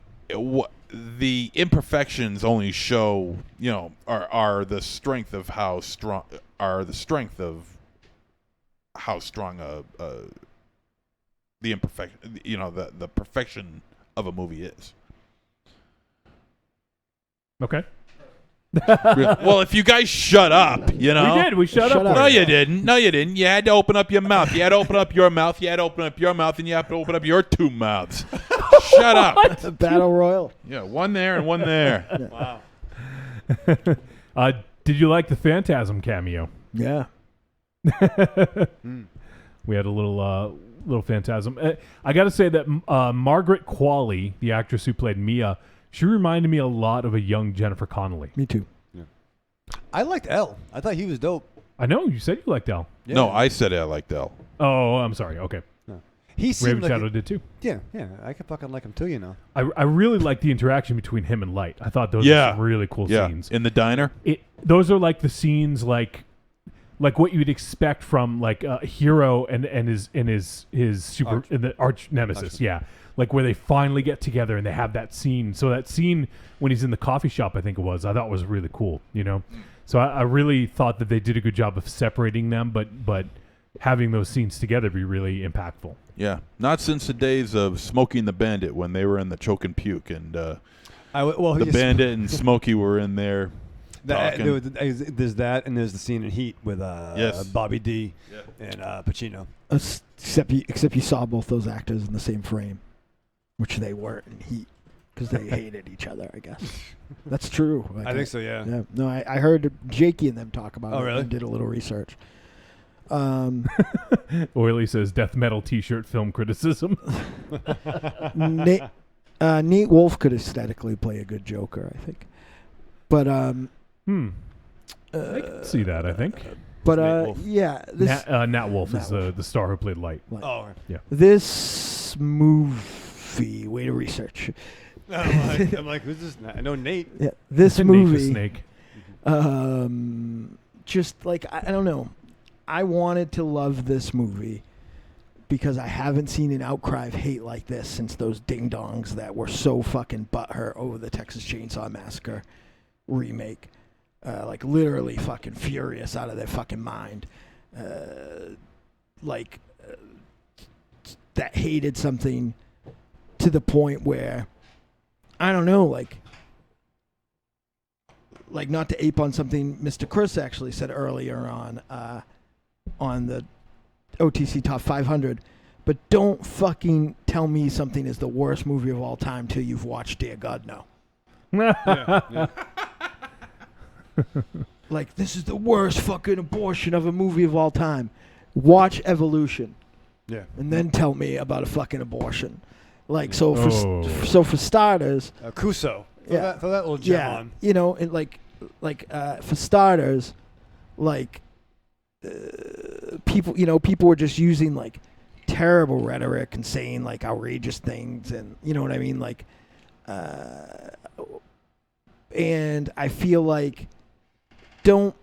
The imperfections only show, are the strength of how strong the imperfection, the perfection of a movie is. Okay. Well, if you guys shut up, We did. We shut up. No, you didn't. No, you didn't. You had to open up your mouth. You had to open up your mouth. You had to open up your mouth, and you have to open up your two mouths. Shut up. The Battle Royal. Yeah, one there and one there. Wow. Did you like the Phantasm cameo? Yeah. We had a little Phantasm. I got to say that Margaret Qualley, the actress who played Mia, she reminded me a lot of a young Jennifer Connelly. Me too. Yeah. I liked Elle. I thought he was dope. I know you said you liked Elle. Yeah. No, I said I liked Elle. Oh, I'm sorry. Okay. No. He seemed Raven Shadow did too. Yeah. I could fucking like him too. I really like the interaction between him and Light. I thought those were some really cool scenes. In the diner. Those are like the scenes like what you'd expect from like a hero and his super and the arch nemesis. Yeah. Like where they finally get together and they have that scene. So that scene when he's in the coffee shop, I think it was, I thought was really cool, So I really thought that they did a good job of separating them, but having those scenes together be really impactful. Yeah. Not since the days of Smokey and the Bandit when they were in the Choke and Puke. And the Bandit and Smokey were in there talking. There's that, and there's the scene in Heat with Bobby D and Pacino. Except you saw both those actors in the same frame, which they weren't in Heat because they hated each other, I guess. That's true. I think so, yeah. No, I heard Jakey and them talk about it really? and did a little research. Oily says death metal t-shirt film criticism. Nate Wolf could aesthetically play a good Joker, I think. But I can see that, I think. But this Nat Wolf is the star who played Light. Oh, yeah. This movie, way to research. I'm like, who's this? I know Nate. Yeah, this Nate movie. the Snake. Just like I don't know. I wanted to love this movie because I haven't seen an outcry of hate like this since those ding-dongs that were so fucking butthurt over the Texas Chainsaw Massacre remake. Like literally fucking furious out of their fucking mind. That hated something to the point where, I don't know, like not to ape on something Mr. Chris actually said earlier on the OTC Top 500, but don't fucking tell me something is the worst movie of all time till you've watched Dear God No. Yeah. Like, this is the worst fucking abortion of a movie of all time. Watch Evolution. Yeah. And then tell me about a fucking abortion. Like, so for starters... Kuso. Throw that little gem on. And for starters, people were just using, like, terrible rhetoric and saying, like, outrageous things and, you know what I mean? Like, and I feel like don't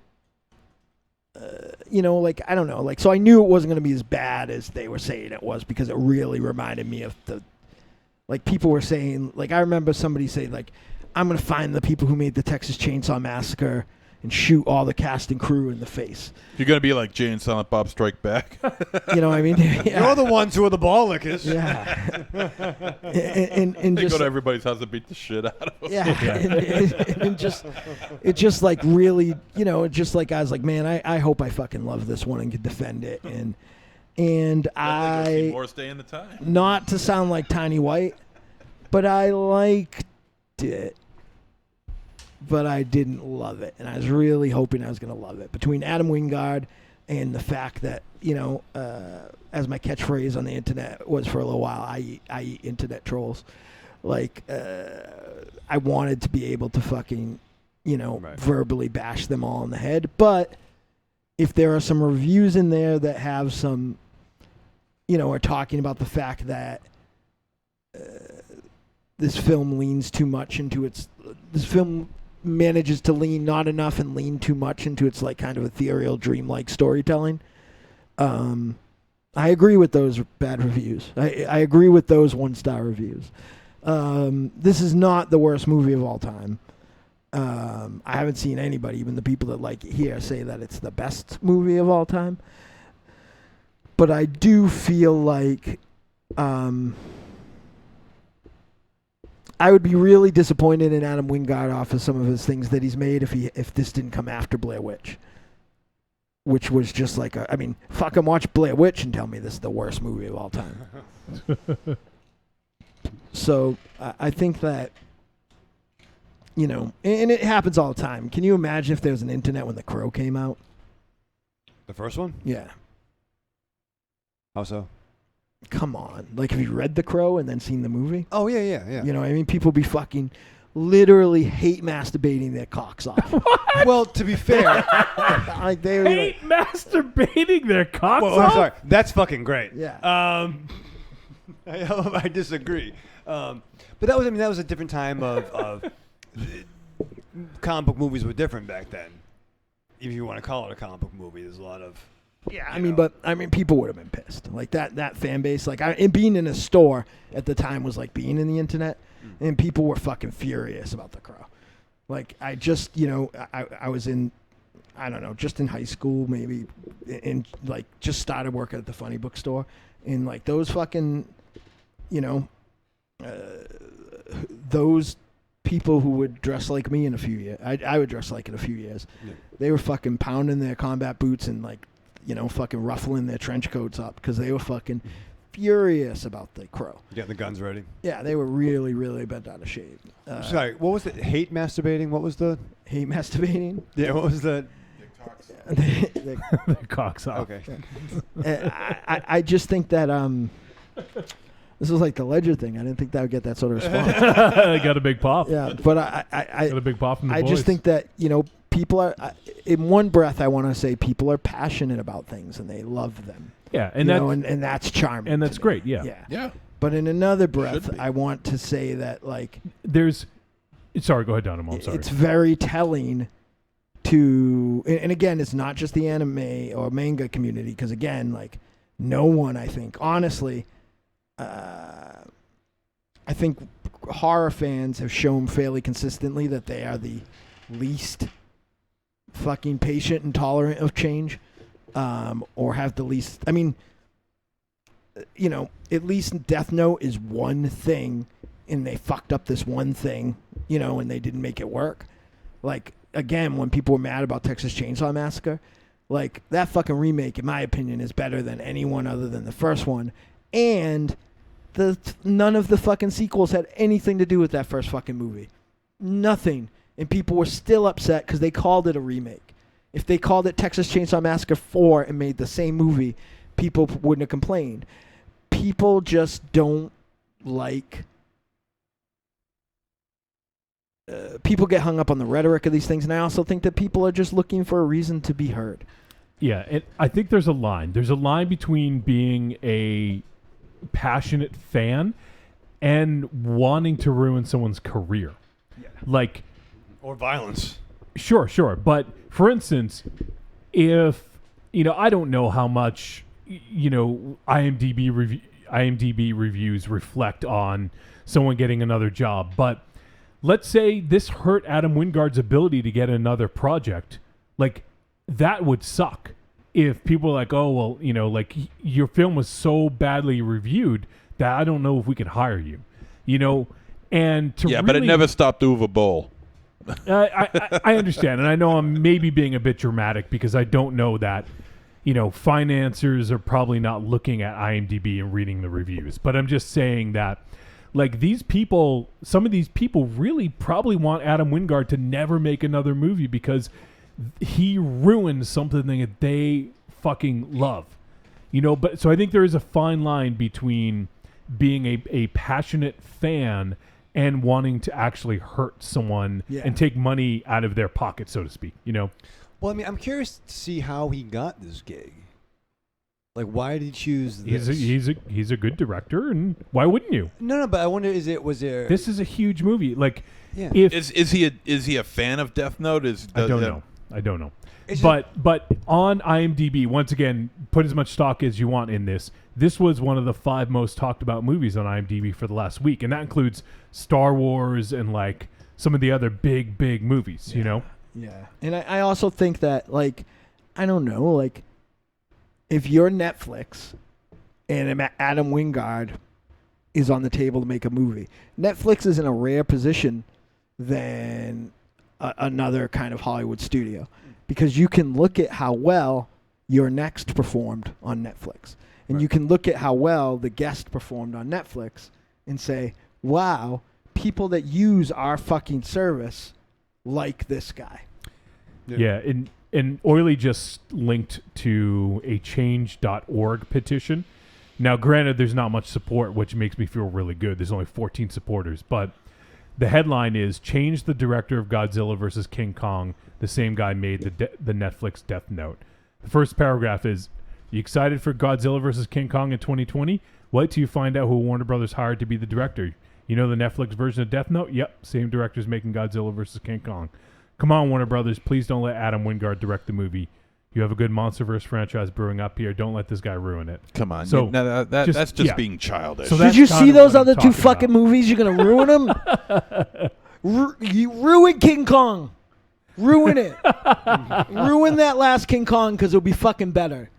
like, I don't know. Like, so I knew it wasn't going to be as bad as they were saying it was because it really reminded me of like, people were saying, like, I remember somebody say, like, I'm going to find the people who made the Texas Chainsaw Massacre and shoot all the cast and crew in the face. You're gonna be like Jay and Silent Bob Strike Back. You know what I mean? Yeah. You're the ones who are the ball lickers. Yeah. and They just go to everybody's house and beat the shit out of them. yeah, and it just like really, just like I was like, man, I hope I fucking love this one and can defend it, and I more stay in the time. Not to sound like Tiny White, but I liked it. But I didn't love it, and I was really hoping I was going to love it. Between Adam Wingard and the fact that, as my catchphrase on the internet was for a little while, I eat internet trolls. Like, I wanted to be able to fucking, verbally bash them all in the head. But if there are some reviews in there that have some, are talking about the fact that this film leans too much into this film manages to lean not enough and lean too much into its like kind of ethereal, dreamlike storytelling. I agree with those bad reviews. I agree with those 1-star reviews. This is not the worst movie of all time. I haven't seen anybody, even the people that like it here, say that it's the best movie of all time. But I do feel like I would be really disappointed in Adam Wingard off of some of his things that he's made if this didn't come after Blair Witch, which was just like fucking watch Blair Witch and tell me this is the worst movie of all time. So I think that, and it happens all the time. Can you imagine if there was an internet when The Crow came out? The first one? Yeah. How so? Come on. Like, have you read The Crow and then seen the movie? Oh, yeah. You know what I mean? People be fucking literally hate masturbating their cocks off. Well, to be fair, like they were Hate masturbating their cocks well, I'm off? sorry. That's fucking great. Yeah. I disagree. But that was a different time of comic book movies were different back then. If you want to call it a comic book movie, there's a lot of people would have been pissed. Like that fan base, like being in a store at the time was like being in the internet, and people were fucking furious about The Crow. Like I just, I was in, I don't know, just in high school maybe, and like just started working at the funny book store, and like those fucking, those people who would dress like me in a few years, I would dress like in a few years. Yeah. They were fucking pounding their combat boots and like, fucking ruffling their trench coats up because they were fucking furious about The Crow. Getting the guns ready. Yeah, they were really, really bent out of shape. Sorry, what was it? Hate masturbating? What was the... Hate masturbating? Yeah, what was the... The cocks off. Okay. I just think that... this was like the Ledger thing. I didn't think that would get that sort of response. Got a big pop. Yeah, but I got a big pop from the I boys. just think that, people are, in one breath, I want to say people are passionate about things and they love them. Yeah, and and that's charming. And that's great, yeah. Yeah. But in another breath, I want to say that, like... Sorry, go ahead, Donovan. I'm sorry. It's very telling to... And again, it's not just the anime or manga community, because again, like, no one, I think, honestly... I think horror fans have shown fairly consistently that they are the least fucking patient and tolerant of change, or have the least... I mean, at least Death Note is one thing, and they fucked up this one thing, and they didn't make it work. Like, again, when people were mad about Texas Chainsaw Massacre, like, that fucking remake, in my opinion, is better than anyone other than the first one. And none of the fucking sequels had anything to do with that first fucking movie. Nothing. And people were still upset because they called it a remake. If they called it Texas Chainsaw Massacre 4 and made the same movie, people wouldn't have complained. People just don't like... people get hung up on the rhetoric of these things, and I also think that people are just looking for a reason to be heard. Yeah, and I think there's a line. There's a line between being a passionate fan and wanting to ruin someone's career. Yeah. Like... Or violence. Sure. But, for instance, if I don't know how much, IMDb reviews reflect on someone getting another job, but let's say this hurt Adam Wingard's ability to get another project. Like, that would suck if people are like, oh, well, your film was so badly reviewed that I don't know if we could hire you, and to but it never stopped Uwe Boll. I understand, and I know I'm maybe being a bit dramatic because I don't know that, financiers are probably not looking at IMDb and reading the reviews. But I'm just saying that, like, some of these people really probably want Adam Wingard to never make another movie because he ruined something that they fucking love. But so I think there is a fine line between being a passionate fan and wanting to actually hurt someone and take money out of their pocket, so to speak, Well, I mean, I'm curious to see how he got this gig. Like, why did he choose this? He's a good director, and why wouldn't you? No, but I wonder, This is a huge movie. Like, Yeah. Is he a fan of Death Note? I don't know. But on IMDb, once again, put as much stock as you want in this. This was one of the 5 most talked about movies on IMDb for the last week, and that includes Star Wars and like some of the other big movies. Yeah, and I also think that, like, I don't know, like, if you're Netflix and Adam Wingard is on the table to make a movie, Netflix is in a rare position than another kind of Hollywood studio, because you can look at how well Your Next performed on Netflix, and you can look at how well The Guest performed on Netflix and say, wow, people that use our fucking service like this guy. Yeah, and Oily just linked to a change.org petition. Now, granted, there's not much support, which makes me feel really good. There's only 14 supporters, but the headline is, change the director of Godzilla vs. King Kong. The same guy made the Netflix Death Note. The first paragraph is, you excited for Godzilla vs. King Kong in 2020? Wait till you find out who Warner Brothers hired to be the director. You know the Netflix version of Death Note? Yep, same director's making Godzilla vs. King Kong. Come on, Warner Brothers, please don't let Adam Wingard direct the movie. You have a good MonsterVerse franchise brewing up here. Don't let this guy ruin it. Come on. So That's just being childish. So did you see those other 2 fucking movies? You're going to ruin them? You ruin King Kong. Ruin it. Ruin that last King Kong because it'll be fucking better.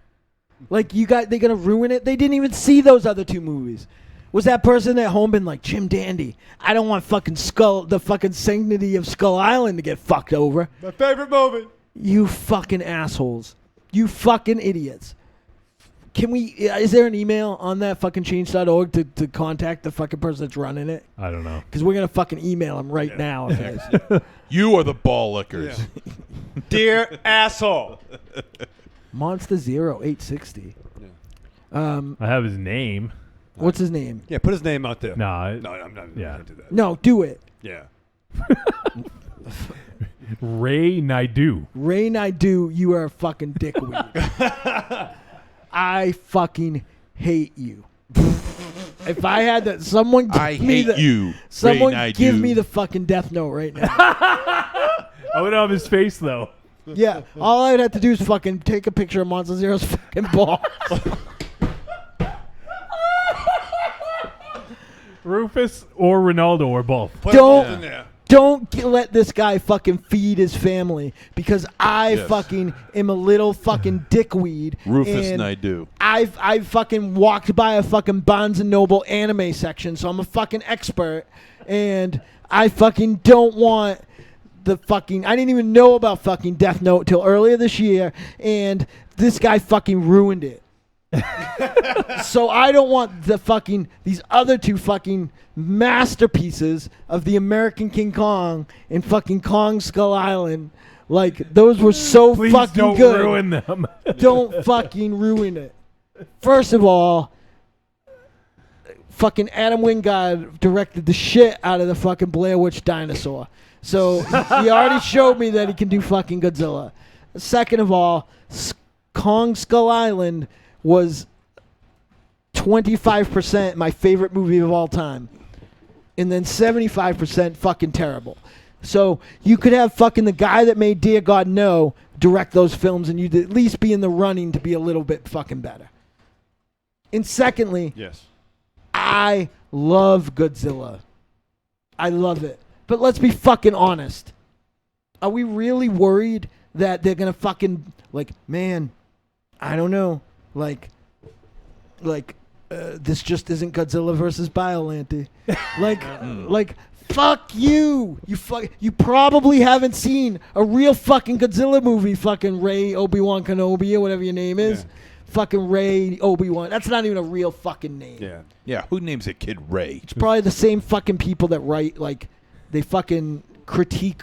Like, they're going to ruin it? They didn't even see those other 2 movies. Was that person at home been like, Jim Dandy, I don't want the fucking sanctity of Skull Island to get fucked over. My favorite movie. You fucking assholes. You fucking idiots. Is there an email on that fucking change.org to contact the fucking person that's running it? I don't know. Because we're going to fucking email him right now. If it is. You are the ball lickers. Yeah. Dear asshole. Monster 0860. I have his name. What's his name? Yeah, put his name out there. No, I'm not going to do that. No, do it. Yeah. Ray Naidu. Ray Naidu, you are a fucking dickweed. I fucking hate you. If I had that, someone give me the fucking Death Note right now. I would have his face though. Yeah, all I'd have to do is fucking take a picture of Monster Zero's fucking balls. Rufus or Ronaldo or both. Don't let this guy fucking feed his family because I fucking am a little fucking dickweed. Rufus and Naidu. I've fucking walked by a fucking Barnes and Noble anime section, so I'm a fucking expert, and I fucking don't want the fucking. I didn't even know about fucking Death Note till earlier this year, and this guy fucking ruined it. So I don't want these other 2 fucking masterpieces of the American King Kong and fucking Kong Skull Island. Like, those were so Please fucking don't good. ruin them. Don't fucking ruin it. First of all, fucking Adam Wingard directed the shit out of the fucking Blair Witch Dinosaur. So he already showed me that he can do fucking Godzilla. Second of all, Kong Skull Island was 25% my favorite movie of all time. And then 75% fucking terrible. So you could have fucking the guy that made Dear God No direct those films, and you'd at least be in the running to be a little bit fucking better. And secondly, Yes. I love Godzilla. I love it. But let's be fucking honest. Are we really worried that they're going to fucking, like, man, I don't know, this just isn't Godzilla versus Biollante. Like, fuck you. You probably haven't seen a real fucking Godzilla movie, fucking Ray Obi-Wan Kenobi or whatever your name is. Yeah. Fucking Ray Obi-Wan. That's not even a real fucking name. Yeah. Yeah. Who names a kid Ray? It's probably the same fucking people that write, like, they fucking critique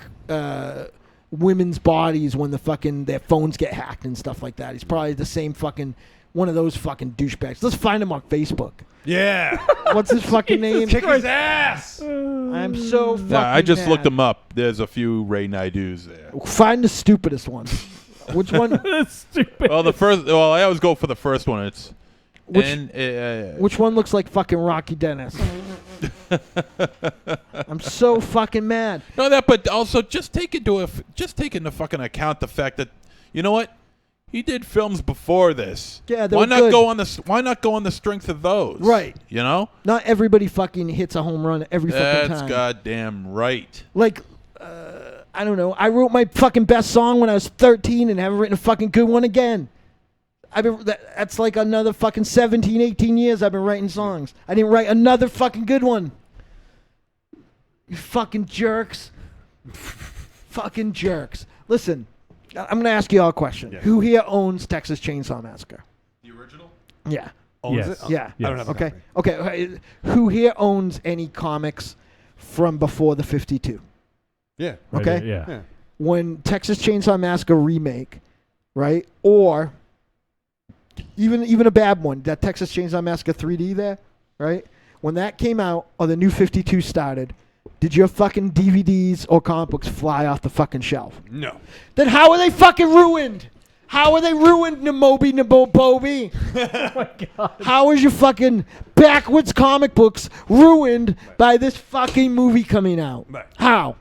women's bodies when their phones get hacked and stuff like that. He's probably the same fucking one of those fucking douchebags. Let's find him on Facebook. Yeah. What's his fucking name? Kick his ass. I'm so fucking I just mad. looked him up. There's a few Ray Naidus there. Find the stupidest one. Which one? That's stupid. Well, I always go for the first one. It's Which one looks like fucking Rocky Dennis? I'm so fucking mad. No, that, but also just take into fucking account the fact that, you know what, he did films before this. Yeah, they why were not good. go on the Why not go on the strength of those? Right. You know. Not everybody fucking hits a home run every fucking That's time. goddamn right. Like, I don't know. I wrote my fucking best song when I was 13 and haven't written a fucking good one again. That's like another fucking 17, 18 years I've been writing songs. I didn't write another fucking good one. You fucking jerks. Fucking jerks. Listen, I'm going to ask you all a question. Yeah. Who here owns Texas Chainsaw Massacre? The original? Yeah. Owns Yes. it? Yeah. I don't have a Okay. copy. Okay. Who here owns any comics from before the 52? Yeah. Right, Okay. Yeah. When Texas Chainsaw Massacre remake, right? Or even a bad one, that Texas Chainsaw Massacre 3D there, right? When that came out or the new 52 started, did your fucking DVDs or comic books fly off the fucking shelf? No. Then how are they fucking ruined? How are they ruined, Namobi Nabobobi? Oh my God. How is your fucking backwards comic books ruined by this fucking movie coming out? Right. How?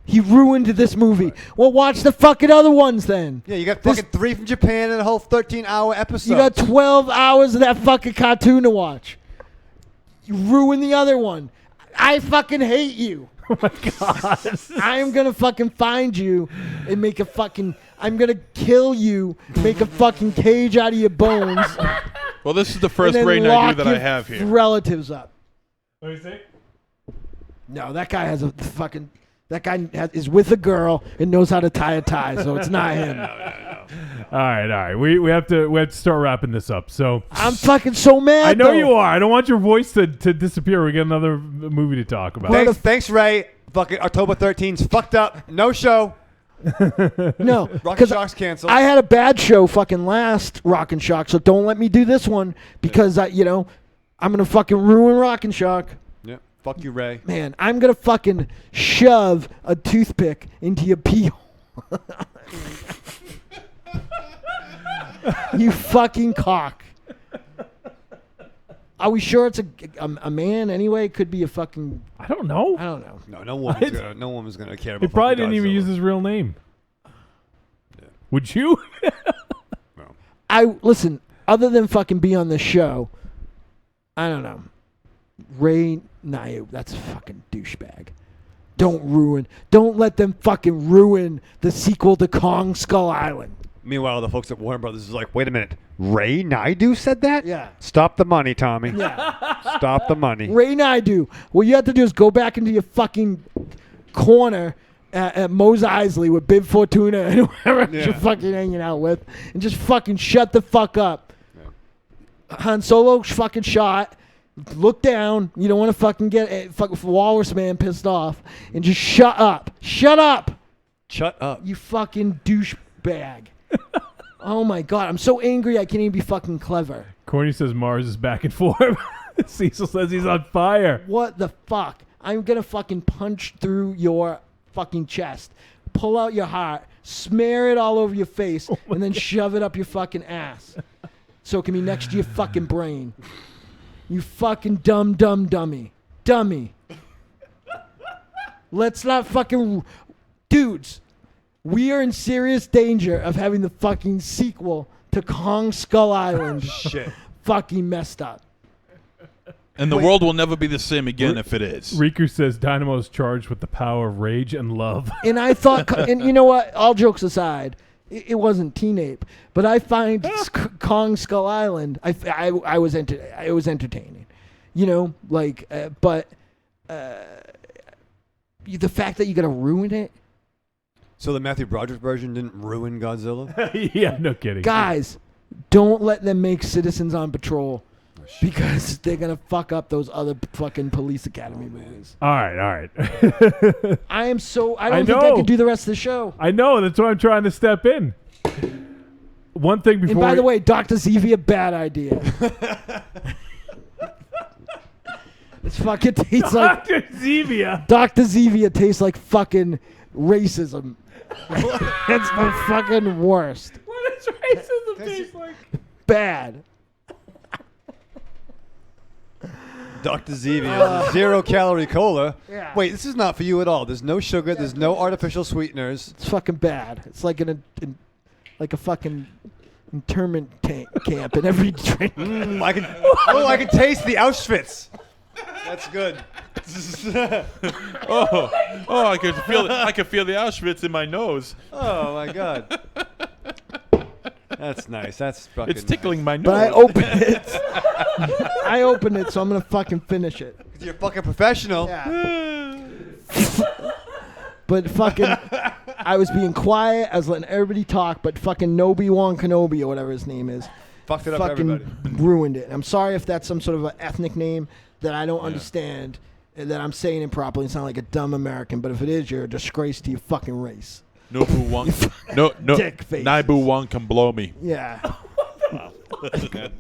He ruined this movie. Well, watch the fucking other ones then. Yeah, you got This- fucking 3 from Japan and a whole 13-hour episode. You got 12 hours of that fucking cartoon to watch. You ruined the other one. I fucking hate you. Oh my God. I am gonna fucking find you and make a fucking. I'm gonna kill you, make a fucking cage out of your bones, Well, this is the first and Ray then Naidu lock that your I have here. relatives up. What do you think? No, that guy has a fucking. That guy is with a girl and knows how to tie a tie, so it's not him. All right. We have to start wrapping this up. So I'm fucking so mad. I know though. you are. I don't want your voice to disappear. We got another movie to talk about. Thanks, Ray. Fucking October 13's fucked up. No show. No, Rock because Shock's canceled. I had a bad show fucking last Rock and Shock, so don't let me do this one because I'm gonna fucking ruin Rock and Shock. Yeah. Fuck you, Ray. Man, I'm gonna fucking shove a toothpick into your pee hole. You fucking cock. Are we sure it's a man anyway? Could be a fucking. I don't know. I don't know. No woman's gonna care about. He probably fucking didn't even Godzilla. use his real name. Would you? Listen. Other than fucking be on the show, I don't know. Ray Naidu, that's a fucking douchebag. Don't let them fucking ruin the sequel to Kong Skull Island. Meanwhile, the folks at Warner Brothers is like, wait a minute, Ray Naidu said that? Yeah. Stop the money, Tommy. Yeah. Stop the money. Ray Naidu. What you have to do is go back into your fucking corner at Mos Eisley with Bib Fortuna and whoever you're fucking hanging out with and just fucking shut the fuck up. Yeah. Han Solo fucking shot. Look down. You don't want to fucking get fucking Walrus Man pissed off. And just shut up. Shut up. Shut up. You fucking douchebag. Oh my God. I'm so angry I can't even be fucking clever. Corny says Mars is back in form. Cecil says he's on fire. What the fuck? I'm going to fucking punch through your fucking chest. Pull out your heart. Smear it all over your face. And then shove it up your fucking ass. So it can be next to your fucking brain. You fucking dummy. Dummy. Let's not fucking... Dudes, we are in serious danger of having the fucking sequel to Kong Skull Island Shit. fucking messed up. And the world will never be the same again if it is. Riku says Dynamo is charged with the power of rage and love. And I thought... And you know what? All jokes aside, it wasn't Teen Ape, but I find Kong Skull Island, it was entertaining. You know, like, but the fact that you gotta ruin it... So the Matthew Broderick version didn't ruin Godzilla? Yeah, no kidding. Guys, don't let them make Citizens on Patrol because they're going to fuck up those other fucking Police Academy movies. All right. I don't think I could do the rest of the show. I know. That's why I'm trying to step in. One thing before... And by the way, Dr. Zevia, bad idea. This fucking tastes like... Dr. Zevia. Dr. Zevia tastes like fucking racism. It's the fucking worst. What does racism taste like? Bad. Dr. Zevia, 0-calorie cola. Yeah. Wait, this is not for you at all. There's no sugar. There's no artificial sweeteners. It's fucking bad. It's like a fucking internment camp in every drink. I can taste the Auschwitz. That's good. I could feel the Auschwitz in my nose. Oh my god. That's nice. That's fucking It's tickling my nose. But I open it. I open it, so I'm gonna fucking finish it. Nice. You're a fucking professional. Yeah. But fucking, I was being quiet. I was letting everybody talk. But fucking Obi-Wan Kenobi or whatever his name is, Fucked it up for everybody. ruined it. I'm sorry if that's some sort of an ethnic name that I don't understand and that I'm saying improperly and sound like a dumb American. But if it is, you're a disgrace to your fucking race. Nobu Dick faces. Naibu Wong can blow me. Yeah.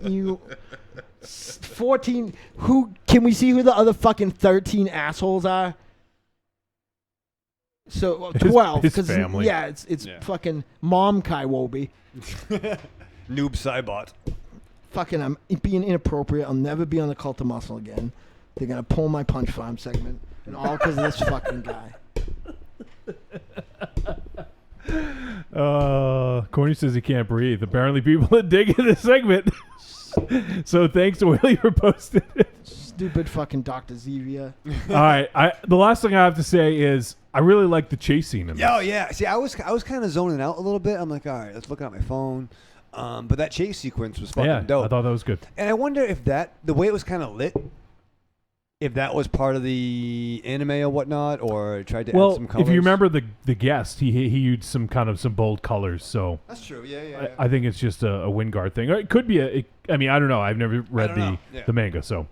You 14. Who can we see who the other fucking 13 assholes are? So 12 his because family. yeah, it's fucking Mom Kaiwobi. Noob Cybot. Fucking, I'm being inappropriate. I'll never be on the Cult of Muscle again. They're gonna pull my Punch Farm segment, and all because of this fucking guy. Corny says he can't breathe. Apparently people are digging this segment. So thanks to Willie for posting it. Stupid fucking Dr. Zevia. All right. The last thing I have to say is I really like the chase scene in this. Oh yeah. See, I was kind of zoning out a little bit. I'm like, all right, let's look at my phone. But that chase sequence was fucking dope. I thought that was good. And I wonder if the way it was kind of lit, if that was part of the anime or whatnot, or tried to add some colors. If you remember the guest, he used some bold colors. So that's true. Yeah. I think it's just a Wingard thing. Or it could be I mean, I don't know. I've never read the manga. So,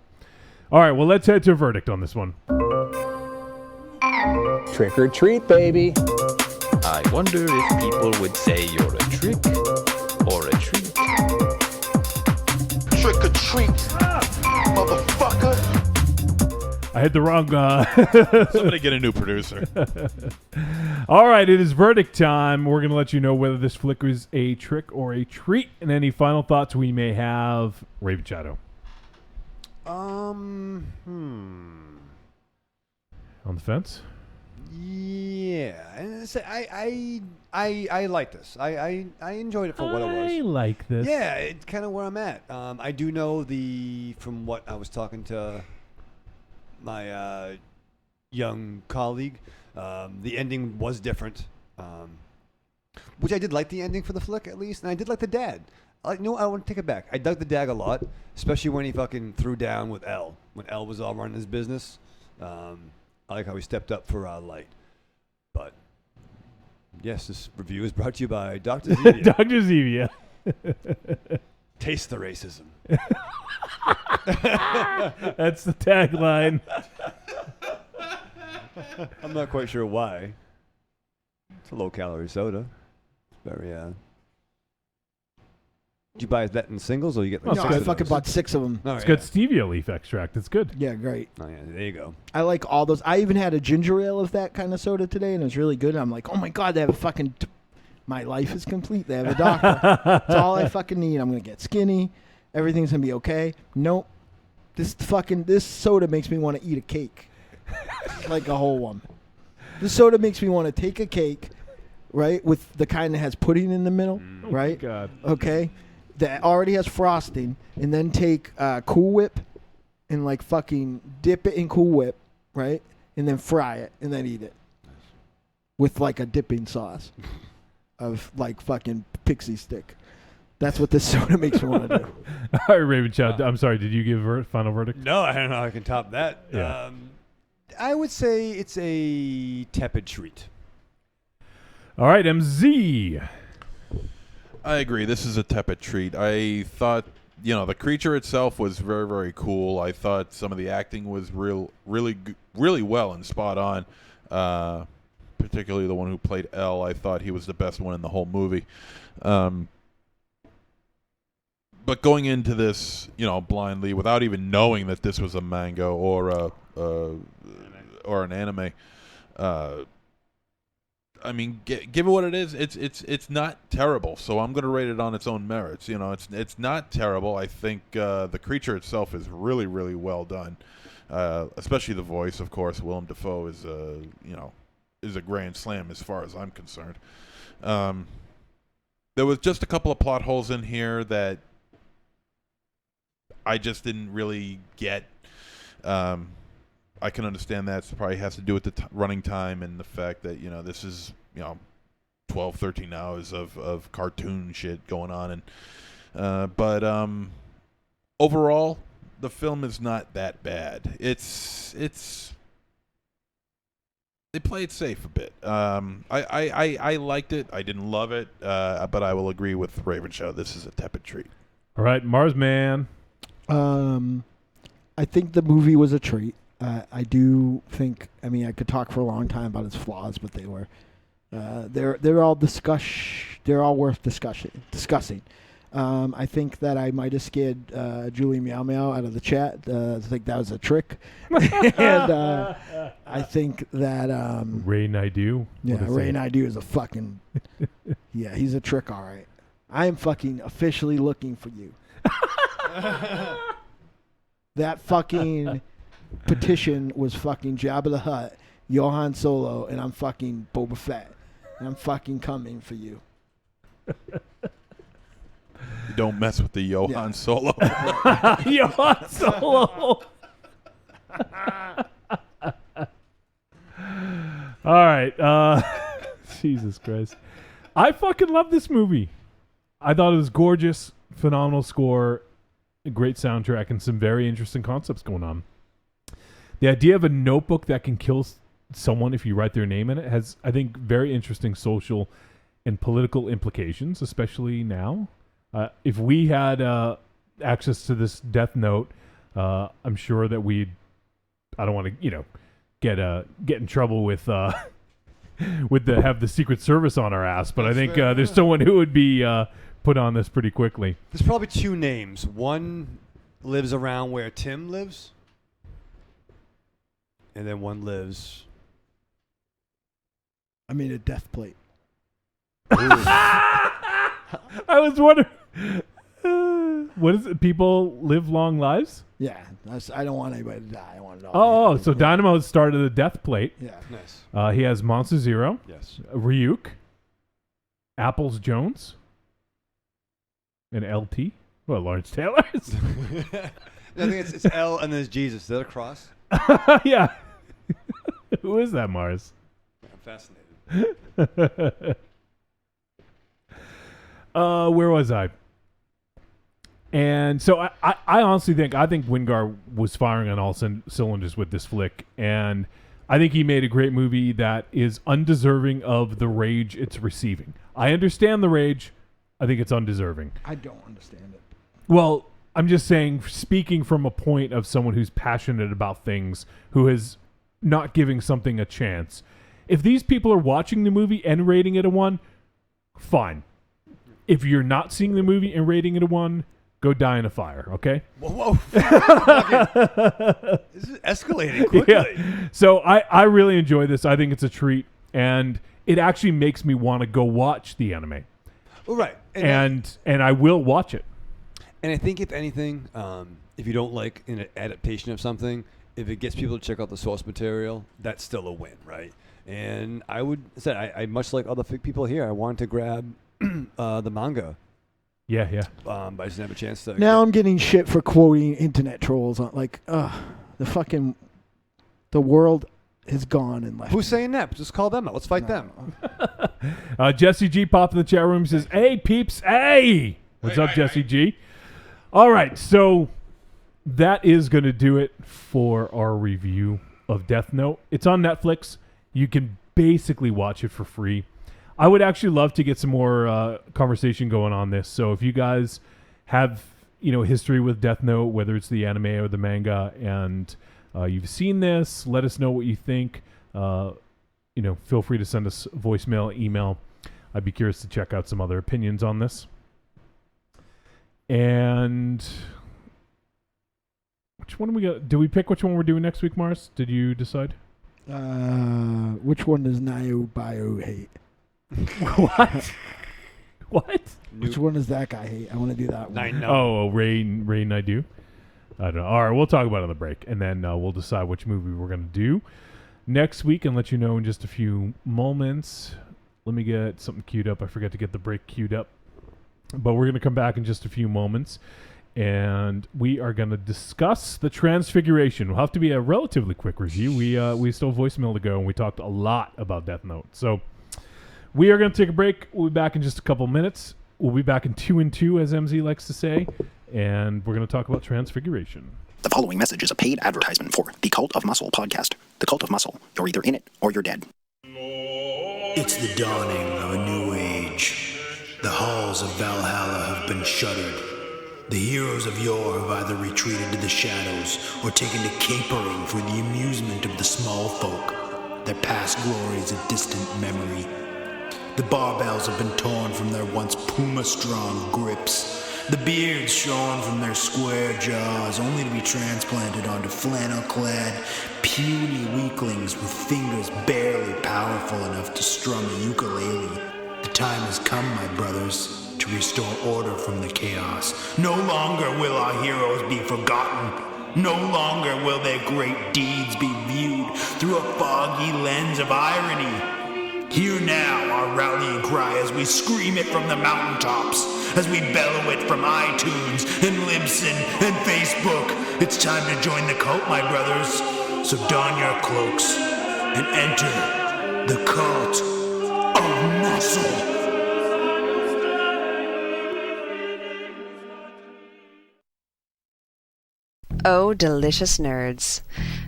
all right. Well, let's head to a verdict on this one. Trick or treat, baby. I wonder if people would say you're a trick or a treat. Trick or treat, motherfucker. I had the wrong... Somebody get a new producer. All right, it is verdict time. We're going to let you know whether this flick is a trick or a treat. And any final thoughts we may have, Raven Shadow. On the fence? Yeah. And I like this. I enjoyed it for what it was. I like this. Yeah, it's kind of where I'm at. I do know from what I was talking to my young colleague, the ending was different, which I did like the ending for the flick at least, and I did like the dad. I want to take it back. I dug the dad a lot, especially when he fucking threw down with L, when L was all running his business. I like how he stepped up for Light. But yes, this review is brought to you by Dr. Zevia. Dr. Zevia. Taste the racism. That's the tagline. I'm not quite sure why. It's a low-calorie soda. Very. Did you buy that in singles, or you get? Like No, six I of fucking those? bought 6 of them. Oh, It's yeah. got stevia leaf extract. It's good. Yeah, great. Oh yeah, there you go. I like all those. I even had a ginger ale of that kind of soda today, and it was really good. I'm like, oh my god, they have a fucking. My life is complete. They have a doctor. That's all I fucking need. I'm gonna get skinny. Everything's gonna be okay. Nope. This soda makes me want to eat a cake, like a whole one. This soda makes me want to take a cake, right, with the kind that has pudding in the middle, right? God. Okay, that already has frosting, and then take Cool Whip and like fucking dip it in Cool Whip, right, and then fry it and then eat it with like a dipping sauce of like fucking pixie stick. That's what this soda makes me want to do. All right, Raven Child. I'm sorry. Did you give a final verdict? No, I don't know how I can top that. Yeah. I would say it's a tepid treat. All right, MZ. I agree. This is a tepid treat. I thought, the creature itself was very, very cool. I thought some of the acting was really well and spot on. Particularly the one who played L. I thought he was the best one in the whole movie. But going into this, blindly, without even knowing that this was a manga or an anime, I mean, give it what it is. It's not terrible. So I'm going to rate it on its own merits. It's not terrible. I think the creature itself is really, really well done. Especially the voice, of course. Willem Dafoe is a grand slam as far as I'm concerned. There was just a couple of plot holes in here that I just didn't really get. I can understand that. It probably has to do with the running time and the fact that, this is, 12, 13 hours of cartoon shit going on. But overall, the film is not that bad. They play it safe a bit. I liked it. I didn't love it, but I will agree with Raven Show. This is a tepid treat. All right, Marsman. I think the movie was a treat. I do think. I mean, I could talk for a long time about its flaws, but they were. They're all They're all worth discussing. I think that I might have scared Julie Meow Meow out of the chat. I think that was a trick, and I think that Ray Naidoo. Yeah, Ray Naidoo is a fucking. Yeah, he's a trick. All right, I am fucking officially looking for you. That fucking petition was fucking Jabba the Hutt, Johan Solo, and I'm fucking Boba Fett. And I'm fucking coming for you. You don't mess with the Johan Solo. Johan Solo. All right. Jesus Christ. I fucking love this movie. I thought it was gorgeous, phenomenal score, a great soundtrack, and some very interesting concepts going on. The idea of a notebook that can kill someone if you write their name in it has, I think, very interesting social and political implications, especially now. If we had access to this death note, I'm sure that we'd. I don't want to, get in trouble with have the Secret Service on our ass, but I think there's someone who would be put on this pretty quickly. There's probably two names. One lives around where Tim lives, and then one lives. I mean, a death plate. I was wondering, what is it? People live long lives? Yeah, I don't want anybody to die. I want it all. Oh, so Dynamo started a death plate. Yeah, nice. He has Monster Zero. Yes. Ryuk. Apples Jones. And LT. Well, Lawrence Taylor. I think it's L and then it's Jesus. Is that a cross? Yeah. Who is that, Mars? I'm fascinated. Where was I? And so I honestly think Wingard was firing on all cylinders with this flick, and I think he made a great movie that is undeserving of the rage it's receiving. I understand the rage. I think it's undeserving. I don't understand it. Well, I'm just saying, speaking from a point of someone who's passionate about things, who is not giving something a chance. If these people are watching the movie and rating it a 1, fine. If you're not seeing the movie and rating it a 1, go die in a fire, okay? Whoa. This is escalating quickly. Yeah. So I really enjoy this. I think it's a treat, and it actually makes me want to go watch the anime. Well, right. And I will watch it. And I think, if anything, if you don't like an adaptation of something, if it gets people to check out the source material, that's still a win, right? And I would say, I much like other people here, I wanted to grab the manga. Yeah. But I just didn't have a chance to. Now I'm getting shit for quoting internet trolls on the world has gone and left. Who's saying that? Just call them out. Let's fight them. Jesse G popped in the chat room, says, "Hey peeps, hey, what's up, Jesse G?" All right, so that is going to do it for our review of Death Note. It's on Netflix. You can basically watch it for free. I would actually love to get some more conversation going on this. So if you guys have history with Death Note, whether it's the anime or the manga, and you've seen this, let us know what you think. Feel free to send us voicemail, email. I'd be curious to check out some other opinions on this. And which one do we got? Do we pick which one we're doing next week, Mars? Did you decide? Which one does Nayo Bio hate? What? Which one does that guy hate? I want to do that one. Oh, Ray Naidu? I don't know. All right, we'll talk about it on the break, and then we'll decide which movie we're going to do next week and let you know in just a few moments. Let me get something queued up. I forgot to get the break queued up. But we're going to come back in just a few moments, and we are going to discuss the Transfiguration. It'll have to be a relatively quick review. We still have voicemail to go, and we talked a lot about Death Note. So we are going to take a break. We'll be back in just a couple minutes. We'll be back in 2 and 2, as MZ likes to say, and we're going to talk about Transfiguration. The following message is a paid advertisement for the Cult of Muscle podcast. The Cult of Muscle. You're either in it or you're dead. It's the dawning of a new age. The halls of Valhalla have been shuttered. The heroes of yore have either retreated to the shadows or taken to capering for the amusement of the small folk. Their past glories a distant memory. The barbells have been torn from their once puma-strong grips. The beards shorn from their square jaws, only to be transplanted onto flannel-clad, puny weaklings with fingers barely powerful enough to strum a ukulele. The time has come, my brothers, to restore order from the chaos. No longer will our heroes be forgotten. No longer will their great deeds be viewed through a foggy lens of irony. Hear now our rallying cry as we scream it from the mountaintops, as we bellow it from iTunes and Libsyn and Facebook. It's time to join the cult, my brothers. So don your cloaks and enter the Cult of Muscle. Oh, delicious nerds.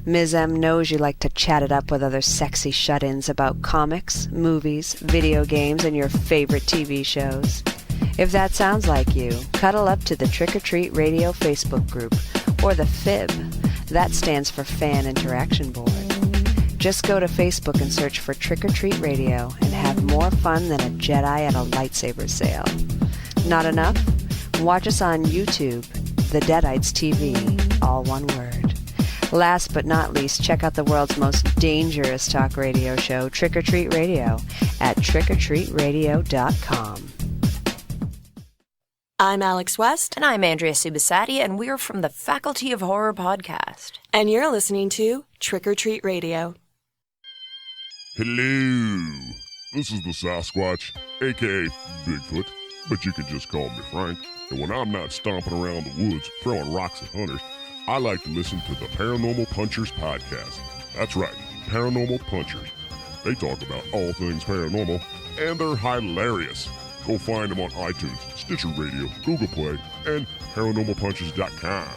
Ms. M knows you like to chat it up with other sexy shut-ins about comics, movies, video games, and your favorite TV shows. If that sounds like you, cuddle up to the Trick or Treat Radio Facebook group, or the FIB. That stands for Fan Interaction Board. Just go to Facebook and search for Trick or Treat Radio and have more fun than a Jedi at a lightsaber sale. Not enough? Watch us on YouTube, The Deadites TV, all one word. Last but not least, check out the world's most dangerous talk radio show, Trick or Treat Radio, at trickortreatradio.com. I'm Alex West. And I'm Andrea Subasati, and we're from the Faculty of Horror podcast. And you're listening to Trick or Treat Radio. Hello, this is the Sasquatch, aka Bigfoot, but you can just call me Frank. And when I'm not stomping around the woods throwing rocks at hunters, I like to listen to the Paranormal Punchers podcast. That's right, Paranormal Punchers. They talk about all things paranormal, and they're hilarious. Go find them on iTunes, Stitcher Radio, Google Play, and ParanormalPunchers.com.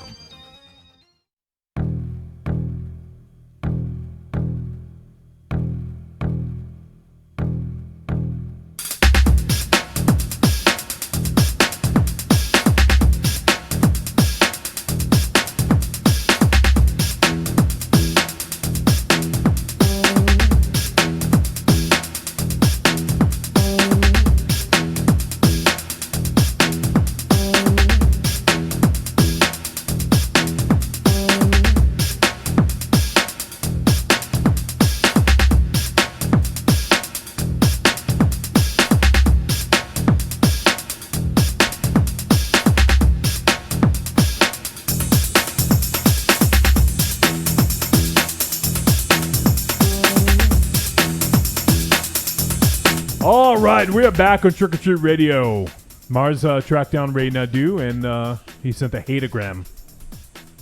right, we are back on Trick or Treat Radio. Mars tracked down Ray Nadeau, and he sent a hatagram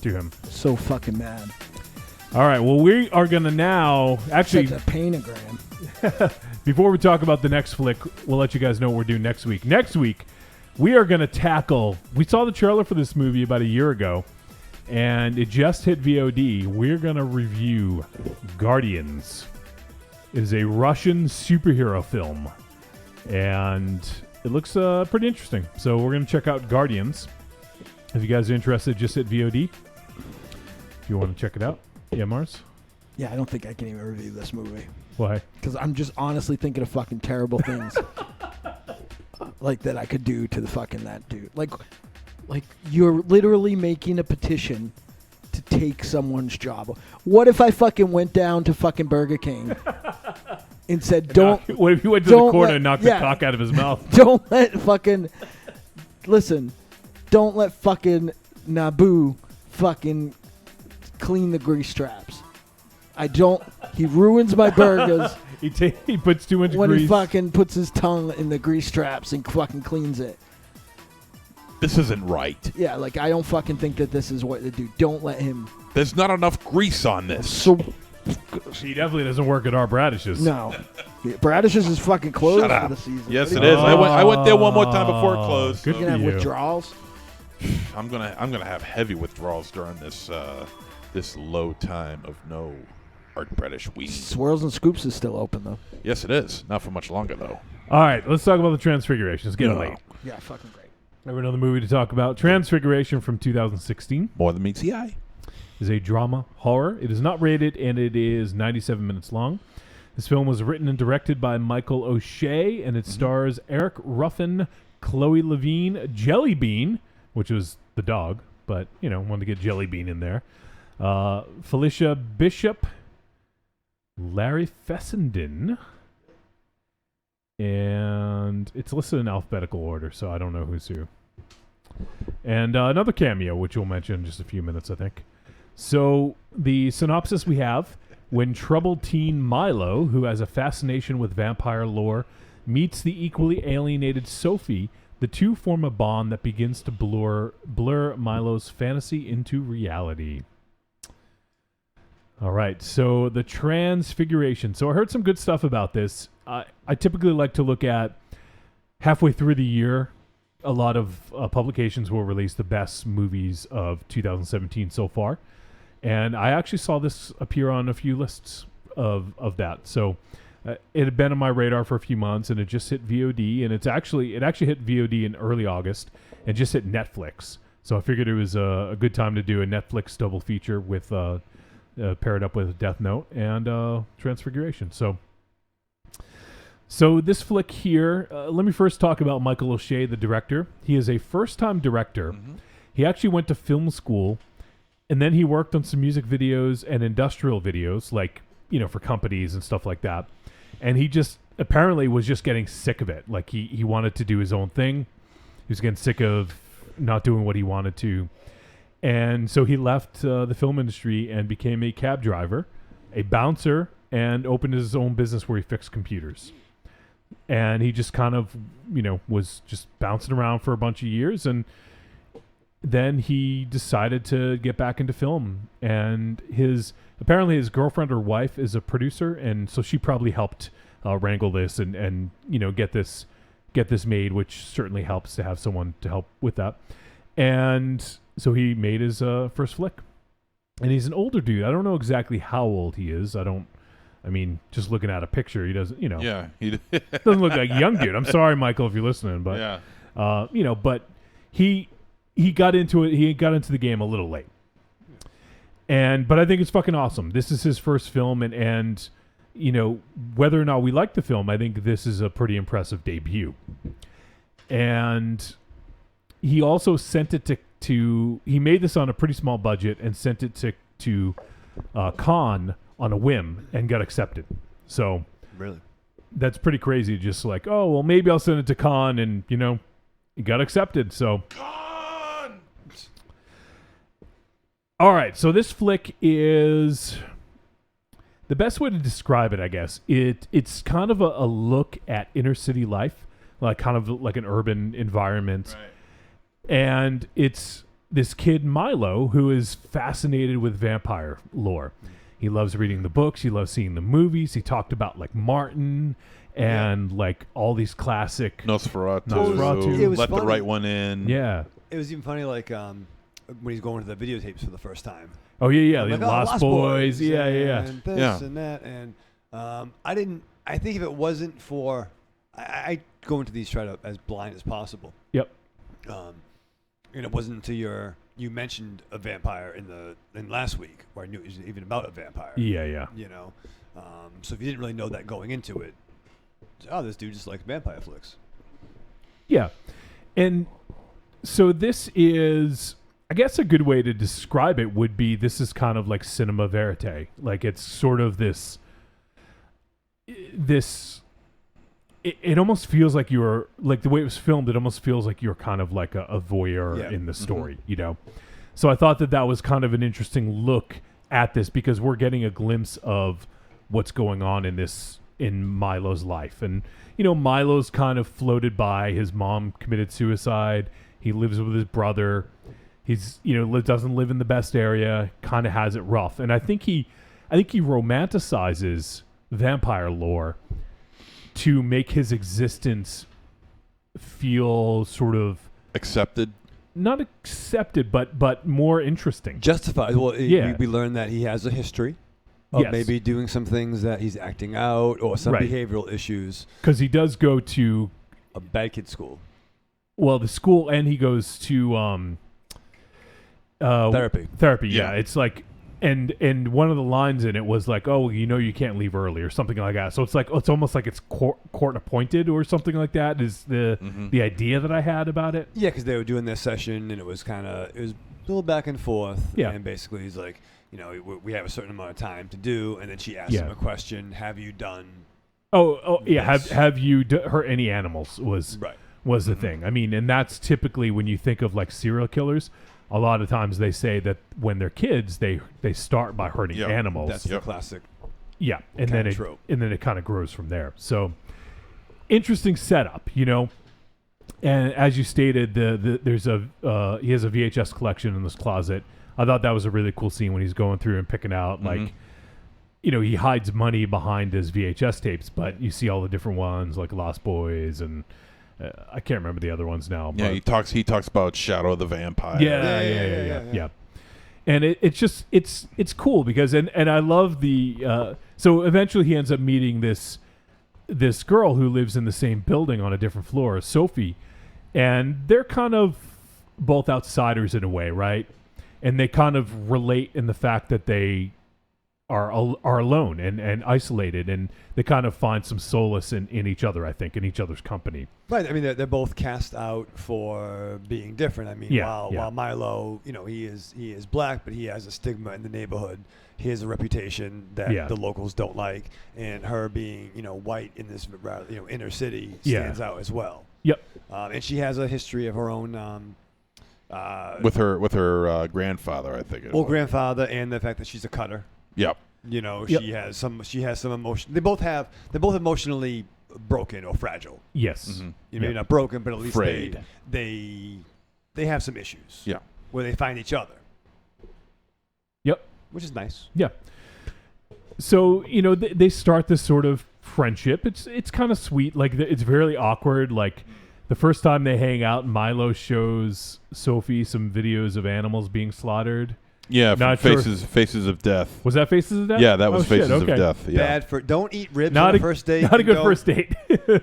to him. So fucking mad. All right, well, we are going to now... Actually, Sent a painogram. before we talk about the next flick, we'll let you guys know what we're doing next week. Next week, we are going to tackle... We saw the trailer for this movie about a year ago, and it just hit VOD. We're going to review Guardians. It is a Russian superhero film, and it looks pretty interesting. So we're going to check out Guardians. If you guys are interested, just hit VOD if you want to check it out. Yeah, Mars? Yeah, I don't think I can even review this movie. Why? Because I'm just honestly thinking of fucking terrible things like that I could do to the fucking that dude. Like you're literally making a petition to take someone's job. What if I fucking went down to fucking Burger King and said, "Don't"? What if you went to the corner and knocked the cock out of his mouth? Don't let fucking listen. Don't let fucking Naboo fucking clean the grease traps. I don't. He ruins my burgers. He puts too much when grease. He fucking puts his tongue in the grease traps and fucking cleans it. This isn't right. Yeah, like I don't fucking think that this is what to do. Don't let him. There's not enough grease on this. So he definitely doesn't work at our Bradish's. No, Bradish's is fucking closed Shut up. for the season. Yes, it is. I went there one more time before it closed. Good You can have withdrawals. I'm gonna have heavy withdrawals during this this low time of no Art British weed. Swirls and Scoops is still open though. Yes, it is. Not for much longer though. All right, let's talk about the Transfiguration. It's getting late. Yeah, fucking great. I have another movie to talk about. Transfiguration from 2016. More than meets the eye. Is a drama horror. It is not rated, and it is 97 minutes long. This film was written and directed by Michael O'Shea, and it stars Eric Ruffin, Chloe Levine, Jelly Bean, which was the dog, but, wanted to get Jelly Bean in there. Felicia Bishop, Larry Fessenden, and it's listed in alphabetical order, so I don't know who's who. And another cameo, which we'll mention in just a few minutes, I think. So the synopsis we have: when troubled teen Milo, who has a fascination with vampire lore, meets the equally alienated Sophie, the two form a bond that begins to blur Milo's fantasy into reality. All right, so the Transfiguration. So I heard some good stuff about this. I typically like to look at halfway through the year. A lot of publications will release the best movies of 2017 so far. And I actually saw this appear on a few lists of that. So it had been on my radar for a few months, and it just hit VOD. And it actually hit VOD in early August and just hit Netflix. So I figured it was a good time to do a Netflix double feature with paired up with Death Note and Transfiguration. So this flick here, let me first talk about Michael O'Shea, the director. He is a first-time director. Mm-hmm. He actually went to film school, and then he worked on some music videos and industrial videos, like, for companies and stuff like that. And he just apparently was just getting sick of it. Like, he wanted to do his own thing. He was getting sick of not doing what he wanted to. And so he left the film industry and became a cab driver, a bouncer, and opened his own business where he fixed computers. And he just kind of, was just bouncing around for a bunch of years. And then he decided to get back into film. And apparently his girlfriend or wife is a producer. And so she probably helped wrangle this and get this made, which certainly helps to have someone to help with that. And so he made his first flick. And he's an older dude. I don't know exactly how old he is. Just looking at a picture, he doesn't, Yeah. He doesn't look like a young dude. I'm sorry, Michael, if you're listening, but, yeah. But he got into it. He got into the game a little late. But I think it's fucking awesome. This is his first film. And whether or not we like the film, I think this is a pretty impressive debut. And he also sent it to he made this on a pretty small budget and sent it to Cannes on a whim and got accepted. So really, that's pretty crazy. Just like, oh, well, maybe I'll send it to Cannes, and he got accepted. So Cannes! All right. So this flick is the best way to describe it, I guess, it's kind of a look at inner city life, like kind of like an urban environment. Right. And it's this kid, Milo, who is fascinated with vampire lore. He loves reading the books. He loves seeing the movies. He talked about like Martin and like all these classic Nosferatu. It was Let funny. the Right One In. Yeah. It was even funny, like when he's going to the videotapes for the first time. Oh yeah, I'm the like, Lost Boys. Yeah, and this and that, and I think if it wasn't for, I go into these try to as blind as possible. Yep. And it wasn't until you mentioned a vampire in last week where I knew it was even about a vampire. Yeah. You know, so if you didn't really know that going into it, this dude just likes vampire flicks. Yeah, and so this is, I guess, a good way to describe it would be this is kind of like cinema verite. Like it's sort of this. It almost feels like you're like the way it was filmed. It almost feels like you're kind of like a voyeur in the story, you know. So I thought that was kind of an interesting look at this because we're getting a glimpse of what's going on in Milo's life, and you know, Milo's kind of floated by. His mom committed suicide. He lives with his brother. He's doesn't live in the best area. Kind of has it rough, and I think he romanticizes vampire lore to make his existence feel sort of accepted. Not accepted, but more interesting. Justified. Well, yeah. We learned that he has a history of maybe doing some things that he's acting out or some behavioral issues. Because he does go to a bad kid school. Well, the school, and he goes to therapy. Therapy, yeah. It's like, and one of the lines in it was like, "Oh, you know, you can't leave early" or something like that. So it's like it's almost like it's court appointed or something like that. Is the idea that I had about it? Yeah, because they were doing their session, and it was a little back and forth. Yeah, and basically he's like, you know, we have a certain amount of time to do, and then she asked him a question: "Have you done?" Oh, yeah. Have you hurt any animals? Was the thing. I mean, and that's typically when you think of like serial killers. A lot of times they say that when they're kids, they start by hurting animals. That's the classic. Yeah, and then it kind of grows from there. So interesting setup, you know. And as you stated, there's he has a VHS collection in this closet. I thought that was a really cool scene when he's going through and picking out like, you know, he hides money behind his VHS tapes, but you see all the different ones like Lost Boys and. I can't remember the other ones now. Yeah, but he talks about Shadow of the Vampire. Yeah. And it's cool because and I love the so eventually he ends up meeting this girl who lives in the same building on a different floor, Sophie, and they're kind of both outsiders in a way, right? And they kind of relate in the fact that they are alone and isolated, and they kind of find some solace in each other, I think, in each other's company. Right. I mean, they're both cast out for being different. I mean, while Milo, you know, he is black, but he has a stigma in the neighborhood. He has a reputation that the locals don't like, and her being, you know, white in this, you know, inner city stands out as well. Yep. And she has a history of her own. With her grandfather, I think. Grandfather, and the fact that she's a cutter. Yep. You know, she has some emotion. They're both emotionally broken or fragile. Yes. Mm-hmm. You know, maybe not broken, but at least Frayed. they have some issues. Yeah. Where they find each other. Yep. Which is nice. Yeah. So, you know, they start this sort of friendship. It's kind of sweet. Like it's very awkward. Like the first time they hang out, Milo shows Sophie some videos of animals being slaughtered. Yeah, from Faces of Death. Was that Faces of Death? Yeah, that was Faces of Death. Yeah. Bad for don't eat ribs on the first date. Not a good first date.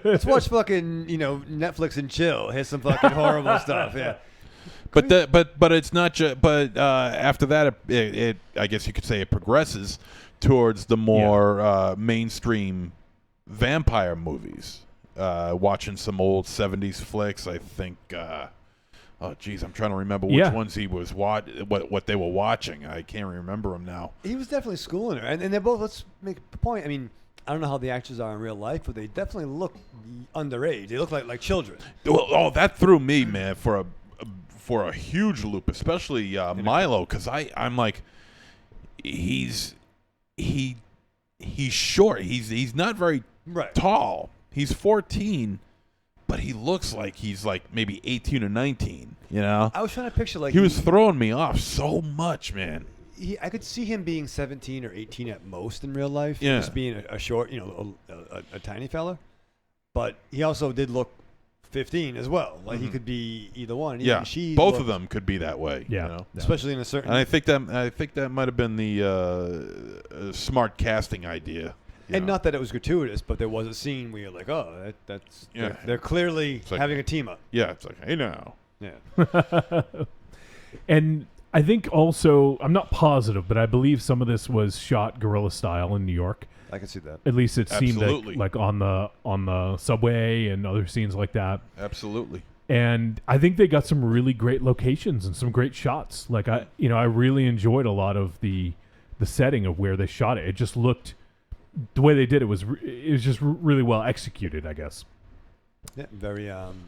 Let's watch fucking, you know, Netflix and chill. Here's some fucking horrible stuff. Yeah. But it's not just. But after that, it I guess you could say it progresses towards the more mainstream vampire movies. Watching some old '70s flicks, I think. Oh, geez, I'm trying to remember which ones he was what they were watching. I can't remember them now. He was definitely schooling her, and they're both. Let's make a point. I mean, I don't know how the actors are in real life, but they definitely look underage. They look like children. Well, that threw me, man, for a huge loop, especially Milo, because I'm like, he he's short. He's not very tall. He's 14, but he looks like he's like maybe 18 or 19. You know, I was trying to picture like he was throwing me off so much, man. I could see him being 17 or 18 at most in real life. Yeah. Just being a short, a tiny fella. But he also did look 15 as well. Like he could be either one. Yeah, she both of them could be that way. Yeah, you know? Especially in a certain. And I think that might have been the smart casting idea. And not that it was gratuitous, but there was a scene where you're like, oh, that's they're clearly like, having a team up. Yeah, it's like, hey now. Yeah. And I think also, I'm not positive, but I believe some of this was shot guerrilla style in New York. I can see that. At least it seemed Absolutely. like on the subway and other scenes like that. Absolutely. And I think they got some really great locations and some great shots. Like I really enjoyed a lot of the setting of where they shot it. It just looked, the way they did it was just really well executed, I guess. Yeah, very.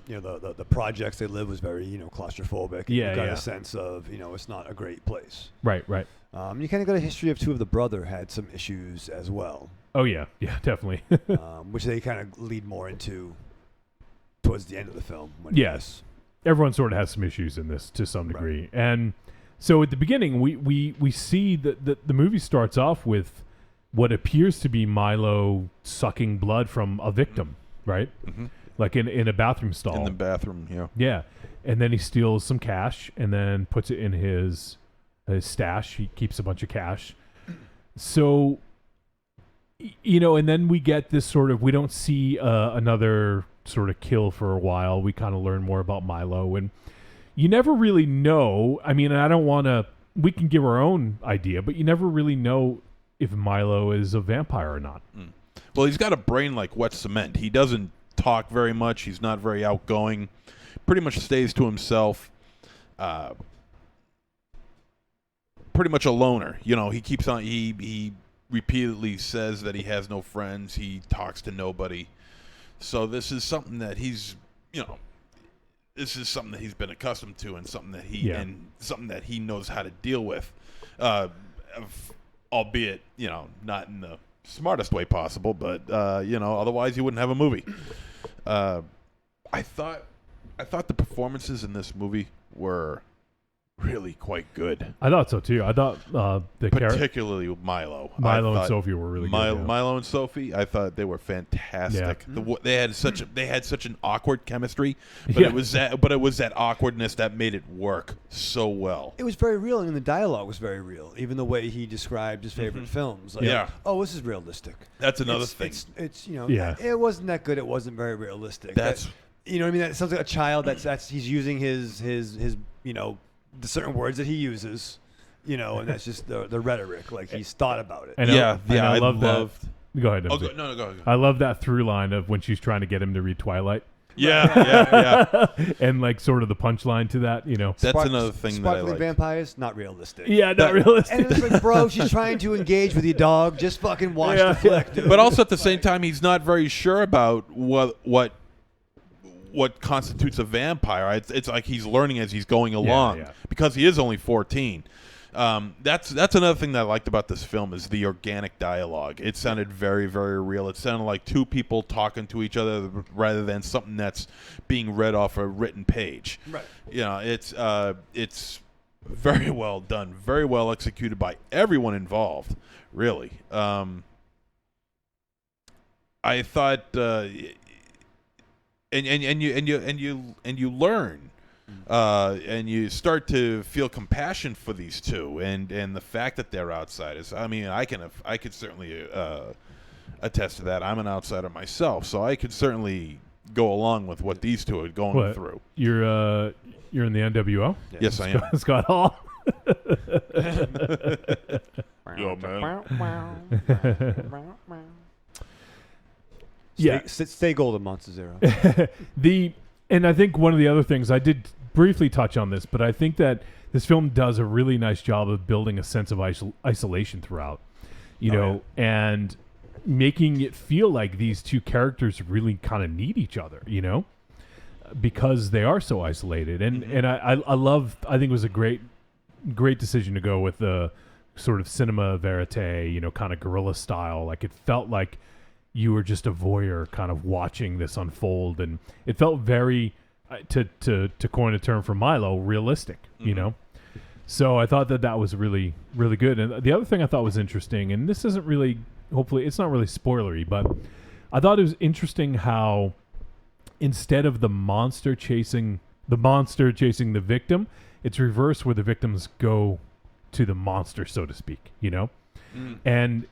The projects they live was very claustrophobic. Yeah, you got yeah. a sense of it's not a great place. Right. You kind of got a history of two of the brother had some issues as well. Oh yeah, definitely. Which they kind of lead more into towards the end of the film. Yes, everyone sort of has some issues in this to some degree, right. And so at the beginning, we see that the movie starts off with what appears to be Milo sucking blood from a victim, right? Mm-hmm. Like in a bathroom stall. In the bathroom, yeah. Yeah, and then he steals some cash and then puts it in his stash. He keeps a bunch of cash. So, and then we get this sort of, we don't see another sort of kill for a while. We kind of learn more about Milo, and you never really know. I mean, I don't want to, we can give our own idea, but you never really know if Milo is a vampire or not. Well, he's got a brain like wet cement. He doesn't talk very much. He's not very outgoing. Pretty much stays to himself. Pretty much a loner. He keeps on. He repeatedly says that he has no friends. He talks to nobody. So this is something that he's, this is something that he's been accustomed to, and something that he knows how to deal with. Albeit, not in the smartest way possible, but otherwise you wouldn't have a movie. I thought the performances in this movie were really quite good. I thought so too. I thought particularly Milo and Sophie were really good. Yeah. Milo and Sophie, I thought they were fantastic. Yeah. They had such an awkward chemistry, but it was that awkwardness that made it work so well. It was very real, and the dialogue was very real. Even the way he described his favorite films. Like, oh, this is realistic. That's another thing. It's it wasn't that good. It wasn't very realistic. That's what I mean. That sounds like a child. That's he's using his the certain words that he uses, and that's just the rhetoric. Like he's thought about it. And I love that. Go ahead. Oh, no, go ahead. I love that through line of when she's trying to get him to read Twilight. Yeah. And like sort of the punchline to that, That's another thing that I like. Vampires, not realistic. Yeah, not realistic. And it's like, bro, she's trying to engage with your dog. Just fucking watch the flick, dude. But also at the same time, he's not very sure about what constitutes a vampire. It's like he's learning as he's going along because he is only 14. That's another thing that I liked about this film is the organic dialogue. It sounded very, very real. It sounded like two people talking to each other rather than something that's being read off a written page. Right. It's very well done, very well executed by everyone involved. Really. I thought. And you learn, and you start to feel compassion for these two, and the fact that they're outsiders. I mean, I could certainly attest to that. I'm an outsider myself, so I could certainly go along with what these two are going through. You're in the NWO? Yes, I am. Scott Hall. Yo, man. Stay golden, Monster Zero. And I think one of the other things, I did briefly touch on this, but I think that this film does a really nice job of building a sense of isolation throughout, and making it feel like these two characters really kind of need each other, because they are so isolated. And I think it was a great decision to go with the sort of cinema verite, you know, kind of guerrilla style. Like it felt like you were just a voyeur kind of watching this unfold, and it felt very, to coin a term from Milo, realistic, you know? So I thought that was really, really good. And the other thing I thought was interesting, and this isn't really, hopefully, it's not really spoilery, but I thought it was interesting how instead of the monster chasing the victim, it's reversed where the victims go to the monster, so to speak, you know? And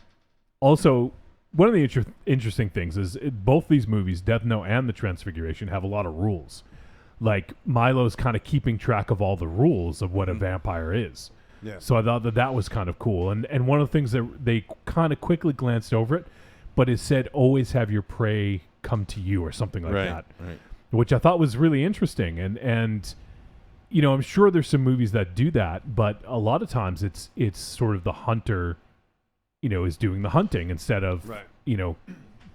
also, one of the interesting things is both these movies, Death Note and The Transfiguration, have a lot of rules. Like, Milo's kind of keeping track of all the rules of what a vampire is. Yeah. So I thought that was kind of cool. And one of the things that they kind of quickly glanced over it, but it said, always have your prey come to you or something like that. Right. Which I thought was really interesting. And you know, I'm sure there's some movies that do that, but a lot of times it's sort of the hunter, you know, is doing the hunting instead of, you know,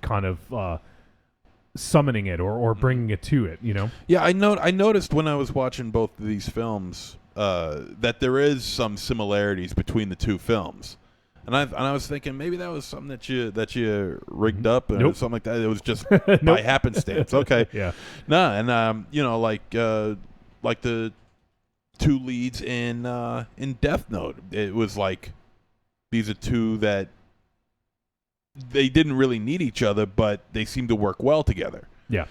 kind of summoning it or bringing it to it, you know? Yeah, I noticed when I was watching both of these films that there is some similarities between the two films. And I was thinking maybe that was something that you rigged up or something like that. It was just by happenstance. Okay. Yeah. No, and you know, like the two leads in Death Note, it was like these are two that they didn't really need each other, but they seem to work well together. Yeah.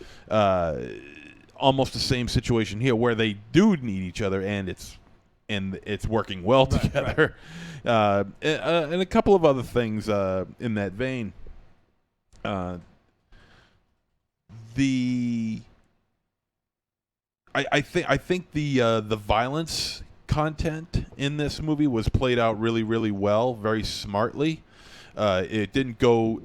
Almost the same situation here where they do need each other and it's working well together. And a couple of other things in that vein. I think the violence content in this movie was played out really, really well, very smartly. It didn't go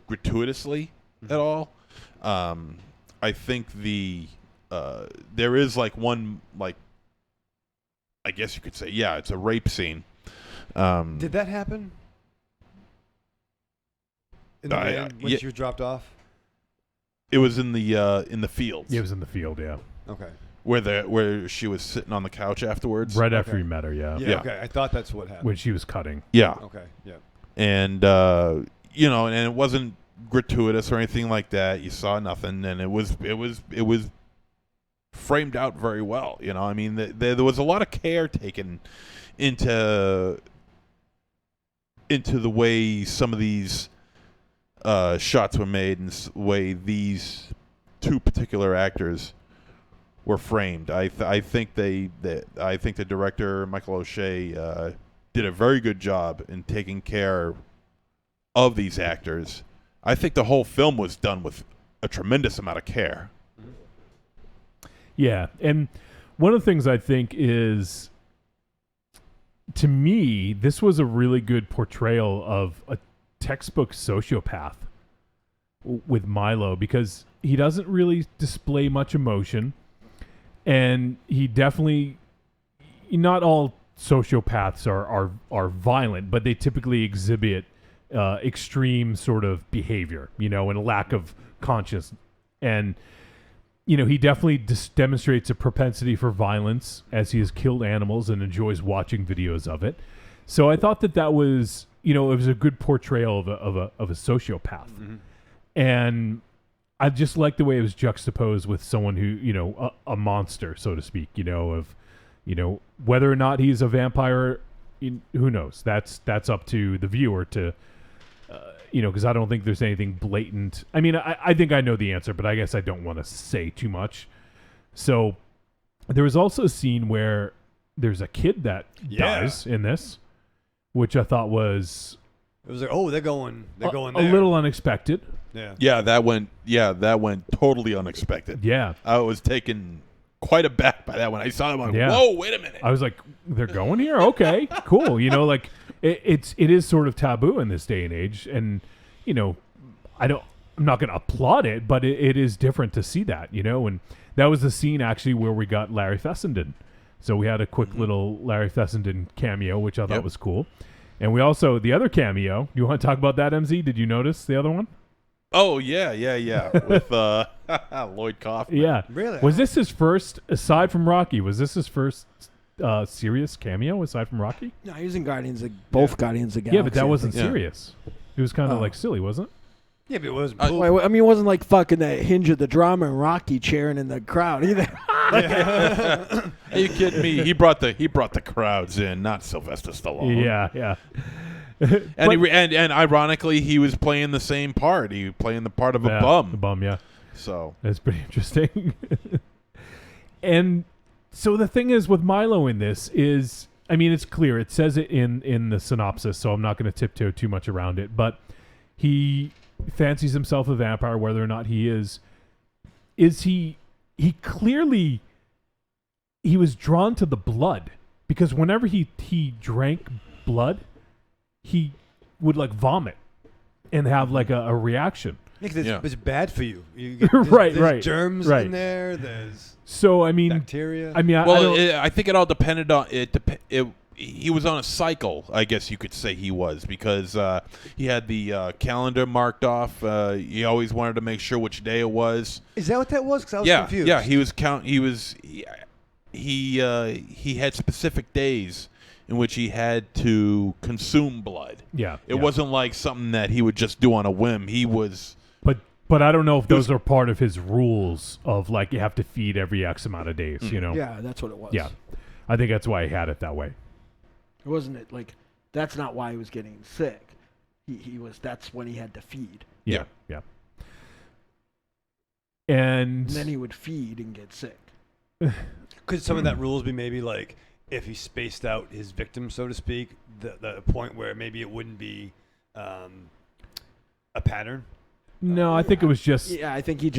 gratuitously at all. I think there is like one, like, I guess you could say, yeah, it's a rape scene. Did that happen? In the van when she was dropped off? It was in the fields. It was in the field, yeah. Okay. Where she was sitting on the couch afterwards. Right after we met her, yeah. Yeah. Okay. I thought that's what happened. When she was cutting. Yeah. Okay. Yeah. And you know, and it wasn't gratuitous or anything like that. You saw nothing, and it was framed out very well. You know, I mean, there was a lot of care taken into the way some of these shots were made and the way these two particular actors were framed. I think the director Michael O'Shea did a very good job in taking care of these actors. I think the whole film was done with a tremendous amount of care. Yeah, and one of the things I think is, to me, this was a really good portrayal of a textbook sociopath with Milo, because he doesn't really display much emotion, and he definitely, not all sociopaths are violent, but they typically exhibit extreme sort of behavior, you know, and a lack of conscience. And, you know, he definitely demonstrates a propensity for violence as he has killed animals and enjoys watching videos of it. So I thought that was, you know, it was a good portrayal of a sociopath. Mm-hmm. And I just like the way it was juxtaposed with someone who, you know, a monster, so to speak, you know, of, you know, whether or not he's a vampire, who knows? That's up to the viewer to, you know, because I don't think there's anything blatant. I mean, I think I know the answer, but I guess I don't want to say too much. So there was also a scene where there's a kid that dies in this, which I thought was... It was like, oh, they're going there. A little unexpected. Yeah, that went totally unexpected. Yeah. I was taken quite aback by that when I saw them. I'm like, whoa, wait a minute. I was like, they're going here? Okay, cool. You know, like, it is sort of taboo in this day and age. And, you know, I'm not going to applaud it, but it is different to see that, you know. And that was the scene, actually, where we got Larry Fessenden. So we had a quick little Larry Fessenden cameo, which I thought was cool. And we also, the other cameo, you want to talk about that, MZ? Did you notice the other one? Oh, yeah. With Lloyd Kaufman. Yeah. Really? Was this his first, aside from Rocky, was this his first serious cameo aside from Rocky? No, he was in Guardians of Guardians of the Galaxy. Yeah, but that wasn't Yeah. serious. It was kind of like silly, wasn't it? Yeah, but it was. Wait, I mean, it wasn't like fucking that hinge of the drama and Rocky cheering in the crowd either. Are you kidding me? He brought the crowds in, not Sylvester Stallone. Yeah. And ironically, he was playing the same part. He was playing the part of a bum. The bum, yeah. So that's pretty interesting. And so the thing is with Milo in this is, I mean, it's clear. It says it in the synopsis, so I'm not going to tiptoe too much around it. But he fancies himself a vampire, whether or not he is. He clearly he was drawn to the blood because whenever he drank blood, he would like vomit and have like a reaction. It's bad for you. Right. Germs in there. There's so I mean bacteria. I mean, I think it all depended on it. He was on a cycle, I guess you could say he was, because he had the calendar marked off. He always wanted to make sure which day it was. Is that what that was? Because I was confused. Yeah, he had specific days in which he had to consume blood. Yeah, it wasn't like something that he would just do on a whim. He was. But I don't know if those are part of his rules of like you have to feed every X amount of days. You know. Yeah, that's what it was. Yeah, I think that's why he had it that way. It wasn't it like that's not why he was getting sick. He was that's when he had to feed. Yeah. And then he would feed and get sick. Could some of that rules be maybe like if he spaced out his victim, so to speak, the point where maybe it wouldn't be a pattern? No, I think it was just. Yeah, I think he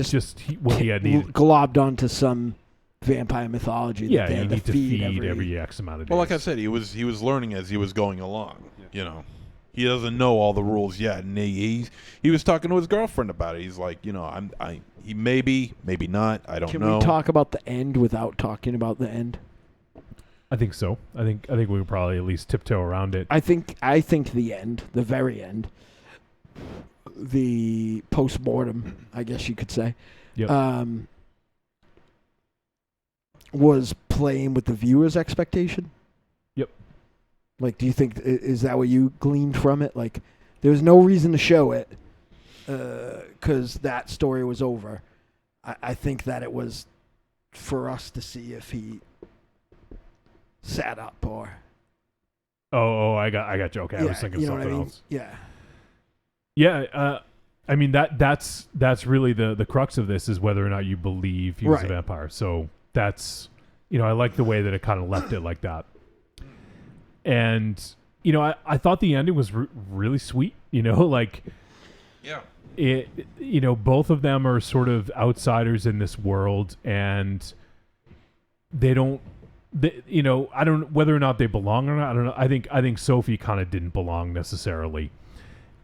what he had needed. Globbed onto some vampire mythology. Yeah, that you need to feed every X amount of days. Well, like I said, he was learning as he was going along. You know, he doesn't know all the rules yet, and he was talking to his girlfriend about it. He's like, you know, he maybe not. I don't know. Can we talk about the end without talking about the end? I think so. I think we would probably at least tiptoe around it. I think the end, the very end, the post-mortem, I guess you could say, was playing with the viewer's expectation. Yep. Like, do you think, is that what you gleaned from it? Like, there was no reason to show it because that story was over. I think that it was for us to see if he sat up or... Oh, I got you. Okay, I was thinking you know something what I mean? else. Yeah. Yeah, I mean that's really the crux of this is whether or not you believe he was a vampire. So that's, you know, I like the way that it kind of left it like that. And, you know, I thought the ending was really sweet, you know, like it, you know, both of them are sort of outsiders in this world and they, you know, I don't, whether or not they belong or not, I don't know. I think Sophie kind of didn't belong necessarily.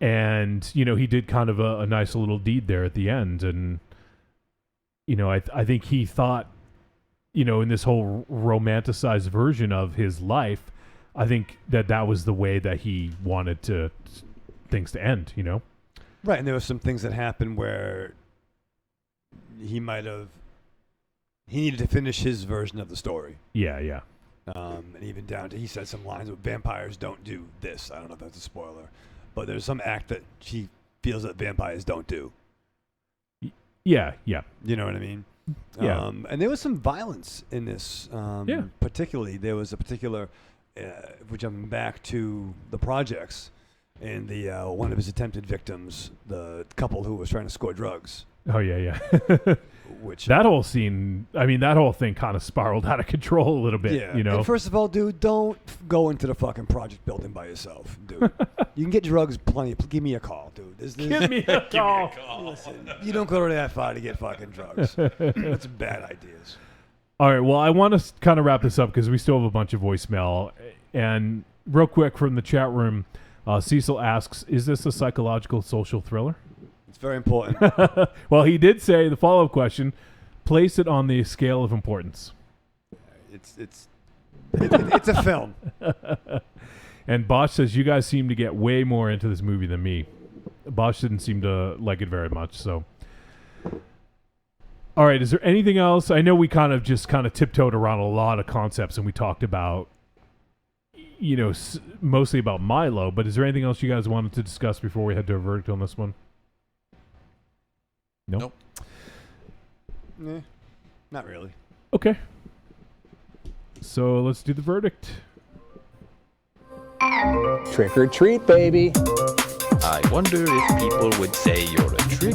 And, you know, he did kind of a nice little deed there at the end. And, you know, I think he thought, you know, in this whole romanticized version of his life, I think that was the way that he wanted things to end, you know? Right. And there were some things that happened where he needed to finish his version of the story. Yeah. And even down to, he said some lines of vampires don't do this. I don't know if that's a spoiler. But there's some act that she feels that vampires don't do. Yeah. You know what I mean? Yeah. And there was some violence in this. Particularly, there was a particular, which I'm back to the projects, and the one of his attempted victims, the couple who was trying to score drugs. Oh yeah. Which that whole scene, I mean, that whole thing kind of spiraled out of control a little bit. Yeah. You know. And first of all, dude, don't go into the fucking project building by yourself, dude. You can get drugs plenty. Give me a call, dude. Give me a call. Listen, you don't go that far to get fucking drugs. That's bad ideas. All right. Well, I want to kind of wrap this up because we still have a bunch of voicemail. And real quick from the chat room, Cecil asks, "Is this a psychological social thriller?" It's very important. Well, he did say the follow-up question, place it on the scale of importance. It's a film. And Bosch says, you guys seem to get way more into this movie than me. Bosch didn't seem to like it very much, so. All right, is there anything else? I know we kind of tiptoed around a lot of concepts, and we talked about, mostly about Milo, but is there anything else you guys wanted to discuss before we head to a verdict on this one? Nope. Nah, not really. Okay. So let's do the verdict. Trick or treat, baby. I wonder if people would say you're a trick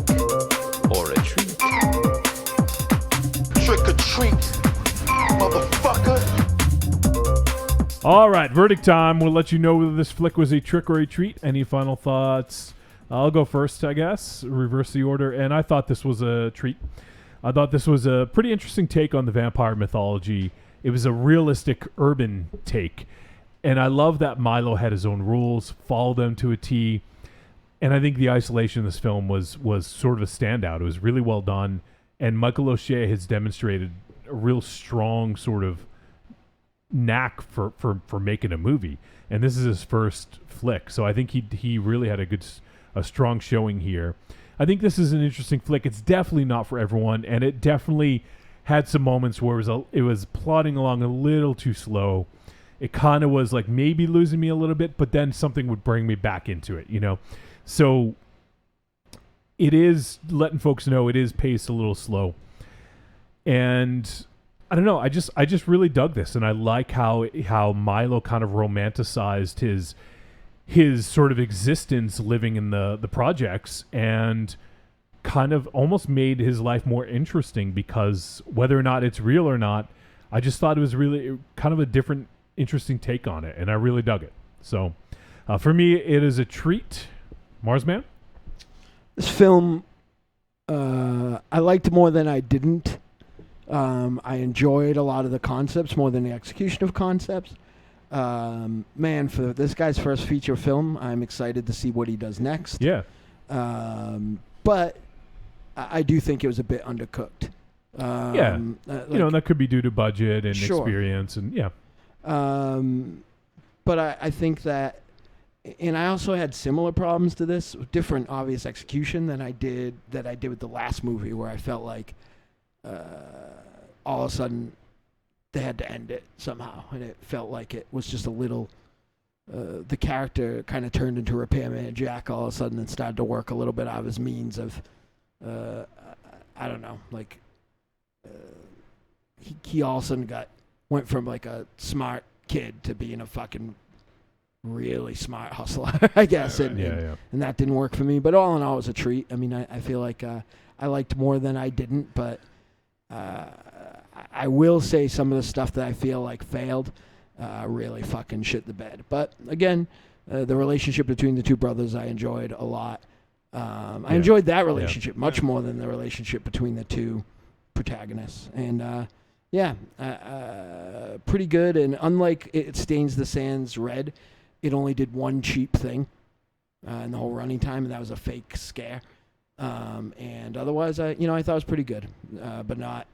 or a treat. Trick or treat, motherfucker. All right, verdict time. We'll let you know whether this flick was a trick or a treat. Any final thoughts? I'll go first, I guess. Reverse the order. And I thought this was a treat. I thought this was a pretty interesting take on the vampire mythology. It was a realistic urban take. And I love that Milo had his own rules, followed them to a T. And I think the isolation of this film was sort of a standout. It was really well done. And Michael O'Shea has demonstrated a real strong sort of knack for making a movie. And this is his first flick. So I think he really had a strong showing here. I think this is an interesting flick. It's definitely not for everyone. And it definitely had some moments where it was plodding along a little too slow. It kind of was like maybe losing me a little bit, but then something would bring me back into it, So it is letting folks know it is paced a little slow. And I don't know, I just really dug this, and I like how Milo kind of romanticized his sort of existence living in the projects, and kind of almost made his life more interesting, because whether or not it's real or not, I just thought it was really kind of a different, interesting take on it, and I really dug it. So for me, it is a treat. Marsman? This film, I liked more than I didn't. I enjoyed a lot of the concepts more than the execution of concepts. Man, for this guy's first feature film, I'm excited to see what he does next. Yeah. But I do think it was a bit undercooked. That could be due to budget and experience, and yeah. But I think that, and I also had similar problems to this, different obvious execution than I did with the last movie, where I felt like all of a sudden they had to end it somehow, and it felt like it was just a little. The character kind of turned into Repairman Jack all of a sudden and started to work a little bit out of his means of, I don't know, like he all of a sudden went from like a smart kid to being a fucking really smart hustler, I guess. And that didn't work for me. But all in all, it was a treat. I mean, I feel like I liked more than I didn't, but I will say some of the stuff that I feel like failed really fucking shit the bed. But again, the relationship between the two brothers I enjoyed a lot. I enjoyed that relationship much more than the relationship between the two protagonists. And pretty good. And unlike It Stains the Sands Red, it only did one cheap thing in the whole running time, and that was a fake scare. And otherwise, I thought it was pretty good, but not.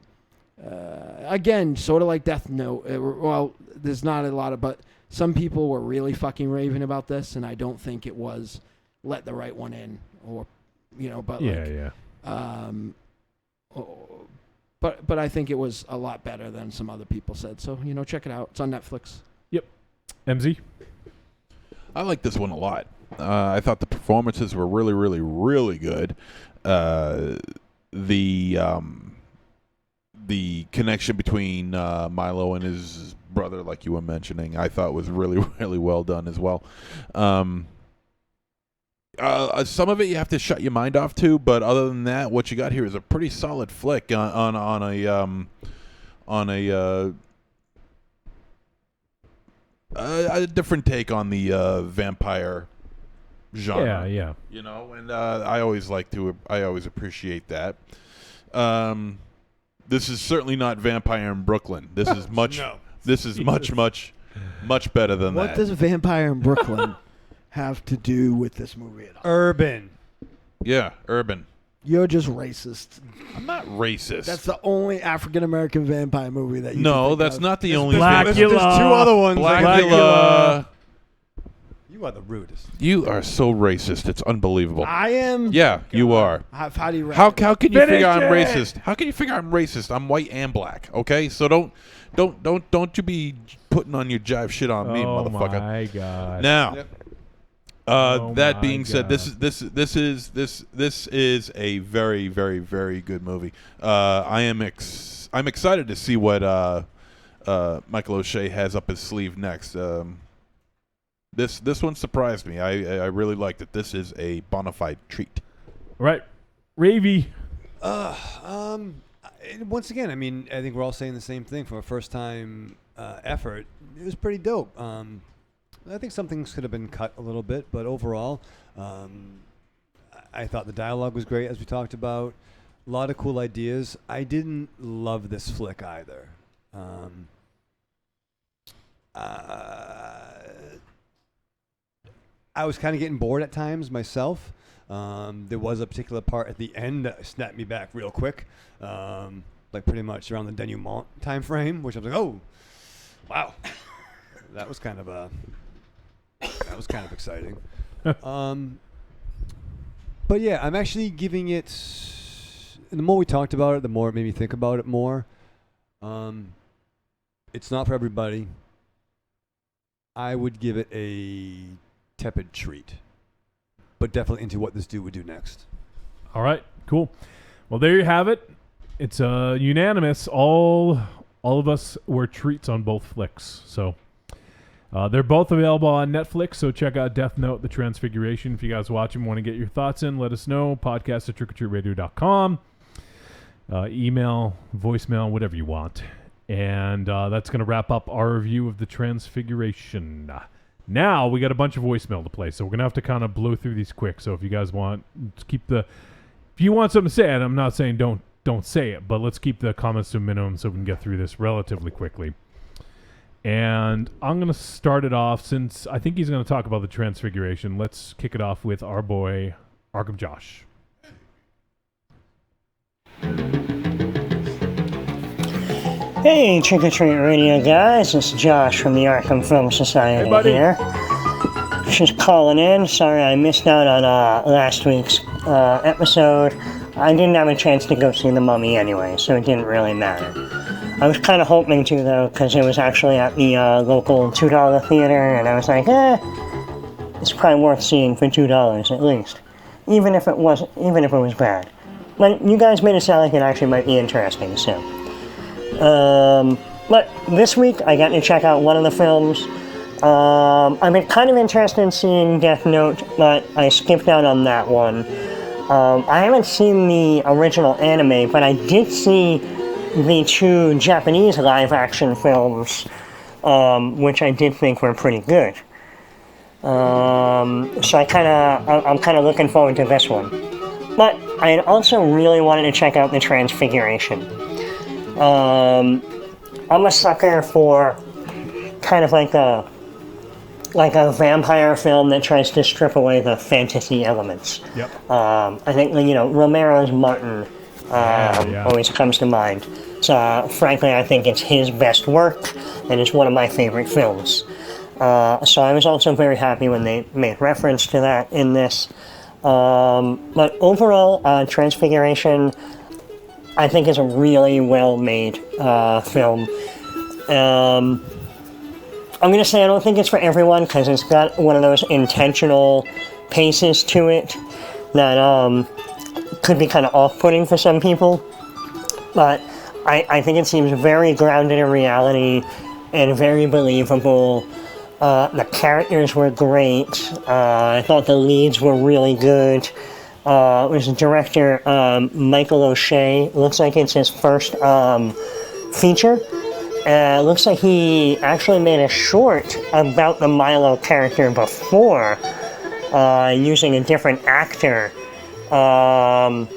Again, sort of like Death Note. Well, there's not a lot of, but some people were really fucking raving about this, and I don't think it was Let the Right One In, or but But I think it was a lot better than some other people said. So check it out. It's on Netflix. Yep. MZ. I like this one a lot. I thought the performances were really, really, really good. The connection between Milo and his brother, like you were mentioning, I thought was really, really well done as well. Some of it you have to shut your mind off to, but other than that, what you got here is a pretty solid flick on a different take on the vampire genre. Yeah. And I always appreciate that. This is certainly not Vampire in Brooklyn. This is much. No. This is much better than that. What does Vampire in Brooklyn have to do with this movie at all? Urban. Yeah, urban. You're just racist. I'm not racist. That's the only African American vampire movie that you No, can think that's of. not the only. There's two other ones. Blackula. You You are the rudest. You are so racist. It's unbelievable. I am. Yeah, you are. How do you? How can you Finish figure I'm it! racist? How can you figure I'm racist? I'm white and black. Okay, so don't you be putting on your jive shit on me, motherfucker. Oh my god. Now, Oh that my being said, God. this is a very, very, very good movie. I'm excited to see what Michael O'Shea has up his sleeve next. This one surprised me. I really liked it. This is a bona fide treat. Right. Ravy. Once again, I mean, I think we're all saying the same thing from a first-time effort. It was pretty dope. I think some things could have been cut a little bit, but overall, I thought the dialogue was great, as we talked about. A lot of cool ideas. I didn't love this flick either. I was kind of getting bored at times myself. There was a particular part at the end that snapped me back real quick, like pretty much around the denouement time frame, which I was like, oh, wow. That was kind of exciting. But yeah, I'm actually giving it. And the more we talked about it, the more it made me think about it more. It's not for everybody. I would give it a tepid treat, but definitely into what this dude would do next. All right, cool. Well, there you have it. It's unanimous. All of us were treats on both flicks. So they're both available on Netflix. So check out Death Note, The Transfiguration. If you guys watch them, want to get your thoughts in, let us know. Podcast at trickortreatradio.com. Email, voicemail, whatever you want. And that's going to wrap up our review of The Transfiguration. Now we got a bunch of voicemail to play, so we're gonna have to kind of blow through these quick. So if you guys want, if you want something to say, and I'm not saying don't say it, but let's keep the comments to a minimum so we can get through this relatively quickly. And I'm gonna start it off since I think he's gonna talk about The Transfiguration. Let's kick it off with our boy Arkham Josh. Hey, Trick or Treat Radio guys, it's Josh from the Arkham Film Society here. Just calling in. Sorry I missed out on last week's episode. I didn't have a chance to go see The Mummy anyway, so it didn't really matter. I was kind of hoping to though, because it was actually at the local $2 theater, and I was like, it's probably worth seeing for $2 at least, even if it was bad. But you guys made it sound like it actually might be interesting, so. But this week I got to check out one of the films. I've been kind of interested in seeing Death Note, but I skipped out on that one. I haven't seen the original anime, but I did see the 2 Japanese live-action films, which I did think were pretty good. So I'm kind of looking forward to this one. But I also really wanted to check out The Transfiguration. I'm a sucker for kind of like a vampire film that tries to strip away the fantasy elements. Yep. I think Romero's Martin always comes to mind. So frankly, I think it's his best work, and it's one of my favorite films. So I was also very happy when they made reference to that in this. But overall, Transfiguration, I think, is a really well-made film. I'm going to say I don't think it's for everyone, because it's got one of those intentional paces to it that could be kind of off-putting for some people. But I think it seems very grounded in reality and very believable. The characters were great. I thought the leads were really good. It was director Michael O'Shea. Looks like it's his first feature. Looks like he actually made a short about the Milo character before, using a different actor. And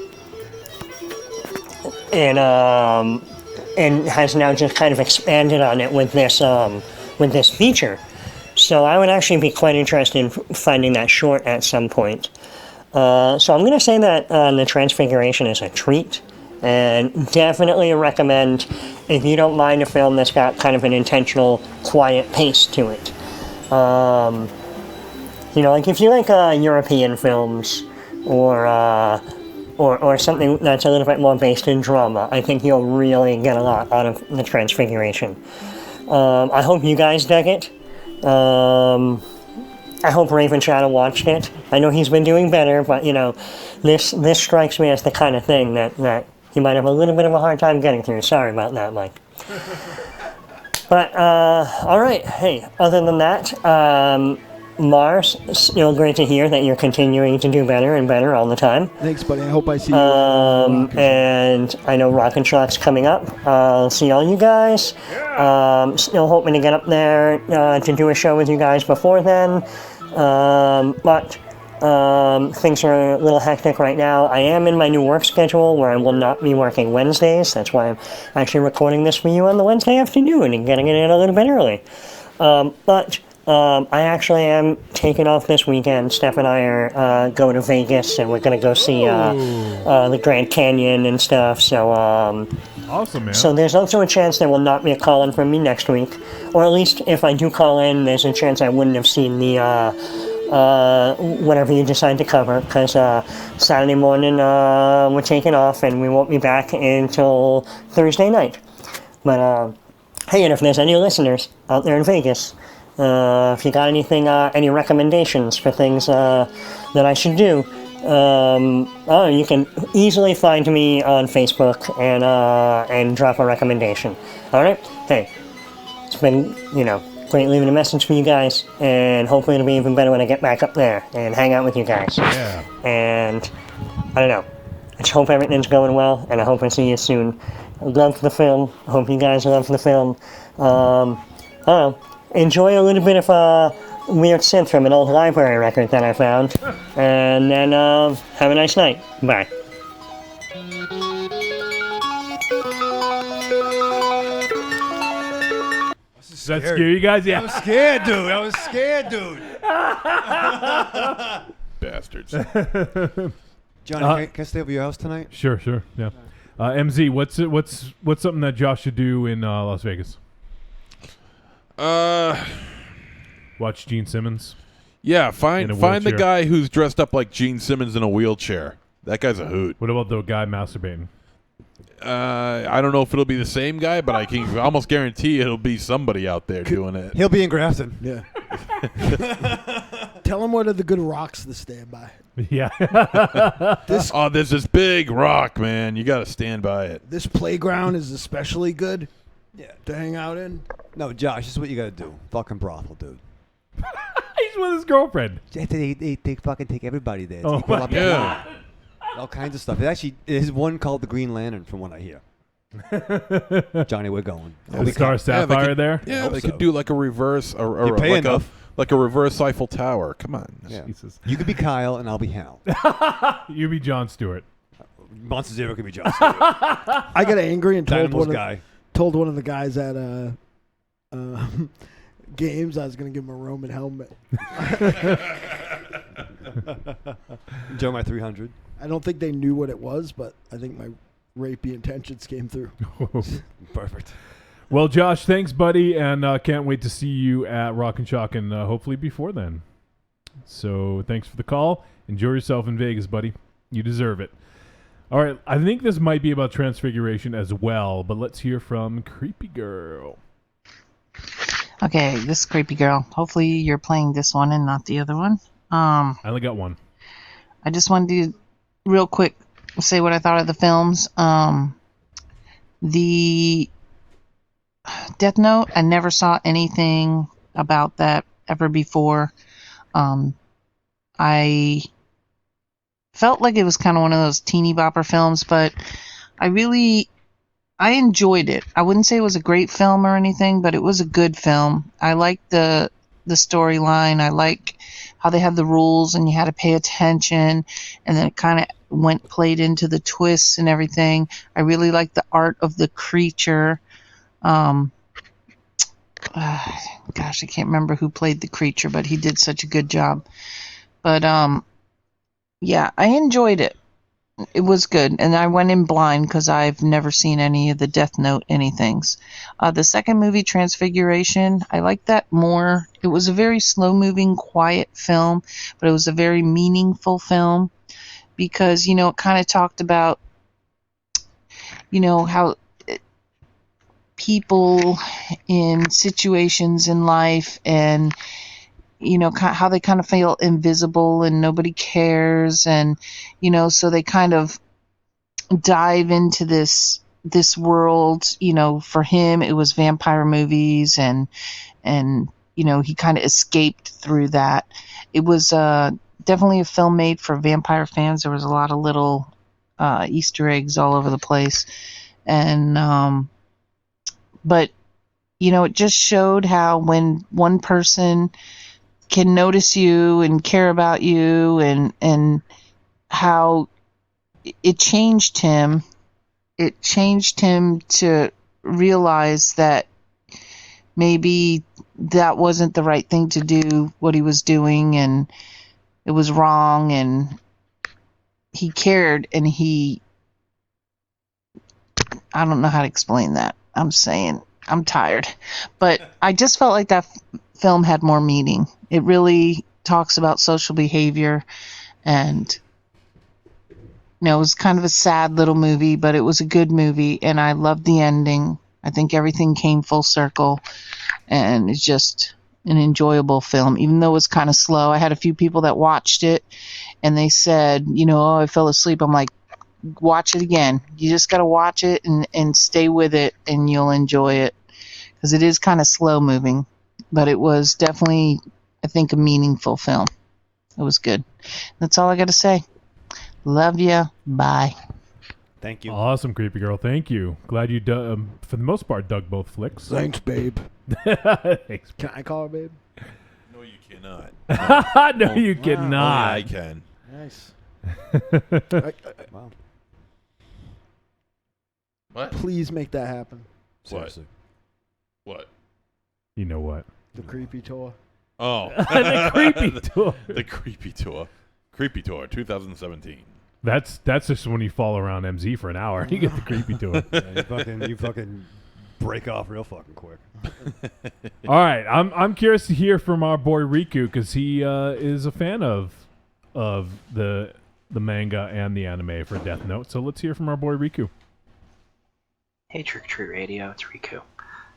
has now just kind of expanded on it with this feature. So I would actually be quite interested in finding that short at some point. So I'm going to say that The Transfiguration is a treat, and definitely recommend if you don't mind a film that's got kind of an intentional, quiet pace to it. You know, like if you like European films or something that's a little bit more based in drama, I think you'll really get a lot out of the Transfiguration. I hope you guys dug it. I hope Raven Shadow watched it. I know he's been doing better, but you know, this strikes me as the kind of thing that he might have a little bit of a hard time getting through. Sorry about that, Mike. But all right. Hey, other than that, Mars, still great to hear that you're continuing to do better and better all the time. Thanks, buddy. I hope I see you. And I know Rock and Shock's coming up. I'll see all you guys. Still hoping to get up there to do a show with you guys before then. But things are a little hectic right now. I am in my new work schedule where I will not be working Wednesdays. That's why I'm actually recording this for you on the Wednesday afternoon and getting it in a little bit early. But I actually am taking off this weekend. Steph and I are going to Vegas, and we're going to go see the Grand Canyon and stuff. So, awesome, man. So there's also a chance there will not be a call-in from me next week. Or at least if I do call in, there's a chance I wouldn't have seen the whatever you decide to cover, because Saturday morning we're taking off, and we won't be back until Thursday night. But, hey, and if there's any listeners out there in Vegas, if you got anything, any recommendations for things that I should do, you can easily find me on Facebook and drop a recommendation. All right? Hey, it's been, great leaving a message for you guys, and hopefully it'll be even better when I get back up there and hang out with you guys. Yeah. And I don't know. I just hope everything's going well, and I hope I see you soon. I love the film. I hope you guys love the film. I don't know. Enjoy a little bit of weird synth from an old library record that I found. And then have a nice night. Bye. Does that scare you guys? Yeah. I was scared, dude. Bastards. Johnny, can I stay over your house tonight? Sure, yeah. MZ, what's something that Josh should do in Las Vegas? Watch Gene Simmons. Yeah, find the guy who's dressed up like Gene Simmons in a wheelchair. That guy's a hoot. What about the guy masturbating? I don't know if it'll be the same guy, but I can almost guarantee it'll be somebody out there doing it. He'll be in Grafton. Yeah. Tell him what are the good rocks to stand by. Yeah. There's this big rock, man. You got to stand by it. This playground is especially good. Yeah, to hang out in. No, Josh, this is what you got to do. Fucking brothel, dude. He's with his girlfriend. They fucking take everybody there. It's Oh, equal my opportunity. All kinds of stuff. It actually is one called the Green Lantern, from what I hear. Johnny, we're going. The Star Sapphire there? Yeah, they so. could do like a reverse, or You pay like enough. a reverse Eiffel Tower. Come on. Yeah. Jesus. You could be Kyle, and I'll be Hal. You be Jon Stewart. Monster Zero could be John Stewart. I got angry and told Dynamo's one of the guys at games I was going to give him a Roman helmet. Enjoy my 300. I don't think they knew what it was, but I think my rapey intentions came through. Perfect. Well, Josh, thanks, buddy, and can't wait to see you at Rock and Shock, and hopefully before then. So thanks for the call. Enjoy yourself in Vegas, buddy. You deserve it. All right, I think this might be about Transfiguration as well, but let's hear from Creepy Girl. Okay, this Creepy Girl. Hopefully you're playing this one and not the other one. I only got one. I just wanted to real quick say what I thought of the films. The Death Note, I never saw anything about that ever before. I felt like it was kind of one of those teeny bopper films, but I enjoyed it. I wouldn't say it was a great film or anything, but it was a good film. I liked the storyline. I like how they had the rules and you had to pay attention, and then it kind of played into the twists and everything. I really liked the art of the creature. Gosh, I can't remember who played the creature, but he did such a good job. But yeah, I enjoyed it. It was good, and I went in blind because I've never seen any of the Death Note anythings. The second movie, Transfiguration, I liked that more. It was a very slow-moving, quiet film, but it was a very meaningful film because, you know, it kind of talked about, you know, how people in situations in life and, you know, how they kind of feel invisible and nobody cares, and, you know, so they kind of dive into this world. You know, for him it was vampire movies, and you know, he kind of escaped through that. It was definitely a film made for vampire fans. There was a lot of little Easter eggs all over the place, and but you know, it just showed how when one person can notice you and care about you, and how it changed him. It changed him to realize that maybe that wasn't the right thing to do, what he was doing, and it was wrong, and he cared, and I don't know how to explain that. I'm saying I'm tired. But I just felt like that film had more meaning. It really talks about social behavior, and you know, it was kind of a sad little movie, but it was a good movie, and I loved the ending. I think everything came full circle, and it's just an enjoyable film, even though it was kind of slow. I had a few people that watched it, and they said, you know, oh, I fell asleep. I'm like, watch it again. You just got to watch it and stay with it, and you'll enjoy it, because it is kind of slow moving, but it was definitely, I think, a meaningful film. It was good. That's all I got to say. Love ya. Bye. Thank you. Awesome, creepy girl. Thank you. Glad you, for the most part, dug both flicks. Thanks, babe. Thanks. Can I call her babe? No, you cannot. No, you cannot. I can. Nice. Wow. What? Please make that happen. Seriously. What? You know what? The creepy tour. Oh. The creepy tour. The creepy tour. Creepy tour 2017. That's just when you fall around MZ for an hour. You get the creepy tour. Yeah, you fucking break off real fucking quick. All right, I'm curious to hear from our boy Riku, because he is a fan of the manga and the anime for Death Note. So let's hear from our boy Riku. Hey, Trick or Treat Radio, it's Riku.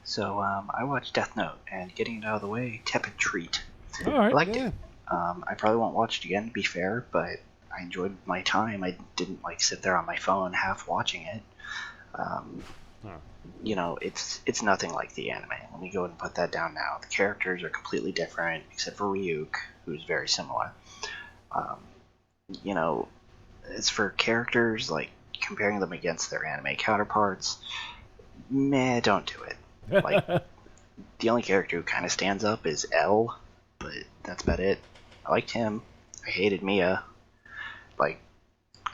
So I watched Death Note, and getting it out of the way, tepid treat. All right, I liked it. I probably won't watch it again, to be fair, but I enjoyed my time. I didn't sit there on my phone half watching it. You know, it's nothing like the anime. Let me go ahead and put that down now. The characters are completely different, except for Ryuk, who's very similar. You know, as for characters, comparing them against their anime counterparts, meh, don't do it. The only character who kind of stands up is L, but that's about it. I liked him. I hated Mia.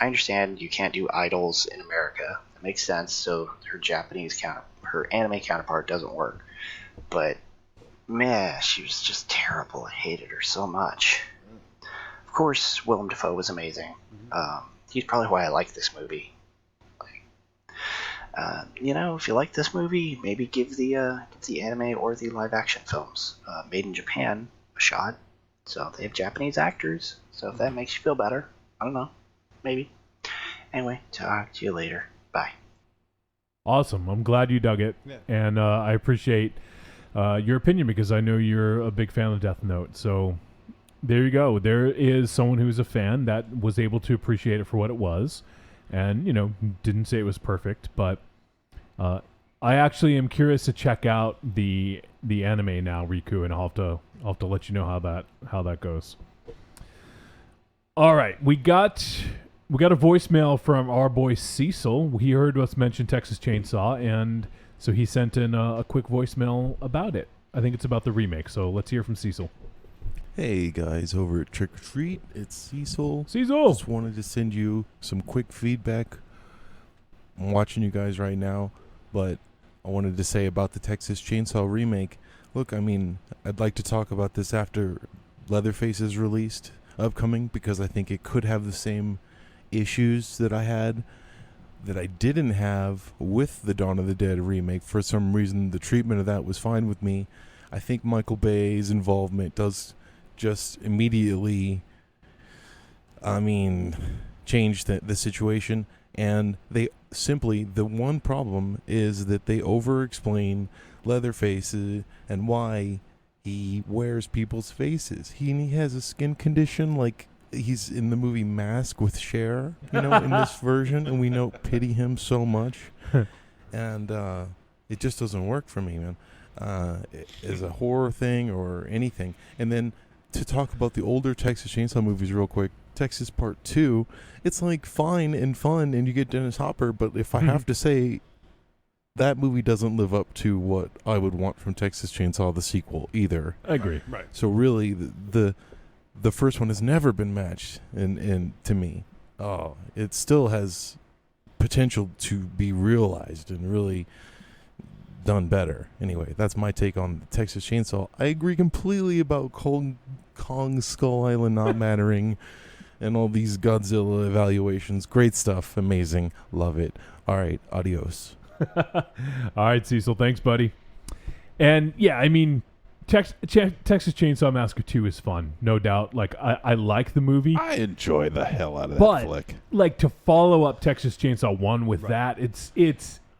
I understand you can't do idols in America. That makes sense, so her anime counterpart doesn't work. But, meh, she was just terrible. I hated her so much. Of course, Willem Dafoe was amazing. He's probably why I like this movie. You know, if you like this movie, maybe give the anime or the live-action films made in Japan a shot. So they have Japanese actors, so if that makes you feel better, I don't know, maybe. Anyway, talk to you later. Bye. Awesome. I'm glad you dug it, and I appreciate your opinion, because I know you're a big fan of Death Note. So there you go. There is someone who's a fan that was able to appreciate it for what it was, and, you know, didn't say it was perfect, but I actually am curious to check out the anime now, Riku, and I'll have to let you know how that goes. All right, we got a voicemail from our boy Cecil. He heard us mention Texas Chainsaw, and so he sent in a quick voicemail about it. I think it's about the remake, so let's hear from Cecil. Hey guys, over at Trick or Treat, it's Cecil. Cecil! Just wanted to send you some quick feedback. I'm watching you guys right now, but I wanted to say about the Texas Chainsaw remake. Look, I mean, I'd like to talk about this after Leatherface is released, upcoming, because I think it could have the same issues that I had that I didn't have with the Dawn of the Dead remake. For some reason, the treatment of that was fine with me. I think Michael Bay's involvement does just immediately, change the situation. And they simply, the one problem is that they over-explain Leatherface and why he wears people's faces. He has a skin condition like he's in the movie Mask with Cher, in this version, and we pity him so much. And it just doesn't work for me, man, as a horror thing or anything. And then to talk about the older Texas Chainsaw movies real quick, Texas Part 2, it's like fine and fun, and you get Dennis Hopper, but if I have to say, that movie doesn't live up to what I would want from Texas Chainsaw, the sequel, either. I agree. Right. So really, the first one has never been matched in to me. Oh, it still has potential to be realized and really done better. Anyway, that's my take on Texas Chainsaw. I agree completely about Kong Skull Island not mattering and all these Godzilla evaluations. Great stuff. Amazing. Love it. All right. Adios. All right, Cecil. Thanks, buddy. And yeah, Texas Chainsaw Massacre 2 is fun, no doubt. Like, I like the movie. I enjoy the hell out of that flick. Like, to follow up Texas Chainsaw 1 with that, it's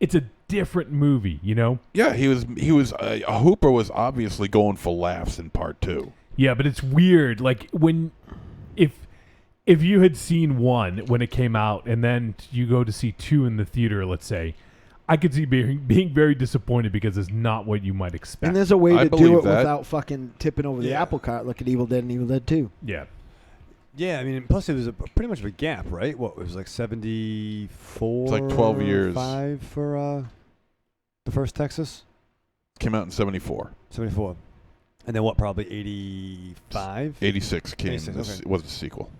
a different movie, Yeah, he was Hooper was obviously going for laughs in Part 2. Yeah, but it's weird. Like, if you had seen 1 when it came out, and then you go to see 2 in the theater, let's say, I could see being very disappointed because it's not what you might expect. And there's a way to do it without fucking tipping over the apple cart. Look at Evil Dead and Evil Dead 2. Yeah. Yeah, plus it was pretty much of a gap, right? What, it was like 74? It's like 12 years. 5 for the first Texas? Came out in 74. 74. And then what, probably 85? 86 came. 86, This was a sequel.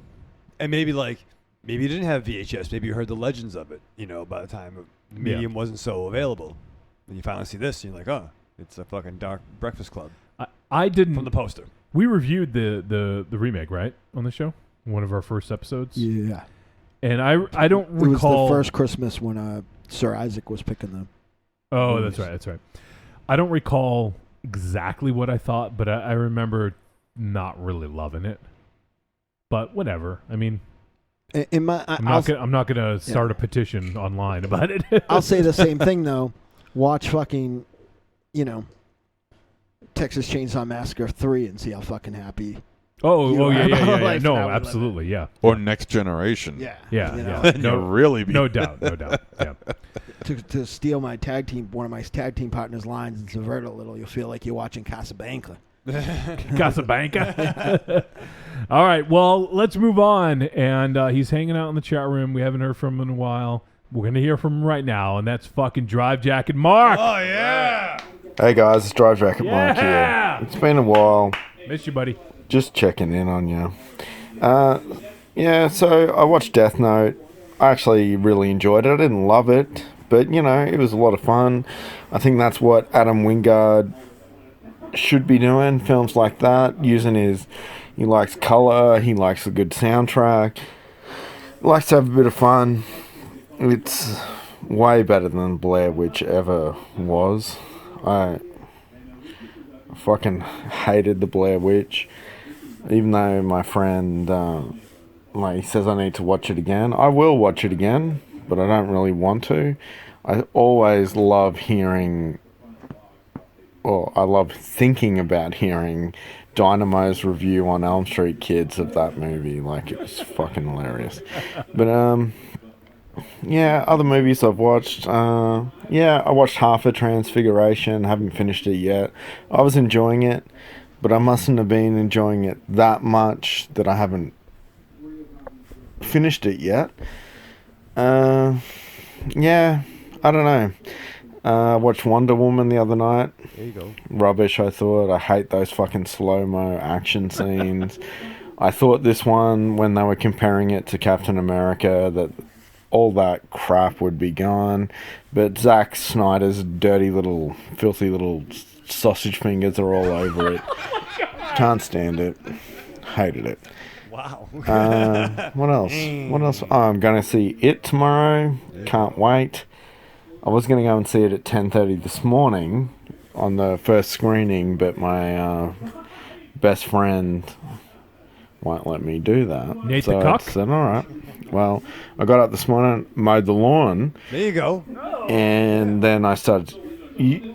And maybe you didn't have VHS. Maybe you heard the legends of it, by the time the medium wasn't so available. And you finally see this, and you're like, oh, it's a fucking Dark Breakfast Club. I didn't. From the poster. We reviewed the remake, right, on the show? One of our first episodes? Yeah. And I don't recall. It was the first Christmas when Sir Isaac was picking them. Oh, that's right. I don't recall exactly what I thought, but I remember not really loving it. But whatever. I'm not gonna start a petition online about it. I'll say the same thing though. Watch fucking, Texas Chainsaw Massacre 3 and see how fucking happy. Yeah. No, absolutely, yeah. Or Next Generation. Yeah. Then you'll really be. No doubt. Yeah. To steal one of my tag team partners' lines and subvert a little, you'll feel like you're watching Casablanca. Casablanca. All right, well, let's move on. And he's hanging out in the chat room. We haven't heard from him in a while. We're going to hear from him right now, and that's fucking Drive Jacket Mark. Oh, yeah. Hey, guys, it's Drive Jacket Mark here. It's been a while. Missed you, buddy. Just checking in on you. So I watched Death Note. I actually really enjoyed it. I didn't love it, but, it was a lot of fun. I think that's what Adam Wingard should be doing, films like that, he likes color, he likes a good soundtrack, he likes to have a bit of fun. It's way better than Blair Witch ever was. I fucking hated the Blair Witch, even though my friend he says I need to watch it again. I will watch it again, but I don't really want to. I always love I love thinking about hearing Dynamo's review on Elm Street Kids of that movie. Like, it was fucking hilarious. But, other movies I've watched. I watched half of Transfiguration. Haven't finished it yet. I was enjoying it, but I mustn't have been enjoying it that much that I haven't finished it yet. I don't know. I watched Wonder Woman the other night. There you go. Rubbish, I thought. I hate those fucking slow-mo action scenes. I thought this one, when they were comparing it to Captain America, that all that crap would be gone. But Zack Snyder's dirty little, filthy little sausage fingers are all over it. Can't stand it. Hated it. Wow. What else? What else? Oh, I'm going to see It tomorrow. Can't wait. I was going to go and see it at 10:30 this morning on the first screening, but my best friend won't let me do that. Nate so the cock? I said, all right. Well, I got up this morning, mowed the lawn. There you go. And then I started.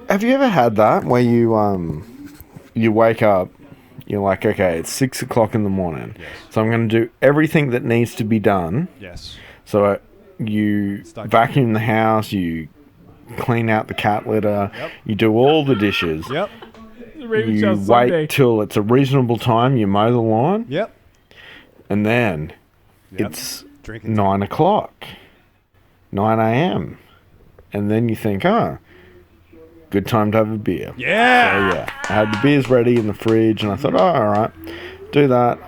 Have you ever had that where you wake up, you're like, okay, it's 6 o'clock in the morning, so I'm going to do everything that needs to be done. Yes. So you vacuum the house, you clean out the cat litter, you do all the dishes. Yep. You wait till it's a reasonable time, you mow the lawn. Yep. And then it's 9 o'clock, 9 a.m. And then you think, good time to have a beer. Yeah. So, yeah. I had the beers ready in the fridge, and I thought, all right, do that.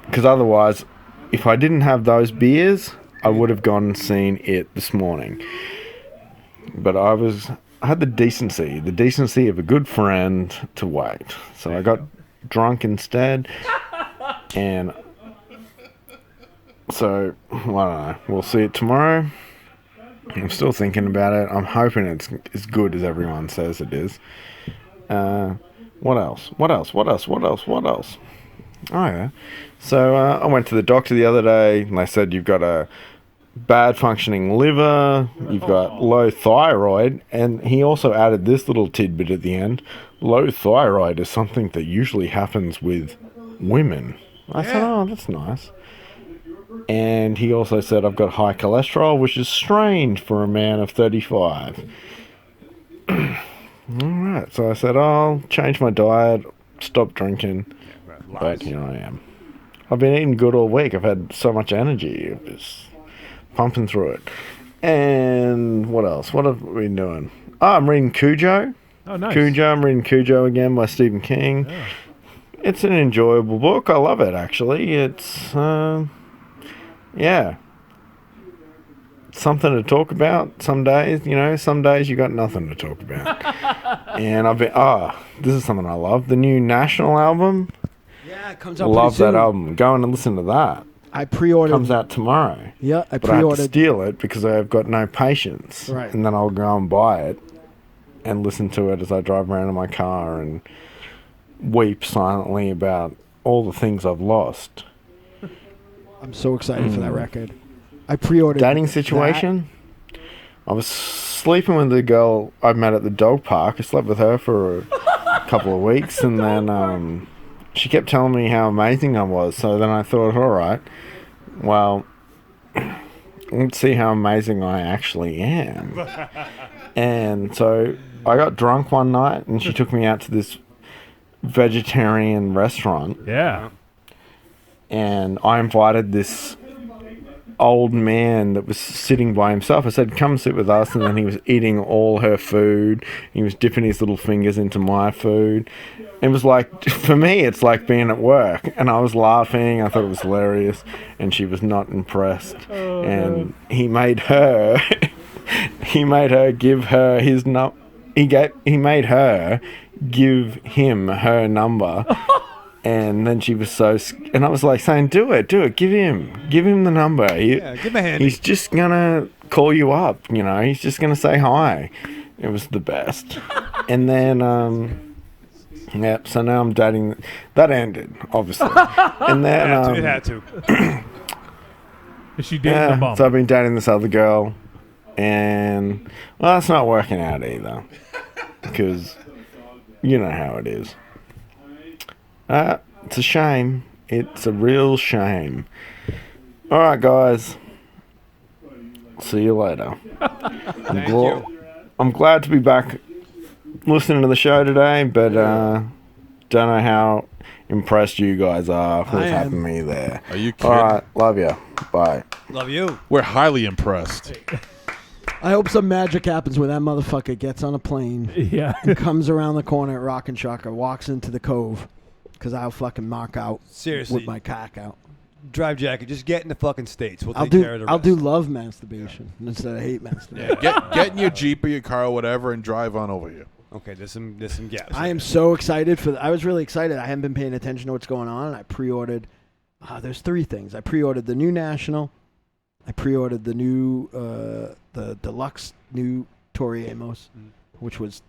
Because otherwise, if I didn't have those beers, I would have gone and seen It this morning. But I had the decency of a good friend to wait. So I got drunk instead, and so, I don't know. We'll see it tomorrow. I'm still thinking about it. I'm hoping it's as good as everyone says it is. What else? Oh, yeah. So, I went to the doctor the other day, and they said you've got a bad functioning liver, you've got low thyroid, and he also added this little tidbit at the end. Low thyroid is something that usually happens with women. I said, oh, that's nice. And he also said I've got high cholesterol, which is strange for a man of 35. Alright, so I said, I'll change my diet, stop drinking, but here I am. I've been eating good all week. I've had so much energy. I'm just pumping through it. And what else? What have we been doing? Oh, I'm reading Cujo. Oh, nice. I'm reading Cujo again by Stephen King. Yeah. It's an enjoyable book. I love it, actually. It's, yeah. Something to talk about some days. Some days you got nothing to talk about. And I've been, this is something I love. The new National album. Yeah, it comes out Love pretty soon. that album. Go and listen to that. I pre-ordered. Comes out tomorrow. Yeah, I But I have to pre-ordered. steal it because I've got no patience. Right. And then I'll go and buy it and listen to it as I drive around in my car and weep silently about all the things I've lost. I'm so excited for that record. I pre-ordered. Dating situation? I was sleeping with the girl I met at the dog park. I slept with her for a couple of weeks, and then she kept telling me how amazing I was. So then I thought, all right, well, let's see how amazing I actually am. And so I got drunk one night, and she took me out to this vegetarian restaurant. Yeah. And I invited this old man that was sitting by himself. I said, come sit with us. And then he was eating all her food. He was dipping his little fingers into my food. It was like, for me, it's like being at work. And I was laughing. I thought it was hilarious. And she was not impressed. And he made her, give her his number. He made her give him her number. And then she was so... And I was like saying, do it. Give him the number. Give him a hand. He's just going to call you up, He's just going to say hi. It was the best. And then, so now I'm dating... That ended, obviously. And then... it had to. Is she dating the bum? So I've been dating this other girl. And, well, that's not working out either. Because you know how it is. It's a shame. It's a real shame. All right, guys. See you later. I'm glad to be back listening to the show today, but don't know how impressed you guys are with having me there. Are you kidding? All right, love you. Bye. Love you. We're highly impressed. I hope some magic happens when that motherfucker gets on a plane. Yeah. And comes around the corner at Rock and Shocker, walks into the cove. Because I'll fucking mark out. Seriously. With my cock out. Drive jacket. Just get in the fucking States. We'll take care of the rest. I'll do love masturbation instead of hate masturbation. Get in your Jeep or your car or whatever and drive on over here. Okay, there's some gaps. I am so excited I was really excited. I haven't been paying attention to what's going on. I pre-ordered There's 3 things. I pre-ordered the new National. I pre-ordered the new the deluxe new Tori Amos, which was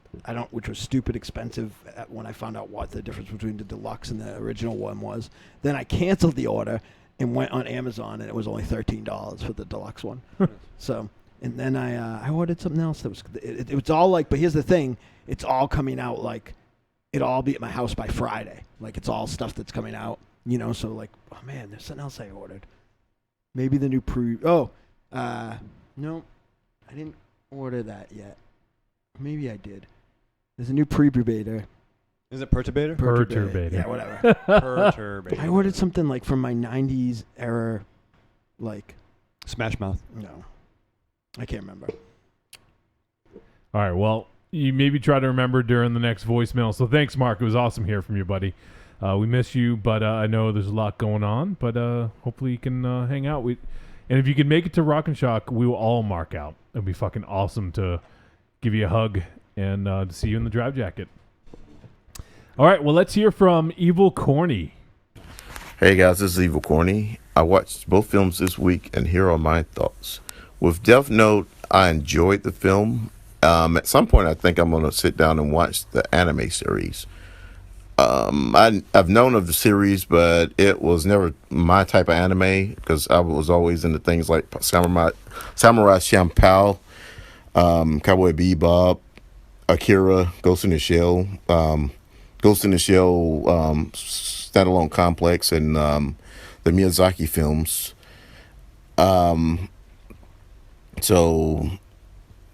stupid expensive when I found out what the difference between the deluxe and the original one was. Then I canceled the order and went on Amazon, and it was only $13 for the deluxe one. So, and then I ordered something else that was it was all like. But here's the thing: it's all coming out like it'll all be at my house by Friday. Like it's all stuff that's coming out, you know. So like, oh man, there's something else I ordered. Maybe the new no, I didn't order that yet. Maybe I did. There's a new Preburbator. Is it Perturbator? Perturbator. Yeah, whatever. Perturbator. I ordered something like from my 90s era, like... Smash Mouth. No. I can't remember. All right, well, you maybe try to remember during the next voicemail. So thanks, Mark. It was awesome hearing from you, buddy. We miss you, but I know there's a lot going on. But hopefully you can hang out. And if you can make it to Rock and Shock, we will all mark out. It'll be fucking awesome to give you a hug and to see you in the Drive Jacket. All right, well, let's hear from Evil Corny. Hey, guys, this is Evil Corny. I watched both films this week, and here are my thoughts. With Death Note, I enjoyed the film. At some point, I think I'm going to sit down and watch the anime series. I've known of the series, but it was never my type of anime because I was always into things like Samurai Champloo, Cowboy Bebop, Akira, Ghost in the Shell, Standalone Complex, and the Miyazaki films. So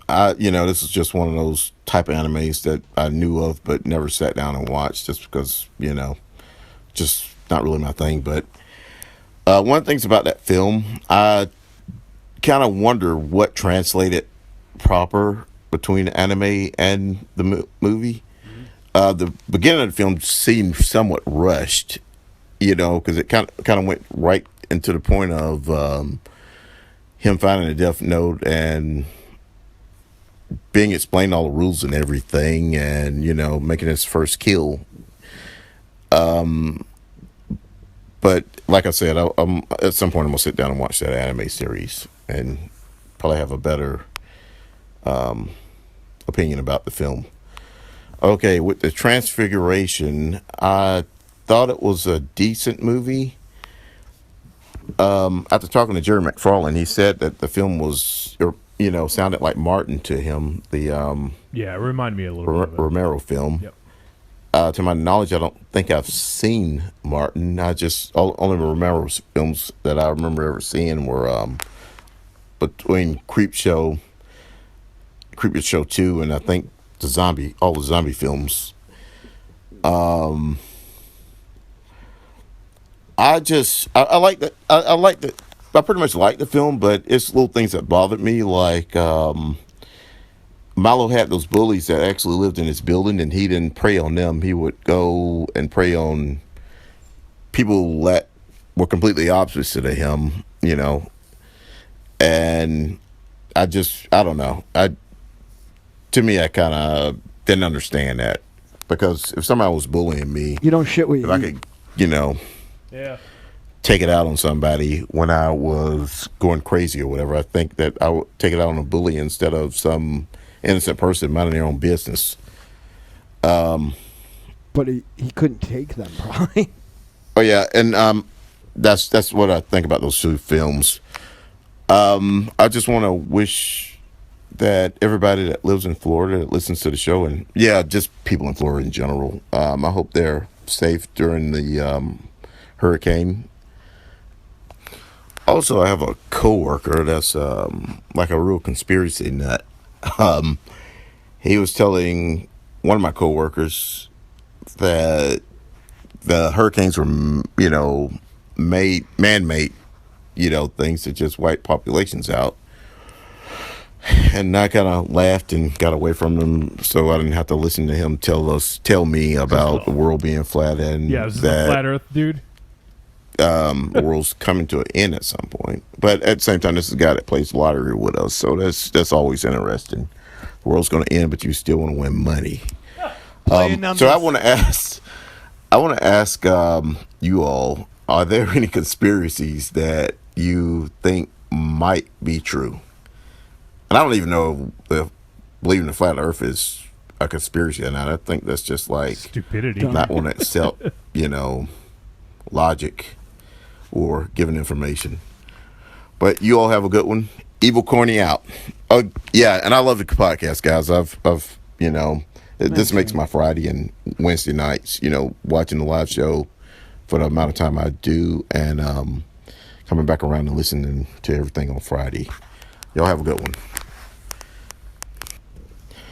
this is just one of those type of animes that I knew of but never sat down and watched just because, just not really my thing. But one of the things about that film, I kind of wonder what translated proper between the anime and the movie. The beginning of the film seemed somewhat rushed, because it kind of went right into the point of him finding a Death Note and being explained all the rules and everything, and making his first kill. But like I said, I'm at some point I'm gonna sit down and watch that anime series and probably have a better opinion about the film. Okay, with the Transfiguration, I thought it was a decent movie. After talking to Jerry McFarlane, he said that the film was, sounded like Martin to him. The it reminded me a little bit of it. Romero film. Yep. To my knowledge, I don't think I've seen Martin. I just only Romero's films that I remember ever seeing were between Creepshow 2, and I think all the zombie films. I like that. I like that. I pretty much like the film, but it's little things that bothered me. Like Milo had those bullies that actually lived in his building, and he didn't prey on them. He would go and prey on people that were completely opposite to him. And I don't know. To me, I kind of didn't understand that, because if somebody was bullying me, you don't shit with you. I could, take it out on somebody when I was going crazy or whatever. I think that I would take it out on a bully instead of some innocent person minding their own business. But he couldn't take them, probably. Oh yeah, and that's what I think about those two films. I just want to wish that everybody that lives in Florida that listens to the show, and just people in Florida in general, I hope they're safe during the hurricane. Also, I have a coworker that's like a real conspiracy nut. He was telling one of my coworkers that the hurricanes were, man-made, things that just wipe populations out. And I kind of laughed and got away from him, so I didn't have to listen to him tell me about the world being flat, and is this a flat Earth dude? The world's coming to an end at some point. But at the same time, this is a guy that plays lottery with us, so that's always interesting. The world's going to end, but you still want to win money. So I want to ask you all, are there any conspiracies that you think might be true? And I don't even know if believing the flat Earth is a conspiracy or not. I think that's just like stupidity. Not want to accept, logic or giving information. But you all have a good one. Evil Corny out. Oh yeah, and I love the podcast, guys. This makes my Friday and Wednesday nights. Watching the live show for the amount of time I do, and coming back around and listening to everything on Friday. Y'all have a good one.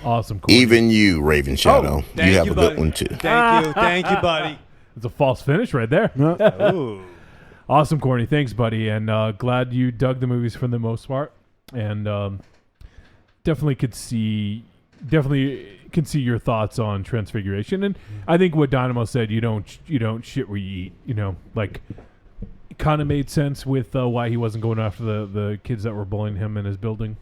Awesome. Corny. Even you, Raven Shadow, you have a good one too. Thank you, buddy. It's a false finish right there. Ooh. Awesome, Corny. Thanks, buddy. And glad you dug the movies for the most part. And definitely can see your thoughts on Transfiguration. And I think what Dynamo said, you don't shit where you eat. It kind of made sense with why he wasn't going after the kids that were bullying him in his building.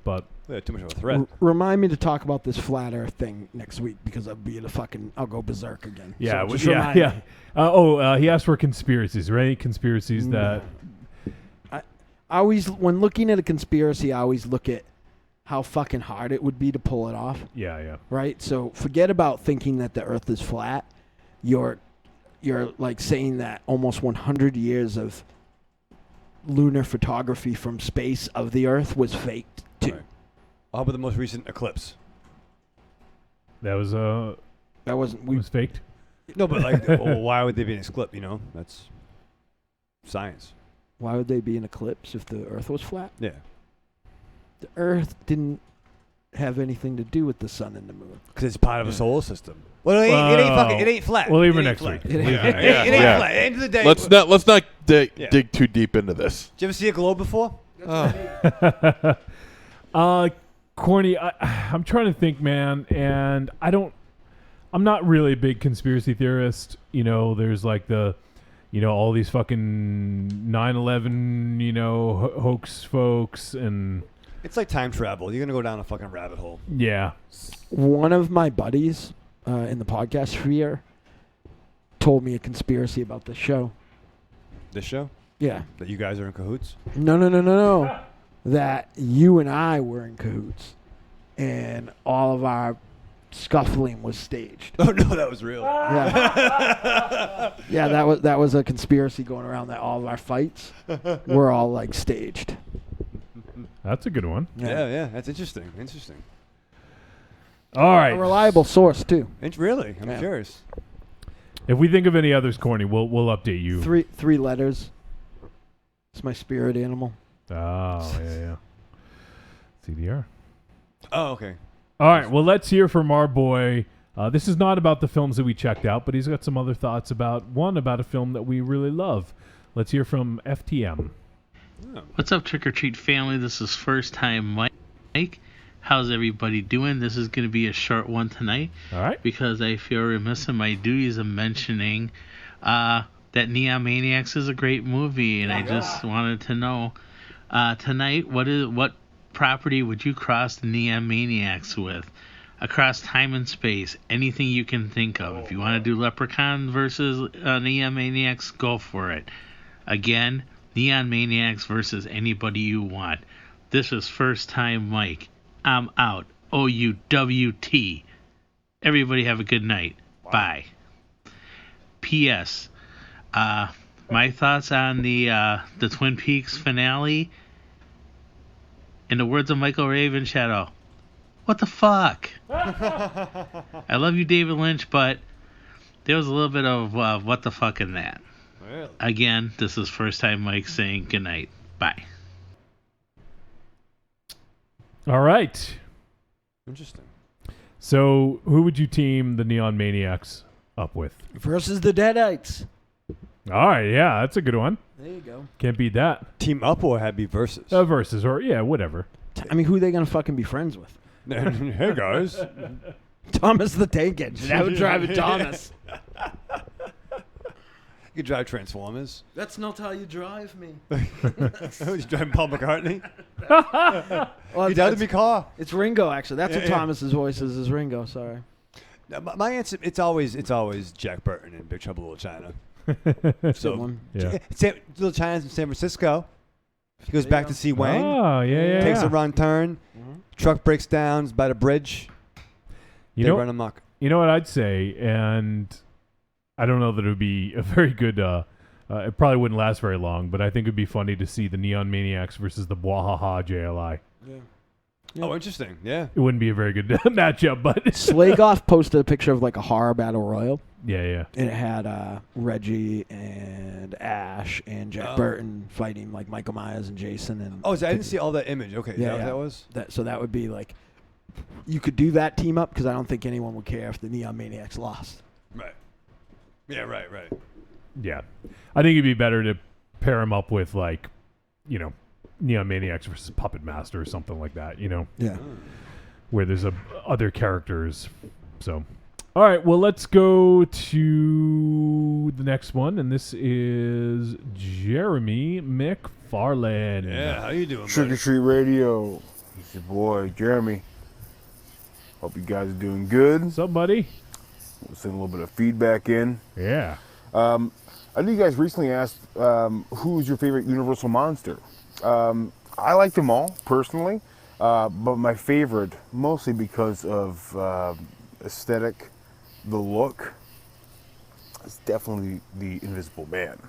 But too much of a threat. Remind me to talk about this flat Earth thing next week because I'll go berserk again. Yeah, so remind me. He asked for conspiracies, right? Conspiracies that I always, when looking at a conspiracy, I always look at how fucking hard it would be to pull it off. Yeah. Right. So forget about thinking that the Earth is flat. You're like saying that almost 100 years of lunar photography from space of the Earth was faked too. Right. How about the most recent eclipse? That was wasn't was faked. No, but why would they be in an eclipse? That's science. Why would they be in eclipse if the Earth was flat? Yeah. The Earth didn't have anything to do with the sun and the moon because it's part of a solar system. Well, it ain't flat. We'll leave it next week. It ain't flat. At the end of the day, let's not dig too deep into this. Did you ever see a globe before? Corny, I'm trying to think, man, and I'm not really a big conspiracy theorist. There's like all these fucking 9/11, hoax folks, and it's like time travel. You're gonna go down a fucking rabbit hole. Yeah. One of my buddies in the podcast sphere told me a conspiracy about this show. This show? Yeah. That you guys are in cahoots? No. That you and I were in cahoots, and all of our scuffling was staged. Oh no, that was real. Yeah, that was a conspiracy going around that all of our fights were all like staged. That's a good one. Yeah, that's interesting. All right, a reliable source too. Really, I'm curious. If we think of any others, Corny, we'll update you. Three letters. It's my spirit animal. Oh, yeah. CDR. Oh, okay. All right, well, let's hear from our boy. This is not about the films that we checked out, but he's got some other thoughts about a film that we really love. Let's hear from FTM. What's up, Trick or Treat family? This is First Time Mike. How's everybody doing? This is going to be a short one tonight. All right. Because I feel remiss in my duties of mentioning that Neon Maniacs is a great movie, and I just wanted to know tonight what property would you cross the Neon Maniacs with? Across time and space, anything you can think of. If you want to do Leprechaun versus Neon Maniacs, go for it. Again, Neon Maniacs versus anybody you want. This is First Time Mike. I'm out. OUWT. Everybody have a good night. Bye. P.S. My thoughts on the Twin Peaks finale. In the words of Michael Ravenshadow, what the fuck? I love you, David Lynch, but there was a little bit of what the fuck in that. Really? Again, this is First Time Mike saying goodnight. Bye. All right. Interesting. So, who would you team the Neon Maniacs up with? Versus the Deadites. All right, yeah, that's a good one. There you go. Can't beat that. Team up or had be versus? Versus, or yeah, whatever. I mean, who are they gonna fucking be friends with? Hey guys, Thomas the Tank Engine. I would drive a Thomas. You could drive Transformers. That's not how you drive me. He's driving Paul McCartney. Well, You doubted me, car. It's Ringo, actually. That's what Yeah. Thomas's voice is Ringo. Sorry. No, my answer, it's always Jack Burton in Big Trouble in Little China. So, one. Yeah. Little China's in San Francisco. He goes back to see Wayne. Oh, yeah. Takes a wrong turn. Truck breaks down. It's by the bridge. You They know, run amok. You know what I'd say, and I don't know that it would be a very good. It probably wouldn't last very long, but I think it'd be funny to see the Neon Maniacs versus the Bwahaha JLI. Yeah. Oh, interesting. Yeah. It wouldn't be a very good matchup, but Slagoff posted a picture of like a horror battle royal. Yeah. And it had Reggie and Ash and Jack Burton fighting like Michael Myers and Jason. And I didn't see all that image. Okay, yeah, that was? So that would be like, you could do that team up because I don't think anyone would care if the Neon Maniacs lost. Right. Yeah, right. Yeah. I think it'd be better to pair him up with like, Neon Maniacs versus Puppet Master or something like that, Yeah. Where there's other characters. So, all right, well, let's go to the next one, and this is Jeremy McFarland. Yeah, how you doing, Trick or buddy? Treat Radio. It's your boy, Jeremy. Hope you guys are doing good. What's up, buddy? We'll send a little bit of feedback in. Yeah. I know you guys recently asked who's your favorite Universal monster. I like them all, personally, but my favorite, mostly because of aesthetic, the look, is definitely the Invisible Man.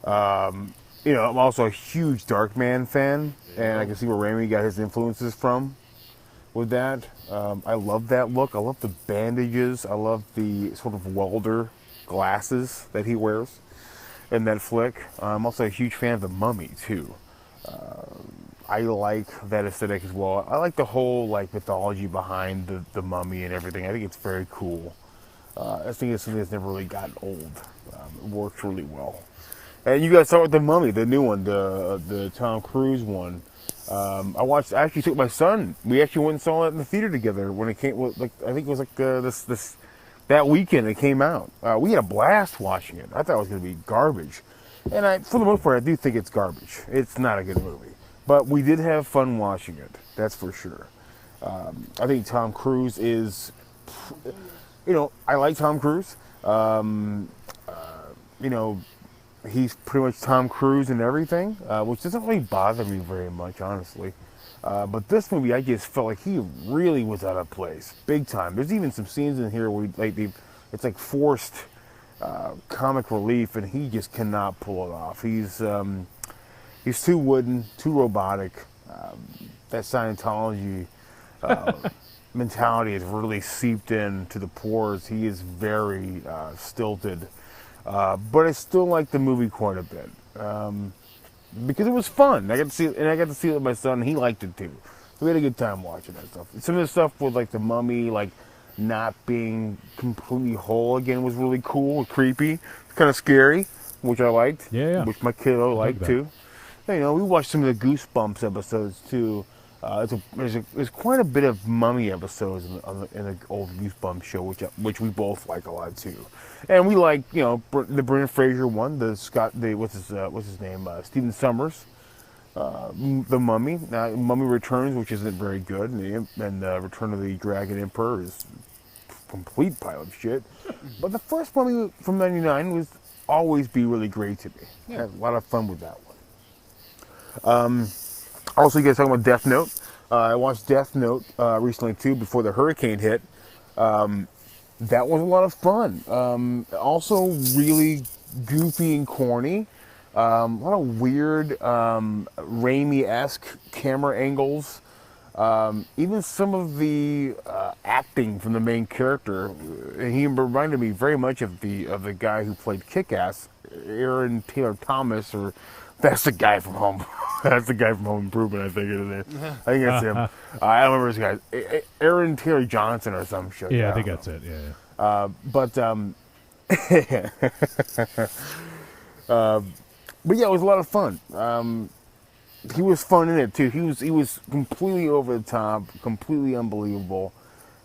I'm also a huge Darkman fan, and I can see where Raimi got his influences from with that. I love that look. I love the bandages. I love the sort of welder glasses that he wears in that flick. I'm also a huge fan of the Mummy, too. I like that aesthetic as well. I like the whole mythology behind the Mummy and everything. I think it's very cool. I think it's something that's never really gotten old. It works really well. And you guys saw with the Mummy, the new one, the Tom Cruise one. I actually took my son. We actually went and saw it in the theater together when it came. I think it was that weekend it came out. We had a blast watching it. I thought it was going to be garbage, and for the most part, I do think it's garbage. It's not a good movie, but we did have fun watching it. That's for sure. I think Tom Cruise is, I like Tom Cruise. He's pretty much Tom Cruise and everything, which doesn't really bother me very much, honestly. But this movie, I just felt like he really was out of place, big time. There's even some scenes in here where it's like forced comic relief, and he just cannot pull it off. He's too wooden, too robotic. That Scientology mentality has really seeped into the pores. He is very stilted. But I still like the movie quite a bit because it was fun. I got to see it with my son. And he liked it too. We had a good time watching that stuff. Some of the stuff with the Mummy, not being completely whole again, was really cool, creepy, kind of scary, which I liked. Yeah. Which my kiddo liked too. We watched some of the Goosebumps episodes too. There's quite a bit of Mummy episodes in the old Goosebumps show, which we both like a lot too, and we like the Brendan Fraser one, what's his name, Stephen Summers, the Mummy, Mummy Returns, which isn't very good, and Return of the Dragon Emperor is a complete pile of shit, but the first Mummy from '99 was always be really great to me. I had a lot of fun with that one. Also, you guys talking about Death Note. I watched Death Note recently, too, before the hurricane hit. That was a lot of fun. Also, really goofy and corny. A lot of weird, Raimi-esque camera angles. Even some of the acting from the main character. He reminded me very much of the guy who played Kick-Ass, Aaron Taylor Thomas, or that's the guy from Home. That's the guy from Home Improvement, I think it is. I think that's him. I don't remember his guy. Aaron Taylor Johnson or some shit. Yeah, I think that's it. Yeah. But yeah, it was a lot of fun. He was fun in it too. He was completely over the top, completely unbelievable.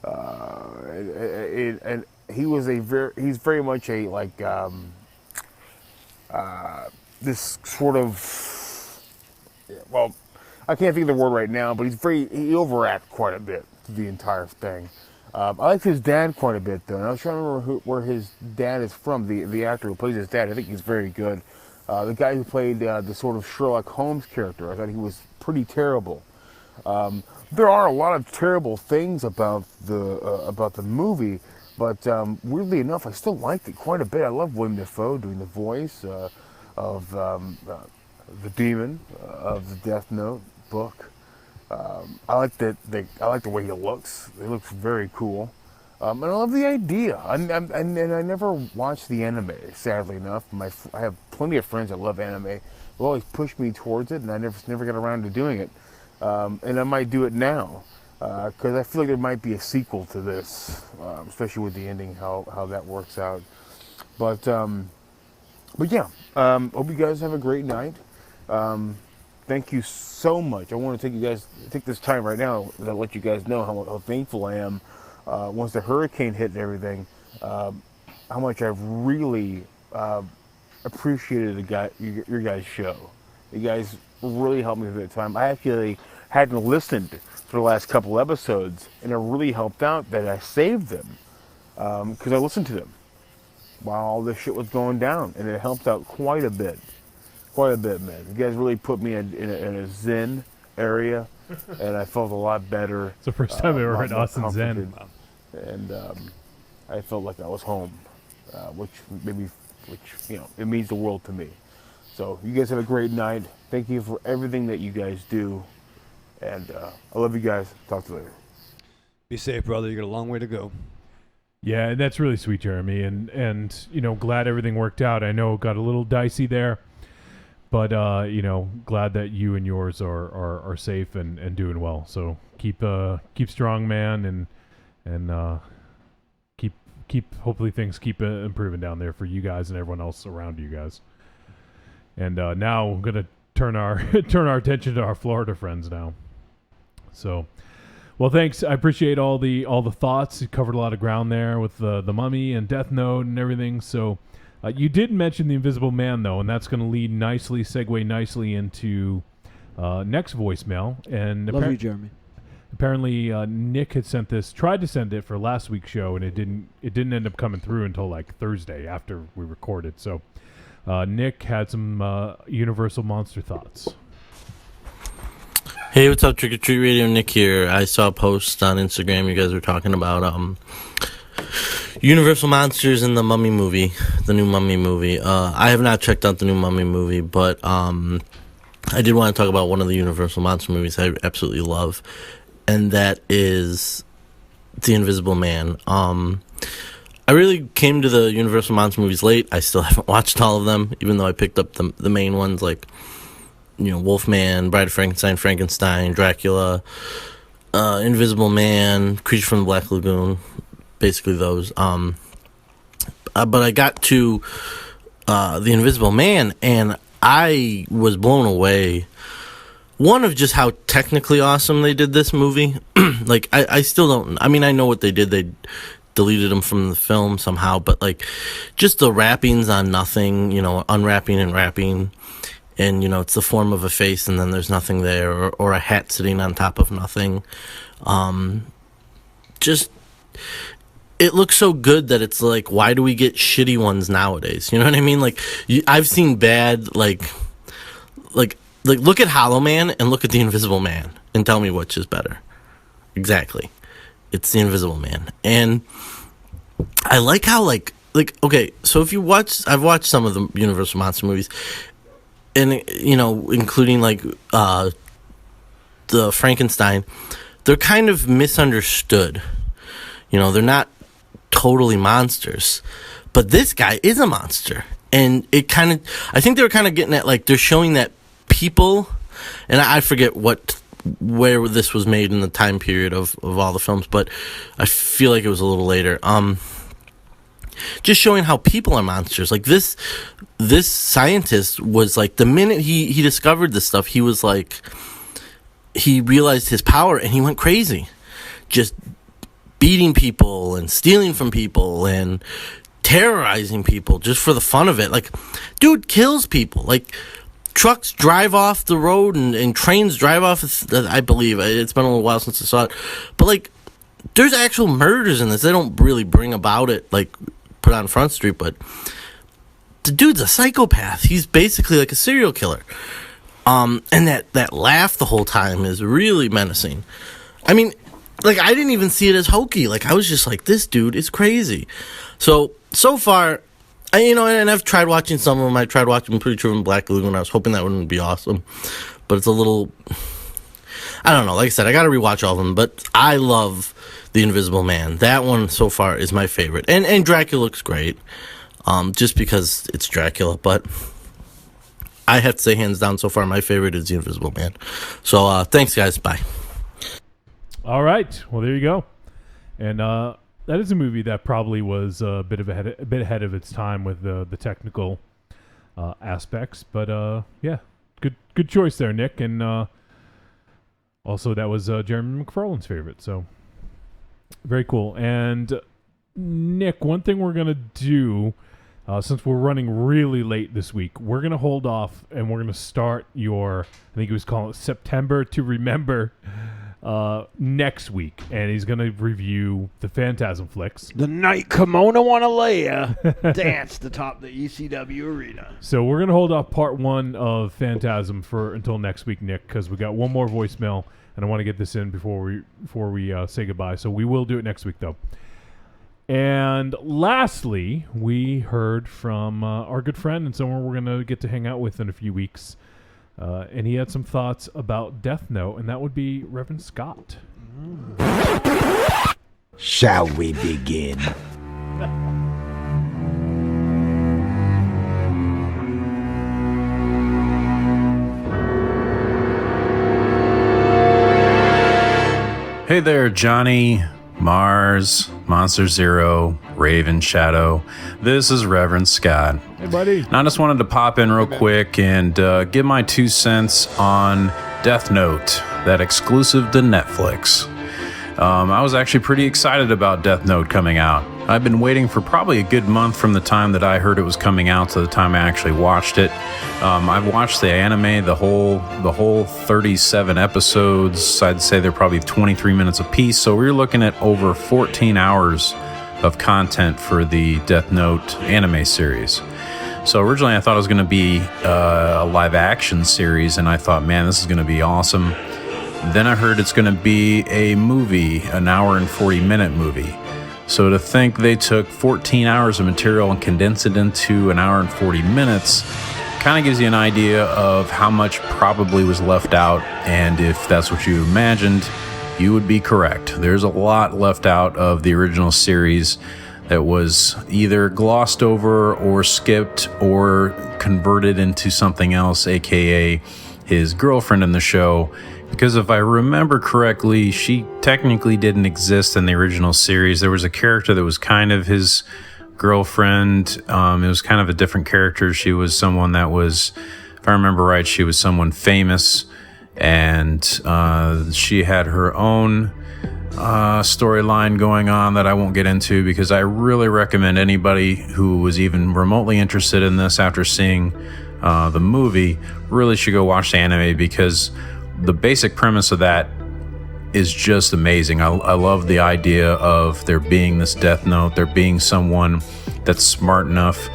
And he's very much a this sort of, I can't think of the word right now, but he overacts quite a bit through the entire thing. I liked his dad quite a bit, though. And I was trying to remember where his dad is from. The actor who plays his dad, I think he's very good. The guy who played the sort of Sherlock Holmes character, I thought he was pretty terrible. There are a lot of terrible things about the movie, but weirdly enough, I still liked it quite a bit. I love William Dafoe doing the voice of the demon of the Death Note book. I like I like the way he looks. He looks very cool, and I love the idea. And I never watched the anime. Sadly enough, I have plenty of friends that love anime. They always push me towards it, and I never got around to doing it. And I might do it now because I feel like there might be a sequel to this, especially with the ending, how that works out. But yeah, hope you guys have a great night. Thank you so much. I want to take this time right now to let you guys know how thankful I am once the hurricane hit and everything, how much I've really appreciated your guys' show. You guys really helped me through that time. I actually hadn't listened for the last couple episodes, and it really helped out that I saved them because I listened to them while all this shit was going down, and it helped out quite a bit. Quite a bit, man. You guys really put me in a zen area, and I felt a lot better. It's the first time I ever heard Austin Zen. And I felt like I was home, which it means the world to me. So you guys have a great night. Thank you for everything that you guys do, and I love you guys. Talk to you later. Be safe, brother. You got a long way to go. Yeah, that's really sweet, Jeremy, and glad everything worked out. I know it got a little dicey there. But, glad that you and yours are safe and doing well. So keep strong, man, and keep hopefully things keep improving down there for you guys and everyone else around you guys. And now I'm gonna turn our attention to our Florida friends now. So, well, thanks. I appreciate all the thoughts. You covered a lot of ground there with the Mummy and Death Note and everything. So. You did mention the Invisible Man, though, and that's going to segue nicely into next voicemail. And Love you, Jeremy. Apparently, Nick had tried to send it for last week's show, and it didn't end up coming through until like Thursday after we recorded. So, Nick had some Universal Monster thoughts. Hey, what's up, Trick or Treat Radio? Nick here. I saw a post on Instagram. You guys were talking about Universal Monsters in the Mummy movie, the new Mummy movie. I have not checked out the new Mummy movie, but I did want to talk about one of the Universal Monster movies I absolutely love, and that is The Invisible Man. I really came to the Universal Monster movies late. I still haven't watched all of them, even though I picked up the main ones like Wolfman, Bride of Frankenstein, Dracula, Invisible Man, Creature from the Black Lagoon. Basically those. But I got to The Invisible Man, and I was blown away. One, of just how technically awesome they did this movie. Like, I still don't... I mean, I know what they did. They deleted them from the film somehow, but, like, just the wrappings on nothing, unwrapping and wrapping, and, it's the form of a face, and then there's nothing there, or a hat sitting on top of nothing. It looks so good that it's like, why do we get shitty ones nowadays? You know what I mean? Like, I've seen bad, like look at Hollow Man and look at The Invisible Man and tell me which is better. Exactly. It's The Invisible Man. And I like how, okay, so if you watch, I've watched some of the Universal Monster movies, and, including, the Frankenstein, they're kind of misunderstood. They're not totally monsters, but this guy is a monster, and I think they were kind of getting at, they're showing that people, and I forget where this was made in the time period of all the films, but I feel like it was a little later, just showing how people are monsters. Like, this scientist was the minute he discovered this stuff, he was he realized his power and he went crazy, just beating people and stealing from people and terrorizing people just for the fun of it. Dude kills people. Trucks drive off the road and trains drive off. I believe it's been a little while since I saw it, but there's actual murders in this. They don't really bring about it, like, put on Front Street, but the dude's a psychopath. He's basically like a serial killer. And that laugh the whole time is really menacing. I mean, like, I didn't even see it as hokey. Like, I was just like, this dude is crazy. So far, and I've tried watching some of them. I tried watching Pretty True and Black Lagoon. I was hoping that wouldn't be awesome. But it's a little, I don't know. Like I said, I got to rewatch all of them. But I love The Invisible Man. That one so far is my favorite. And Dracula looks great, just because it's Dracula. But I have to say, hands down, so far, my favorite is The Invisible Man. So thanks, guys. Bye. All right. Well, there you go. And that is a movie that probably was a bit ahead of its time with the technical aspects. But yeah, good choice there, Nick. And also, that was Jeremy McFarlane's favorite. So very cool. And Nick, one thing we're gonna do, since we're running really late this week, we're gonna hold off and we're gonna start your, I think he was calling it September to Remember, next week, and he's gonna review the Phantasm flicks. The night Kimono on a Leia danced atop the ECW arena. So we're gonna hold off part one of Phantasm until next week, Nick, because we got one more voicemail, and I want to get this in before we say goodbye. So we will do it next week, though. And lastly, we heard from our good friend and someone we're gonna get to hang out with in a few weeks. And he had some thoughts about Death Note, and that would be Reverend Scott. Shall we begin? Hey there, Johnny, Mars, Monster Zero, Raven, Shadow. This is Reverend Scott. Hey, buddy. And I just wanted to pop in real quick and give my 2 cents on Death Note, that exclusive to Netflix. I was actually pretty excited about Death Note coming out. I've been waiting for probably a good month from the time that I heard it was coming out to the time I actually watched it. I've watched the anime, the whole 37 episodes. I'd say they're probably 23 minutes a piece. So we're looking at over 14 hours of content for the Death Note anime series. So originally I thought it was going to be a live action series, and I thought, man, this is going to be awesome. Then I heard it's going to be a movie, an hour and 40-minute movie. So to think they took 14 hours of material and condensed it into an hour and 40 minutes kind of gives you an idea of how much probably was left out. And if that's what you imagined, you would be correct. There's a lot left out of the original series that was either glossed over or skipped or converted into something else, aka his girlfriend in the show. Because if I remember correctly, she technically didn't exist in the original series. There was a character that was kind of his girlfriend. It was kind of a different character. She was someone that was, if I remember right, she was someone famous. And she had her own storyline going on that I won't get into, because I really recommend anybody who was even remotely interested in this after seeing the movie really should go watch the anime, because the basic premise of that is just amazing. I love the idea of there being this Death Note, there being someone that's smart enough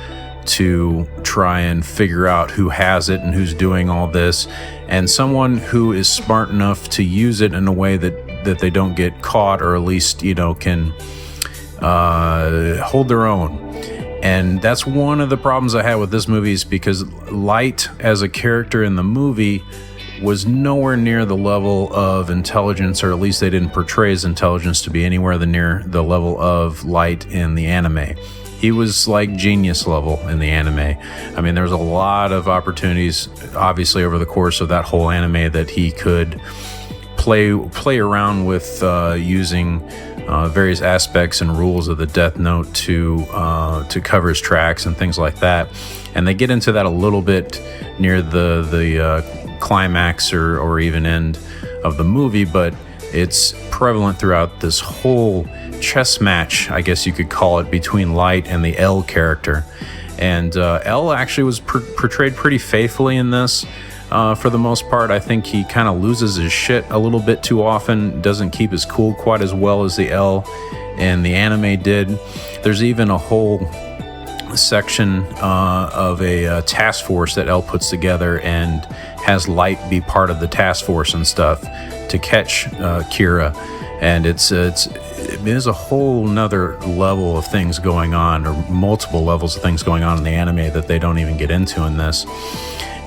to try and figure out who has it and who's doing all this, and someone who is smart enough to use it in a way that they don't get caught, or at least, can hold their own. And that's one of the problems I had with this movie, is because Light as a character in the movie was nowhere near the level of intelligence, or at least they didn't portray his intelligence to be anywhere near the level of Light in the anime. He was like genius level in the anime. I mean, there's a lot of opportunities, obviously, over the course of that whole anime that he could play around with using various aspects and rules of the Death Note to cover his tracks and things like that. And they get into that a little bit near the climax or even end of the movie, but it's prevalent throughout this whole chess match, I guess you could call it, between Light and the L character. And L actually was portrayed pretty faithfully in this. For the most part, I think he kind of loses his shit a little bit too often, doesn't keep his cool quite as well as the L and the anime did. There's even a whole section of a task force that L puts together and has Light be part of the task force and stuff to catch Kira. And there's a whole nother level of things going on, or multiple levels of things going on in the anime that they don't even get into in this.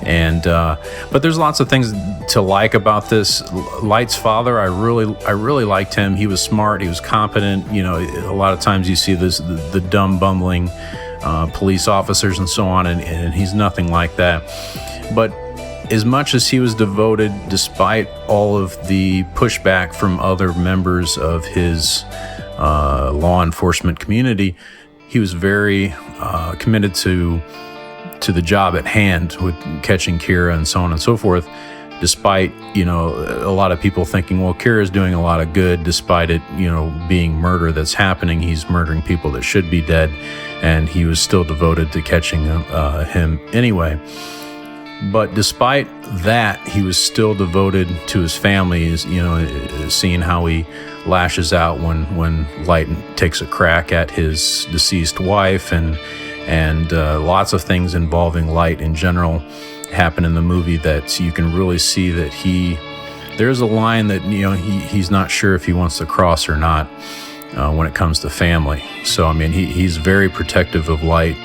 And but there's lots of things to like about this. Light's father, I really liked him. He was smart, he was competent. You know, a lot of times you see the dumb bumbling police officers and so on, and he's nothing like that. But as much as he was devoted, despite all of the pushback from other members of his law enforcement community, he was very committed to the job at hand with catching Kira and so on and so forth, despite, you know, a lot of people thinking, well, Kira's doing a lot of good despite it, you know, being murder that's happening. He's murdering people that should be dead, and he was still devoted to catching him anyway. But despite that, he was still devoted to his family, you know, seeing how he lashes out when Light takes a crack at his deceased wife, and lots of things involving Light in general happen in the movie that you can really see that there's a line that, you know, he's not sure if he wants to cross or not when it comes to family. So I mean, he's very protective of Light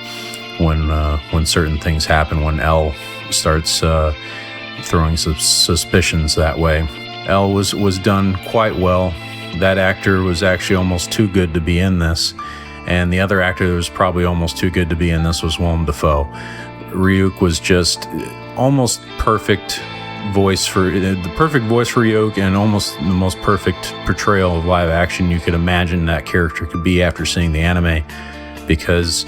when certain things happen, when L starts throwing some suspicions that way. L was done quite well. That actor was actually almost too good to be in this. And the other actor that was probably almost too good to be in this was Willem Dafoe. Ryuk was just almost perfect voice for Ryuk, and almost the most perfect portrayal of live action you could imagine that character could be after seeing the anime, because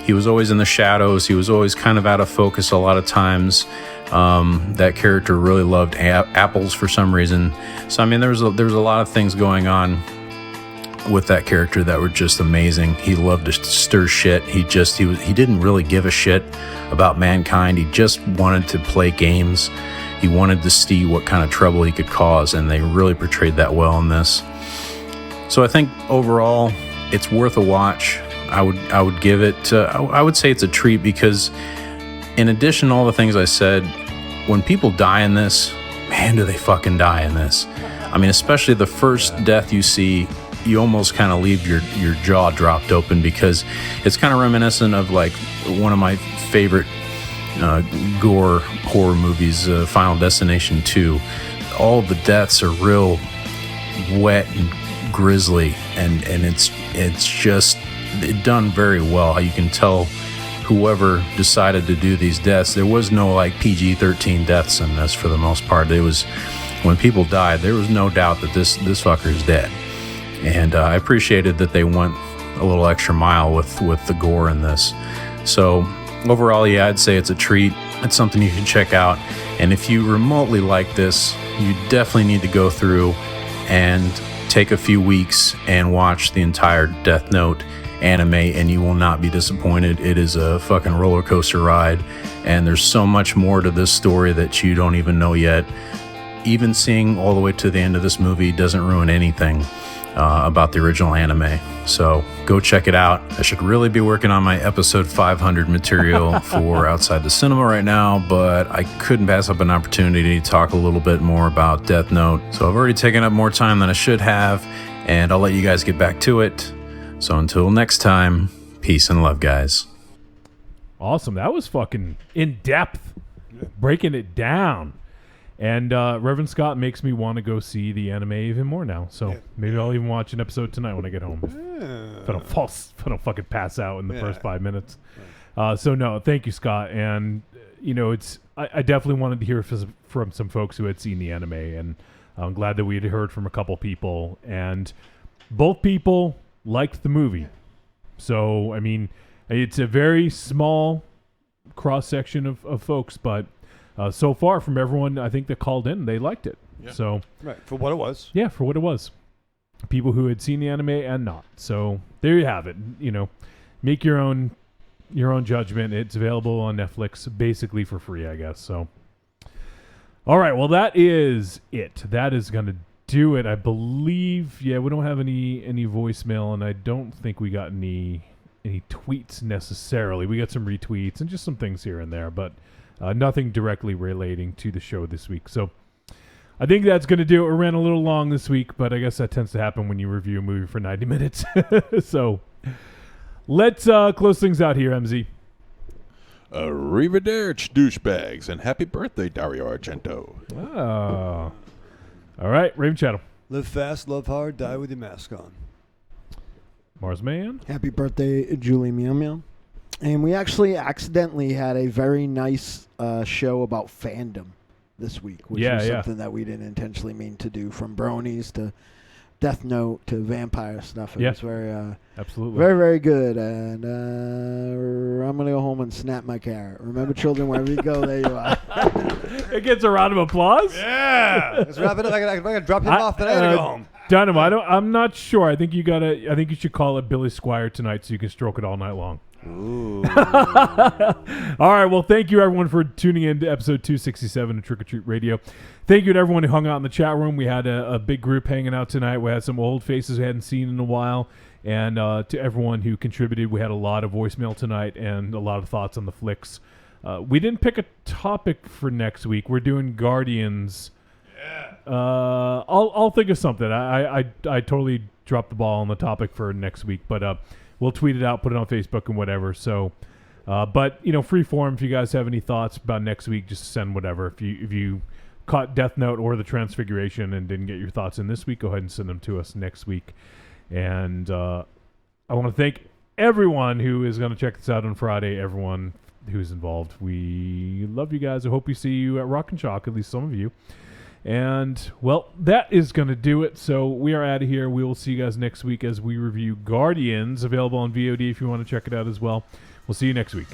he was always in the shadows. He was always kind of out of focus a lot of times. That character really loved apples for some reason. So I mean, there was a lot of things going on with that character that were just amazing. He loved to stir shit. He didn't really give a shit about mankind. He just wanted to play games. He wanted to see what kind of trouble he could cause, and they really portrayed that well in this. So I think overall, it's worth a watch. I would give it. I would say it's a treat, because in addition to all the things I said, when people die in this, man, do they fucking die in this. I mean, especially the first death you see, you almost kind of leave your jaw dropped open, because it's kind of reminiscent of like one of my favorite gore horror movies, Final Destination 2. All the deaths are real wet and grisly, and it's just done very well. You can tell whoever decided to do these deaths, there was no like PG-13 deaths in this for the most part. It was, when people died, there was no doubt that this fucker is dead. And I appreciated that they went a little extra mile with the gore in this. So overall, yeah, I'd say it's a treat. It's something you can check out. And if you remotely like this, you definitely need to go through and take a few weeks and watch the entire Death Note anime, and you will not be disappointed. It is a fucking roller coaster ride, and there's so much more to this story that you don't even know yet. Even seeing all the way to the end of this movie doesn't ruin anything about the original anime. So go check it out. I should really be working on my episode 500 material for Outside the Cinema right now, but I couldn't pass up an opportunity to talk a little bit more about Death Note. So I've already taken up more time than I should have, and I'll let you guys get back to it. So until next time, peace and love, guys. Awesome. That was fucking in depth, breaking it down. And Reverend Scott makes me want to go see the anime even more now. So maybe I'll even watch an episode tonight when I get home. If I don't fucking pass out in the first 5 minutes. So no, thank you, Scott. And you know, I definitely wanted to hear from some folks who had seen the anime, and I'm glad that we had heard from a couple people, and both people liked the movie. So I mean, it's a very small cross section of folks, but so far from everyone I think that called in, they liked it. Yeah. So right, for what it was. Yeah, for what it was. People who had seen the anime and not. So there you have it. You know, make your own judgment. It's available on Netflix basically for free, I guess. So All right, well, that is it. That is going to do it, I believe. Yeah, we don't have any voicemail, and I don't think we got any tweets necessarily. We got some retweets and just some things here and there, but nothing directly relating to the show this week. So I think that's going to do it. We ran a little long this week, but I guess that tends to happen when you review a movie for 90 minutes. So let's close things out here, MZ. Arrivederci, douchebags, and happy birthday, Dario Argento. Oh. All right, Raven Shadow. Live fast, love hard, die with your mask on. Marsman. Happy birthday, Julie Meow Meow. And we actually accidentally had a very nice show about fandom this week, which was something that we didn't intentionally mean to do, from Bronies to Death Note to vampire stuff. It was very, absolutely, very, very good. And I'm gonna go home and snap my carrot. Remember, children, wherever you go, there you are. It gets a round of applause. Yeah, let's wrap it up. I gotta drop him off, then I gotta go home. Dynamo, I'm not sure. I think you should call it Billy Squire tonight, so you can stroke it all night long. Ooh. All right. Well, thank you, everyone, for tuning in to episode 267 of Trick or Treat Radio. Thank you to everyone who hung out in the chat room. We had a big group hanging out tonight. We had some old faces we hadn't seen in a while. And to everyone who contributed, we had a lot of voicemail tonight and a lot of thoughts on the flicks. We didn't pick a topic for next week. We're doing Guardians. Yeah. I'll think of something. I totally dropped the ball on the topic for next week, but we'll tweet it out, put it on Facebook and whatever. So, but free form. If you guys have any thoughts about next week, just send whatever. If you caught Death Note or the Transfiguration and didn't get your thoughts in this week, go ahead and send them to us next week. And I want to thank everyone who is going to check this out on Friday. Everyone who's involved. We love you guys. I hope we see you at Rock and Chalk, at least some of you. And, well, that is going to do it. So we are out of here. We will see you guys next week as we review Guardians, available on VOD if you want to check it out as well. We'll see you next week.